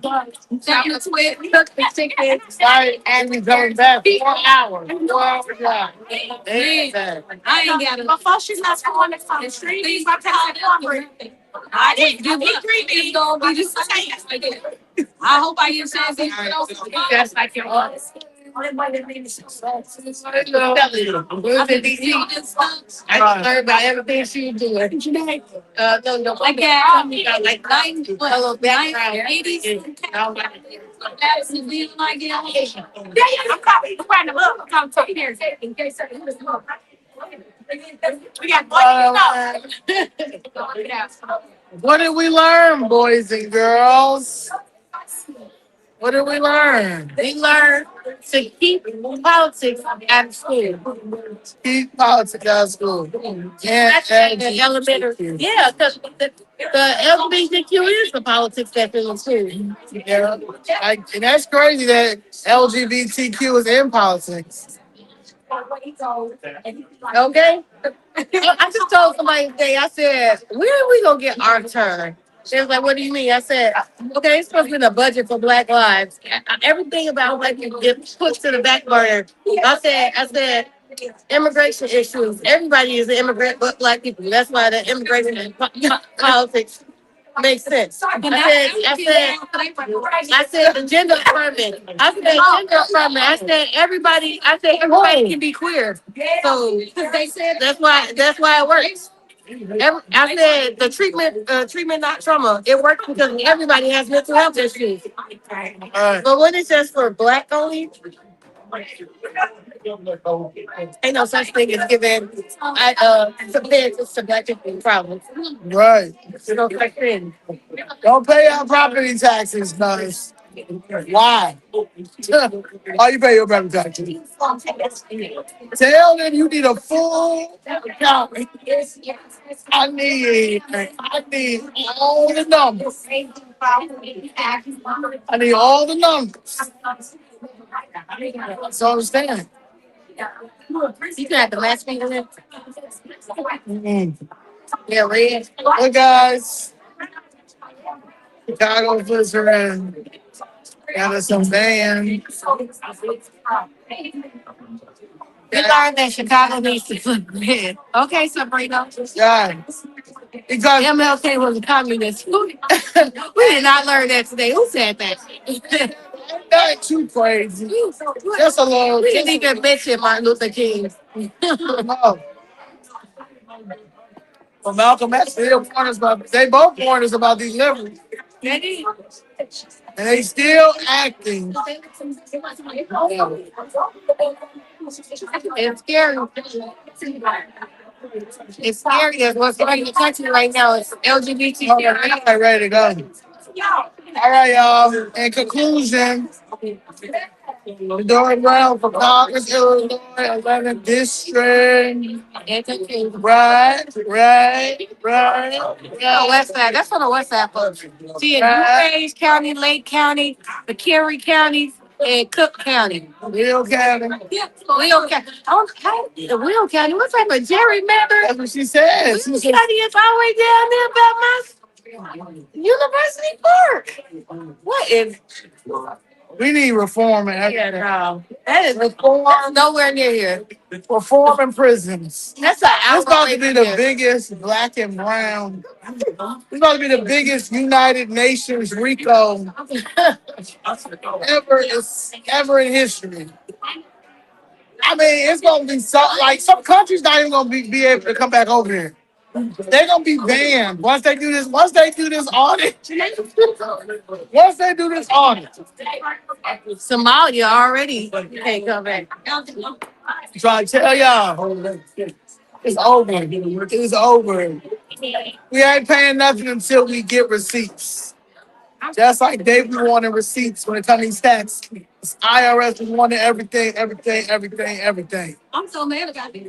that's with cook the chicken. Sorry, and we coming back 4 hours. 4 hours drive. I ain't got it. Before she's not going to come. These are telling I didn't do it. It's gonna be the same. I hope I get a chance to That's like your honest. I just learned about everything she was doing. No, like that. Like 90s, a little background. 80s. I'm probably trying to look. Come to here in case I was we got What did we learn, boys and girls? What did we learn? We learned to keep politics at school. Keep politics out of school. And elementary. Yeah, because the LGBTQ is the politics that's in school. Yeah. And that's crazy that LGBTQ is in politics. Okay? I just told somebody today, I said, when are we going to get our turn? They was like, what do you mean? I said, okay, it's supposed to be in the budget for Black Lives. Everything about Black people gets put to the back burner. I said, immigration issues. Everybody is an immigrant but Black people. That's why the immigration and politics makes sense. I said the gender affirming. I said everybody can be queer. So that's why it works. I said the treatment not trauma. It works because everybody has mental health issues. But when it's just for Black only, ain't no such thing as giving compared to Black people problems. Right. No such thing. Don't pay our property taxes, guys. Why? Why you pay your property taxes? Tell them you need a full account. I need all the numbers. I need all the numbers. So understand. You can have the last finger in. Yeah, red. Look, guys. Chicago flips around. Got us some band. We learned that Chicago needs to flip red. Okay, Sabrina. Guys. Because MLK was a communist. We did not learn that today. Who said that? not too crazy. Just a little. We didn't even mention Martin Luther King. No. Well, Malcolm X still warned us about. They both warned us about these liberals. And they still acting. It's scary. It's scary. That's what's running the country right now. It's LGBT. All right, ready to go. All right, y'all. In conclusion, Tedora Brown for Congress, Illinois, 11th District. Right. West Side. That's on the West Side, folks. See, in DuPage County, Lake County, McHenry County, and Cook County. Will County. Yeah, Will County. Will County. What type of gerrymander? That's what she said. Will County is all the way down there by my University Park. What is? We need reform and Yeah, everything. no. That is Reform, nowhere near here. reform in prisons. That's an It's hour about to away be from the here. biggest black and brown. It's about to be the biggest United Nations RICO ever in history. I mean, it's gonna be so like some countries not even gonna be able to come back over here. They're gonna be banned once they do this. Once they do this audit. Once they do this audit. Somalia already can't come back. Try to tell y'all, it's over. It's over. We ain't paying nothing until we get receipts. Just like they be wanting receipts when it comes to these tax. IRS is wanting everything, everything, everything, everything. I'm so mad about this.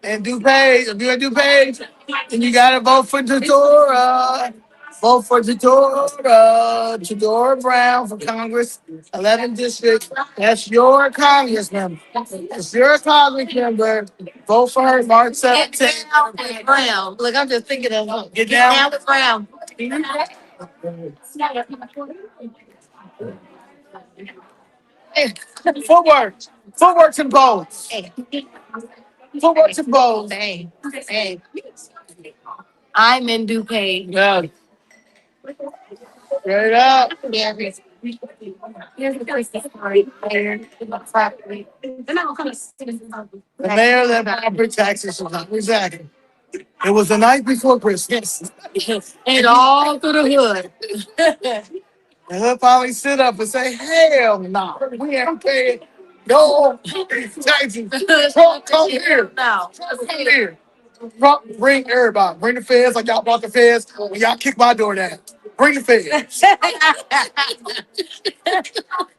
And DuPage, if you're a DuPage, then you gotta vote for Tedora. Vote for Tedora. Tedora Brown for Congress, 11th District. That's your congressman. That's your Congress member. Vote for her March Get 17th. down with Brown. Look, I'm just thinking of Get get down. down with Brown. Footwork. Footwork to the polls. Hey, Footwork to the polls. hey, hey. I'm in DuPage. Yeah. Straight up. Here's the Christmas story. Property. They're not gonna come The mayor that property taxes was up. Exactly. It was the night before Christmas. And all through the hood. And he'll finally sit up and say, hell no, we ain't paying no taxes. Trump, come here. No. Trump, come here. Trump, bring everybody. Bring the feds like y'all brought the feds when y'all kicked my door down. Bring the feds.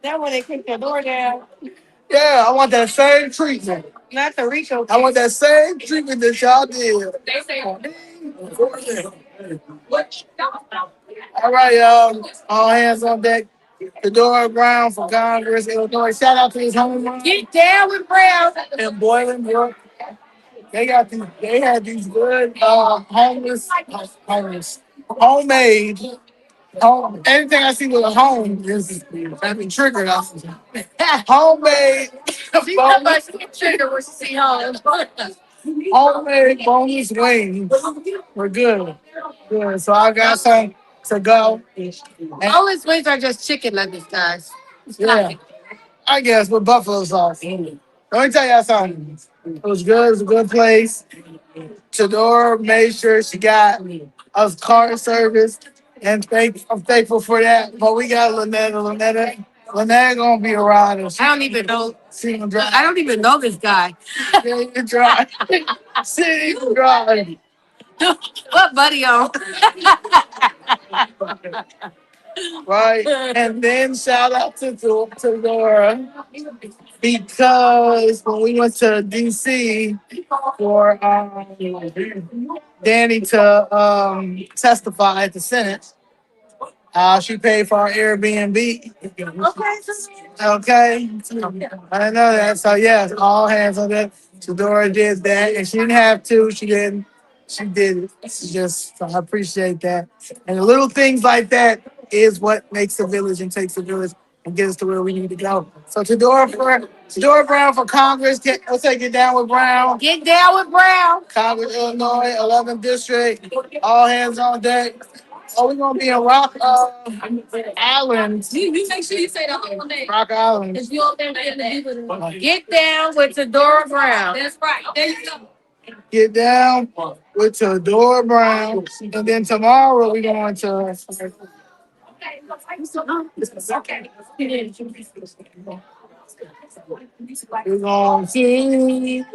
That when they kicked the door down. Yeah, I want that same treatment. Not the Rico. I want that same treatment that y'all did. They say, All right, y'all. All hands on deck. Tedora Brown from Congress, Illinois. Shout out to his home run Get down with Brown. in Bolingbrook. They had these good homemade. Anything I see with a home is having triggered us. Homemade, She got my trigger when she see home. homemade boneless wings were good. Good. So I got some to go. And All his wings are just chicken nuggets, guys. yeah, I guess with buffalo sauce. Let me tell y'all something. It was good. It was a good place. Tedora made sure she got us car service, and I'm thankful for that. But we got Lynetta gonna be around us. I don't even know. She gonna drive. I don't even know this guy. She can drive. She can drive. What buddy on? Right? And then shout out to Tedora because when we went to DC for Danny to testify at the Senate, she paid for our Airbnb. Okay. I didn't know that. So yes, all hands on deck. Tedora did that, and she didn't have to. She didn't. She did it. She just. So I appreciate that. And the little things like that is what makes a village and takes a village and gets us to where we need to go. So Tedora Brown for Congress. Let's say get down with Brown. Get down with Brown. Congress, Illinois, 11th District. All hands on deck. Oh, we're gonna be in Rock Island. You make sure you say the whole name. Rock Island. If you up there in the Get down with Tedora Brown. That's right. There you go. Get down with Tedora Brown. And then tomorrow we're going to we're going to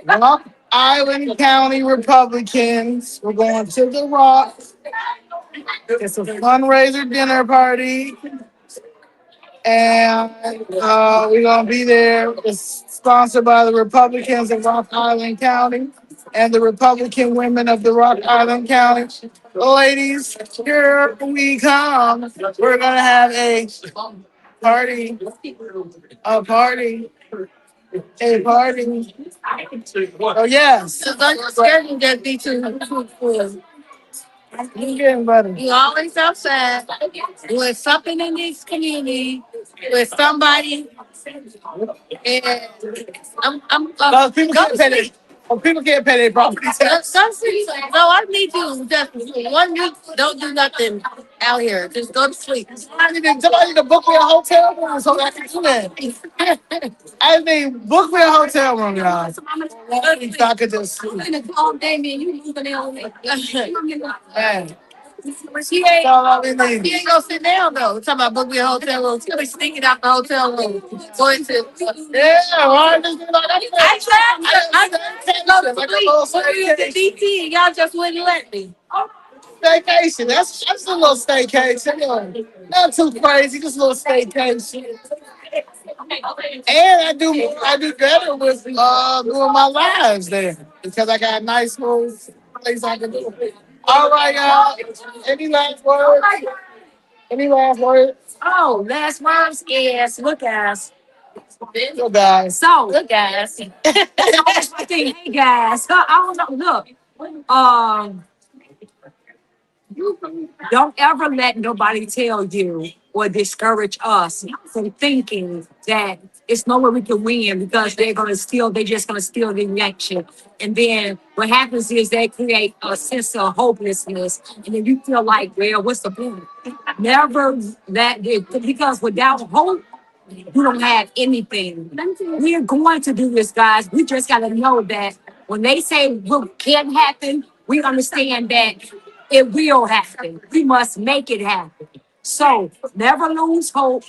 Rock Island County Republicans. We're going to the Rock. It's a fundraiser dinner party. And we're going to be there. It's sponsored by the Republicans of Rock Island County and the Republican women of the Rock Island County. Ladies, here we come. We're going to have a party. A party. A party. Oh, yes. So don't your schedule just be too full. You getting better. You always outside doing something in this community with somebody, and I'm No, people go can't to pay sleep. people can't pay their property tax. Go to sleep. No, I need you just 1 week. Don't do nothing out here. Just go to sleep. Somebody need to book me a hotel room so I can do that. I mean, book me a hotel room, y'all. So I could just sleep. I'm gonna call Damien. You moving on? Man, She that's ain't. all I need. She ain't gonna sit down though. Talking about book me a hotel room. She's gonna be sneaking out the hotel room. Going to. Yeah, why just be like I tried. I tried to go to like a sleep. little When we was at staycation. DT, and y'all just wouldn't let me. Staycation. That's a little staycation. You know, not too crazy, just a little staycation. And I do better with doing my lives there because I got a nice little place I can do it. All right, y'all. Any last words? Any last words? Oh, last words is look guys. Yo, guys. So Look, guys. I think, hey guys, I don't know. Look, don't ever let nobody tell you or discourage us from thinking that it's no way we can win because they're just gonna steal the election. And then what happens is they create a sense of hopelessness. And then you feel like, well, what's the point? Never because without hope, you don't have anything. We're going to do this, guys. We just got to know that when they say what can happen, we understand that it will happen. We must make it happen. So never lose hope.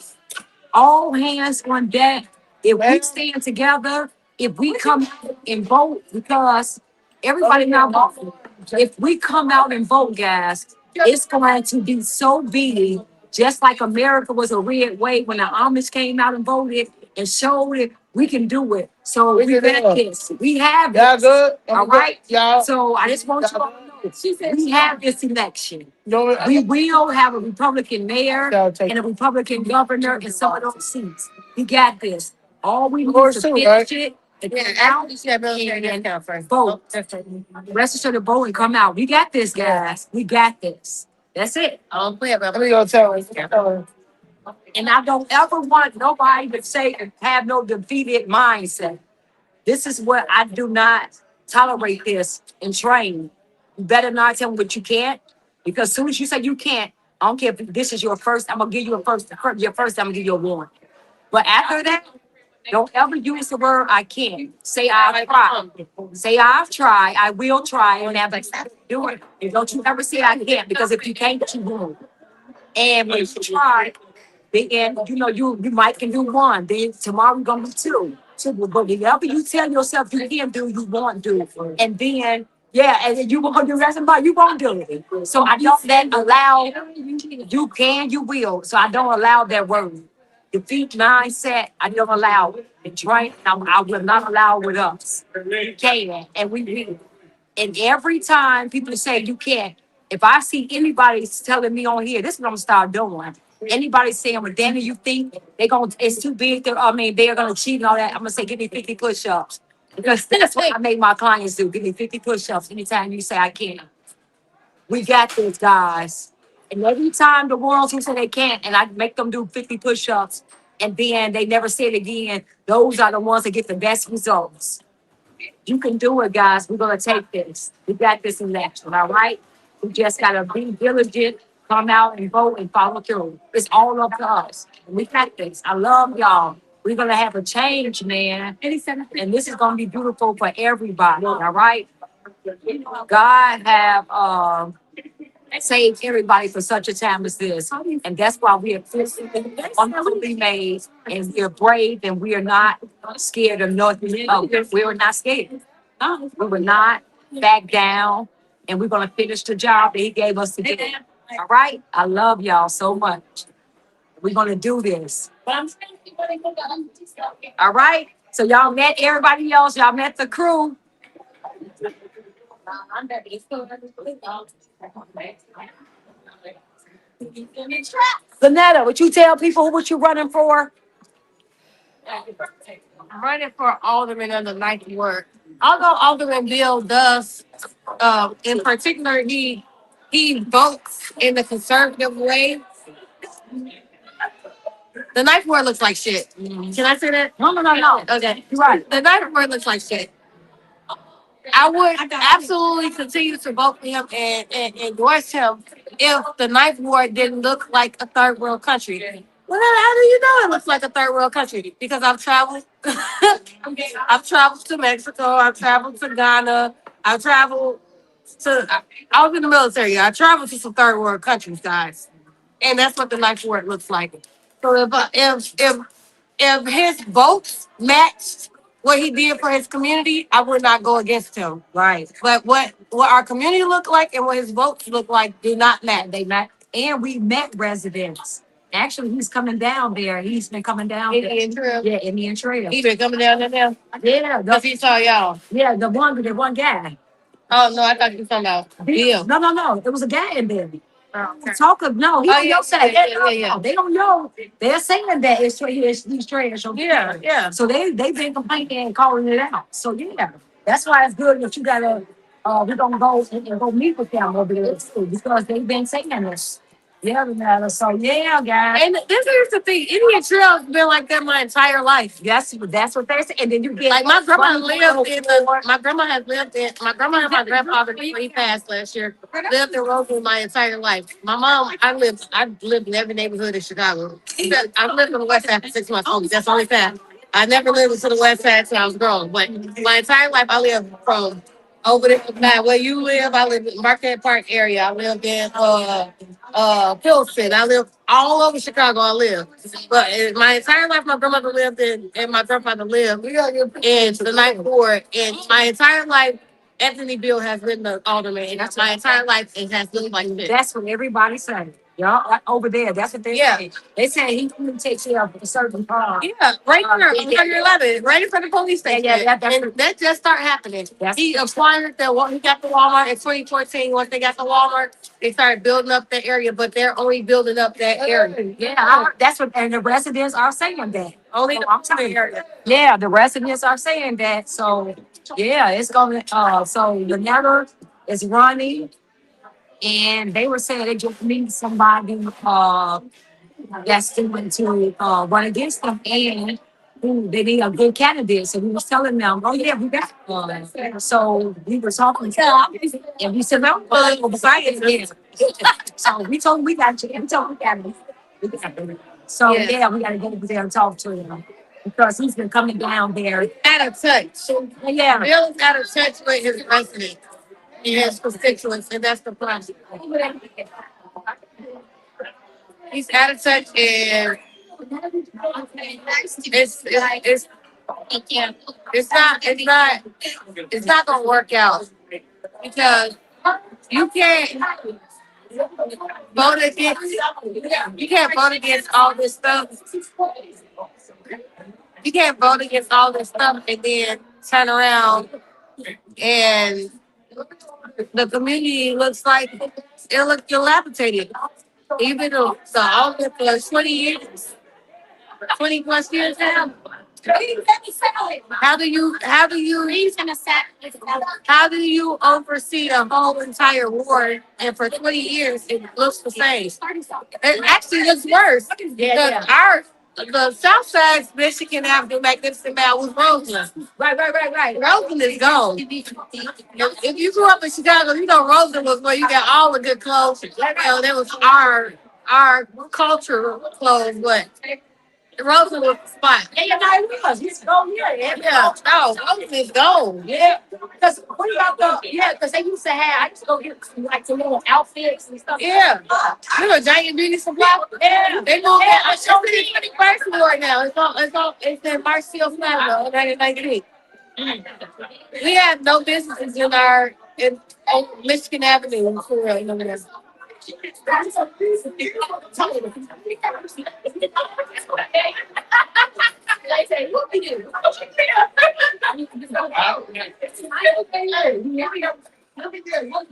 All hands on deck. If we stand together, if we come out and vote, because everybody now voting. If we come out and vote, guys, it's going to be so big. Just like America was a red wave when the Amish came out and voted and showed it, we can do it. So we got this. We have Y'all this. good? All right. Y'all. So I just want you all to know we have this election. No, We will have a Republican mayor and a Republican governor in some of those seats. We got this. All we need is to finish it and get out and vote. Rest assured to vote and come out. We got this, guys. We got this. That's it. I'm clear about Let me go tell her. And I don't ever want nobody to say have no defeated mindset. This is what I do not tolerate this and train. You better not tell me what you can't, because as soon as you say you can't, I don't care if this is your first, I'm gonna give you your first, I'm gonna give you a warning. But after that, don't ever use the word I can't. Say I've tried. Say I've tried, I will try, and never do it. And don't you ever say I can't, because if you can't, you won't. And when you try, then you might can do one. Then tomorrow you're gonna do two. So, but whatever you tell yourself you can do, you won't do. And then and then you won't do the rest of it, you won't do it. So I don't then allow you can, you will. So I don't allow that word. Defeat mindset, I don't allow it. And drink, I will not allow it with us. We can and we will. And every time people say you can't, if I see anybody telling me on here, this is what I'm gonna start doing. Anybody saying, well, Danny, you think it's too big, they're gonna cheat and all that. I'm gonna say, give me 50 push-ups. Because that's what I make my clients do. Give me 50 push-ups anytime you say I can't. We got this, guys. And every time the ones who say they can't, and I make them do 50 push-ups, and then they never say it again, those are the ones that get the best results. You can do it, guys. We're gonna take this. We got this election, all right? We just gotta be diligent, come out and vote and follow through. It's all up to us. We got this. I love y'all. We're gonna have a change, man. And this is gonna be beautiful for everybody, all right? God have saved everybody for such a time as this. And that's why we are wonderfully made, and we're brave, and we are not scared of nothing. We were not scared. We will not back down, and we're gonna finish the job that he gave us to do. All right? I love y'all so much. We're gonna do this. All right? So y'all met everybody else, y'all met the crew. Zanetta, would you tell people what you're running for? I'm running for alderman of the ninth ward. Although Alderman Bill does, in particular, he he votes in the conservative way. The ninth ward looks like shit. Can I say that? No. Okay, you're right. The ninth ward looks like shit. I would absolutely continue to vote for him and endorse him if the ninth ward didn't look like a third world country. Well, how do you know it looks like a third world country? Because I've traveled. I've traveled to Mexico. I've traveled to Ghana. I've traveled I was in the military. I traveled to some third world countries, guys, and that's what the ninth ward looks like. So if his votes matched what he did for his community, I would not go against him. Right. But what our community look like and what his votes look like do not match. They match. And we met residents. Actually, he's coming down there. He's been coming down there. Indian Trail. Yeah, Indian Trail. He been coming down there now? Yeah. Because he saw y'all. Yeah, the one guy. Oh, no, I thought you were talking about Bill. No. There was a guy in there. Talk of no, he don't know that. Yeah. They don't know. They're saying that he's trash. Yeah. So they've been complaining and calling it out. So yeah, that's why it's good that you gotta we're gonna go and go meet with them over there too, because they've been saying this. Yeah, so yeah, guys. And this is the thing. Indian Trail's been like that my entire life. That's what they're saying. And then you get like my grandma lived in my grandma and my grandfather before he passed last year lived in Rosewood my entire life. My mom, I lived in every neighborhood in Chicago. I lived on the west side for 6 months only. That's the only time. I never lived to the west side till I was grown. But my entire life I lived from over there now where you live. I live in Marquette Park area. I lived in Pilsen. I lived all over Chicago. I lived, but my entire life, my grandmother lived and my grandfather lived in the ninth ward. And my entire life, Anthony Bill has been the alderman. And that's my entire life. It has looked like this. That's what everybody said. Y'all over there. That's what they say. They say he couldn't take care of a certain part. Yeah, right there on IL-11, right in front of the police station. Yeah, and that just started happening. He acquired he got the Walmart in 2014. Once they got the Walmart, they started building up that area, but they're only building up that area. Yeah, that's what, and the residents are saying that. Only the area. Yeah, the residents are saying that. So yeah, it's going. So the matter is running. And they were saying they just need somebody that's going to run against them, and they need a good candidate. So we was telling them, oh yeah, we got one. So we were talking to them, and we said, no, besides this. So we told them we got you. We told them we got them. So yeah, we got to get over there and talk to him because he's been coming down there out of touch. Yeah, Bill's out of touch with his residents. He has constituents, and that's the problem. He's out of touch, and it's not gonna work out because you can't vote against all this stuff. You can't vote against all this stuff and then turn around and the community looks like it looks dilapidated. Even though the almost for 20 years, 20 plus years now. How do you oversee the whole entire ward and for 20 years it looks the same? It actually looks worse. The South Side's Michigan Avenue Magnificent Mall was Roseland. Right. Roseland is gone. If you grew up in Chicago, you know Roseland was where you got all the good clothes. That was our cultural clothes, but Roseland was the spot. Yeah, it was. It's gone here. Yeah, no, Roseland is gone. Yeah. Because they used to have, I used to go get like some little outfits and stuff. Yeah. You know, Giant Beauty Supply. Yeah. They moved that. I'm showing it in the first floor now. It's in Marshall Plaza, 1998. We have no businesses on Michigan Avenue for real. No business. What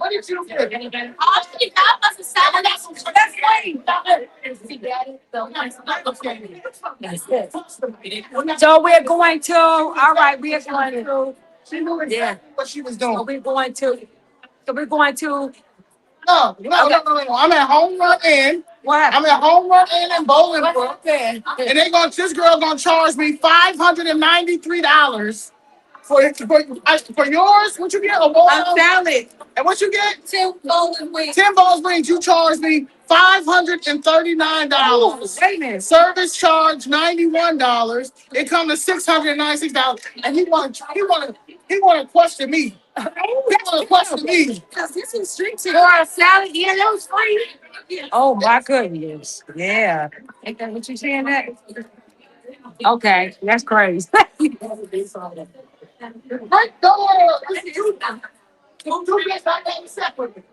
did you do? Oh, she got us a salad. That's so we're going to. All right, we're going to. She knew exactly what she was doing. So we're going to. No. I'm at Home Run Inn. What? I'm at Home Run Inn in Bolingbrook, and this girl gonna charge me $593 for yours. What you get? A bowl of salad. And what you get? 10 golden wings. 10 bowls rings. You charge me $539. Wait a minute. Service charge $91. It comes to $696. And he wanna question me. He wanna question me. This is street For a salad, yeah, that was free. Oh my goodness. Yeah. Ain't that what you saying that? Okay, that's crazy. Right door. Two gifts I gave separately.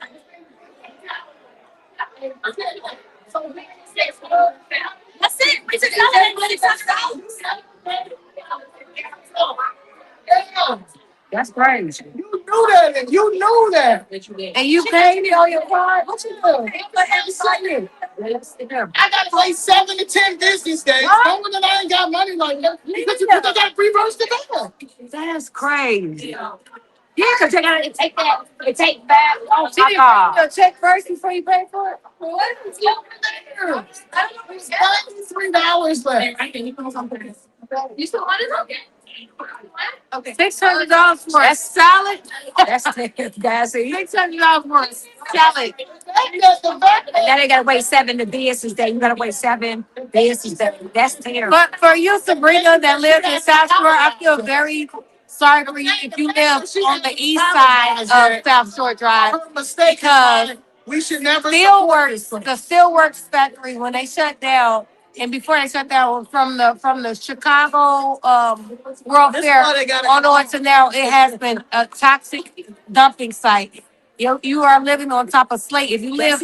That's it. We took $126. Yeah. That's crazy. You knew that. And you knew that. And you paid me on your card? What you do? I gotta wait 7 to 10 business days. No one that I ain't got money like that. Because you got reverse the car. That's crazy. Yeah, because they gotta take that. It take back. Oh my God. Check first before you pay for it. What is over there? There's $93 left. You still want it? Okay. Okay. $600 for a salad. That's gassy. $600 for a salad. And then they gotta wait 7 to business day. You gotta wait 7 business day. That's terrible. But for you, Sabrina, that lives in South Shore, I feel very sorry for you if you live on the east side of South Shore Drive. Because we should never Steelworks, the Steelworks factory, when they shut down, and before they shut down from the Chicago World Fair on to now, it has been a toxic dumping site. You are living on top of Slate. If you live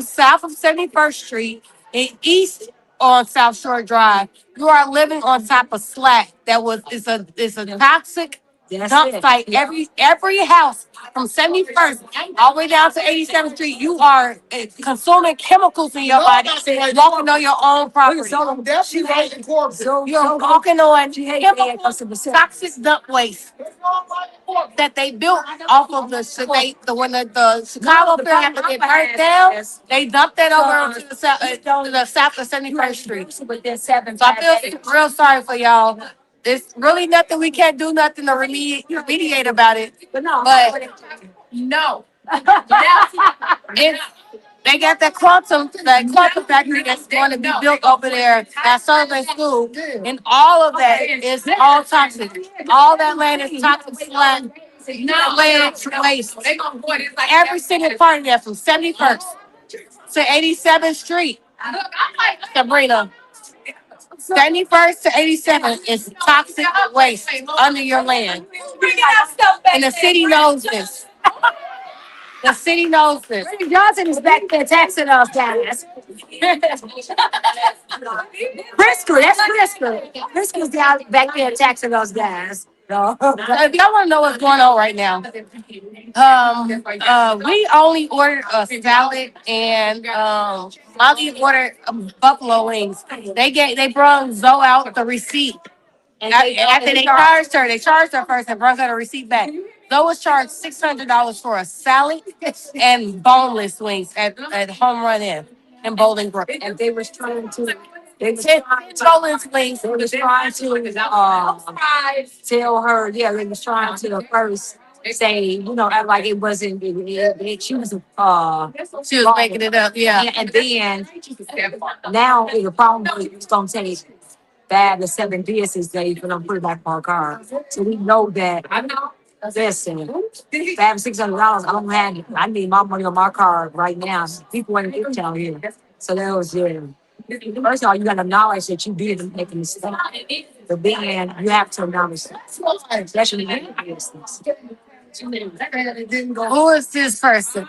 south of 71st Street and east on South Shore Drive, you are living on top of Slack. It's a toxic dump site. Every house from 71st all the way down to 87th Street, you are consuming chemicals in your body, walking on your own property. She right in corporate. You're walking on toxic dump waste that they built off of the when the Chicago Fair had to get burnt down. They dumped that over to the south of 71st Street. So I feel real sorry for y'all. There's really nothing we can't do, nothing to remediate about it. But no. They got that quantum factory that's going to be built over there at Sullivan School, and all of that is all toxic. All that land is toxic slime, land waste. Every single part of that, from 71st to 87th Street, Sabrina. 71st to 87th is toxic waste under your land. And the city knows this. The city knows this. Johnson is back there taxing us, guys. Brisker, that's Brisker. Brisker's down back there taxing us, guys. No. If y'all want to know what's going on right now, we only ordered a salad and Molly ordered buffalo wings. They brought Zoe out the receipt. After they charged her first and brought her the receipt back. Zoe was charged $600 for a salad and boneless wings at Home Run Inn in Bolingbrook. And they was trying to. Boneless wings. They was trying to tell her, they was trying to first say, act like it wasn't. She was making it up, yeah. And then now the problem is it's gonna take 5 to 7 business days for them to put it back on her car. So we know that. Listen, $500, $600. I don't have it. I need my money on my card right now. People ain't get down here. So that was first of all, you got to acknowledge that you did make a mistake. But then you have to acknowledge that. Especially in business. Who is this person?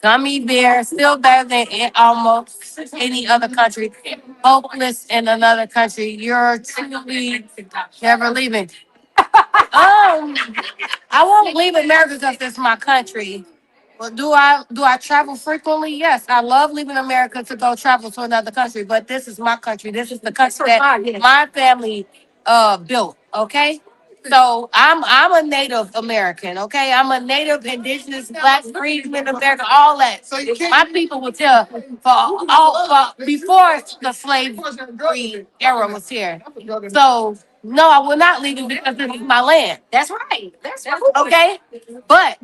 Gummy bear, still better than almost any other country. Hopeless in another country. You're truly never leaving. I won't leave America because it's my country. Well, do I travel frequently? Yes, I love leaving America to go travel to another country. But this is my country. This is the country that my family built. Okay. So I'm a Native American, okay? I'm a Native, Indigenous, Black, freedman American, all that. So you can't. My people will tell for before the slavery era was here. So no, I will not leave it because this is my land. That's right. That's right. Okay, but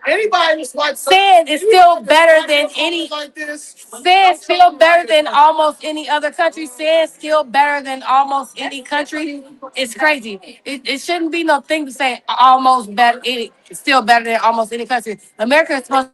Anybody that's like sin is still better than any. like this. Sin is still better than almost any other country. Sin is still better than almost any country. It's crazy. It shouldn't be no thing to say almost better. It's still better than almost any country. America is supposed.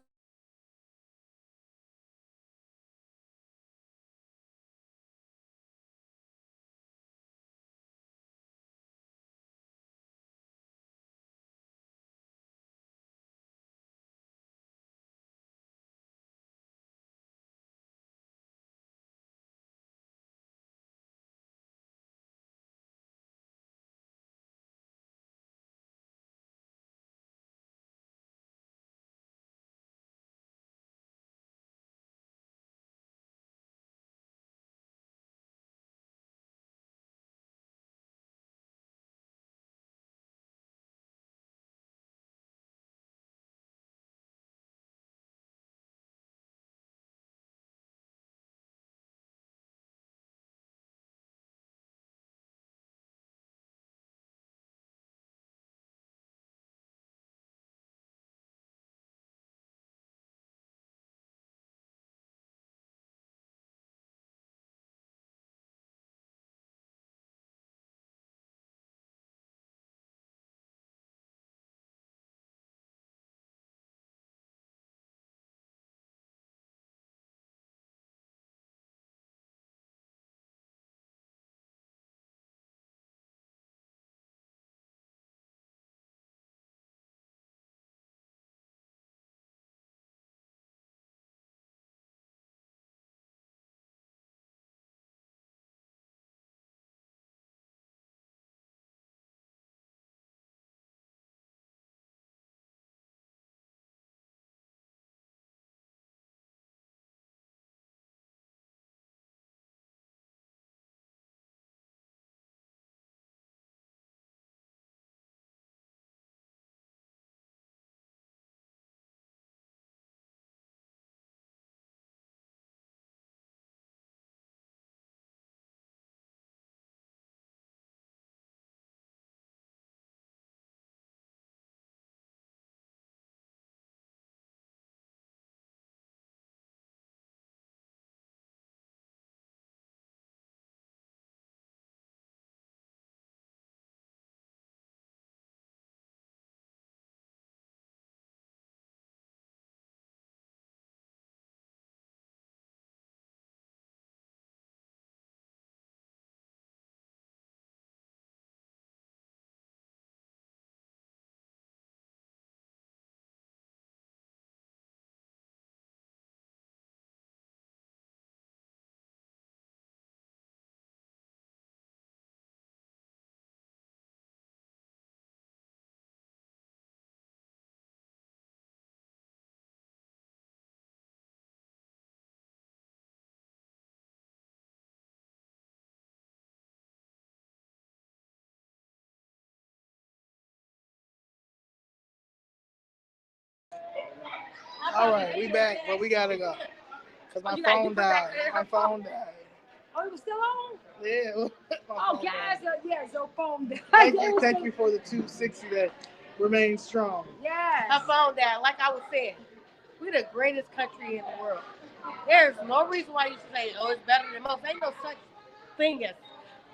All right, we back, but we gotta go because my phone died. My phone died. Oh, it was still on? Yeah. Oh, guys, yeah, your phone died. Thank you for the 260 that remains strong. Yes. I found that, like I was saying, we're the greatest country in the world. There's no reason why you should say, oh, it's better than most. Ain't no such thing as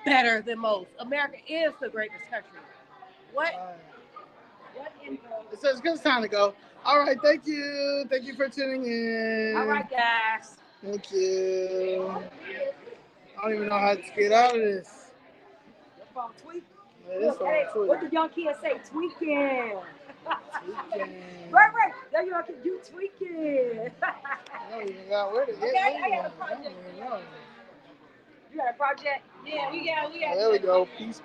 better than most. America is the greatest country. What? What info? So it's good time to go. All right, thank you. Thank you for tuning in. All right, guys. Thank you. I don't even know how to get out of this. Your phone tweaking. Yeah, this phone tweaking. What the young kids say? Tweaking. Tweaking. Right. That young kid, you tweaking. I don't even got where to get. Okay, I got a project. You got a project? Yeah, we got. There we go. Peace.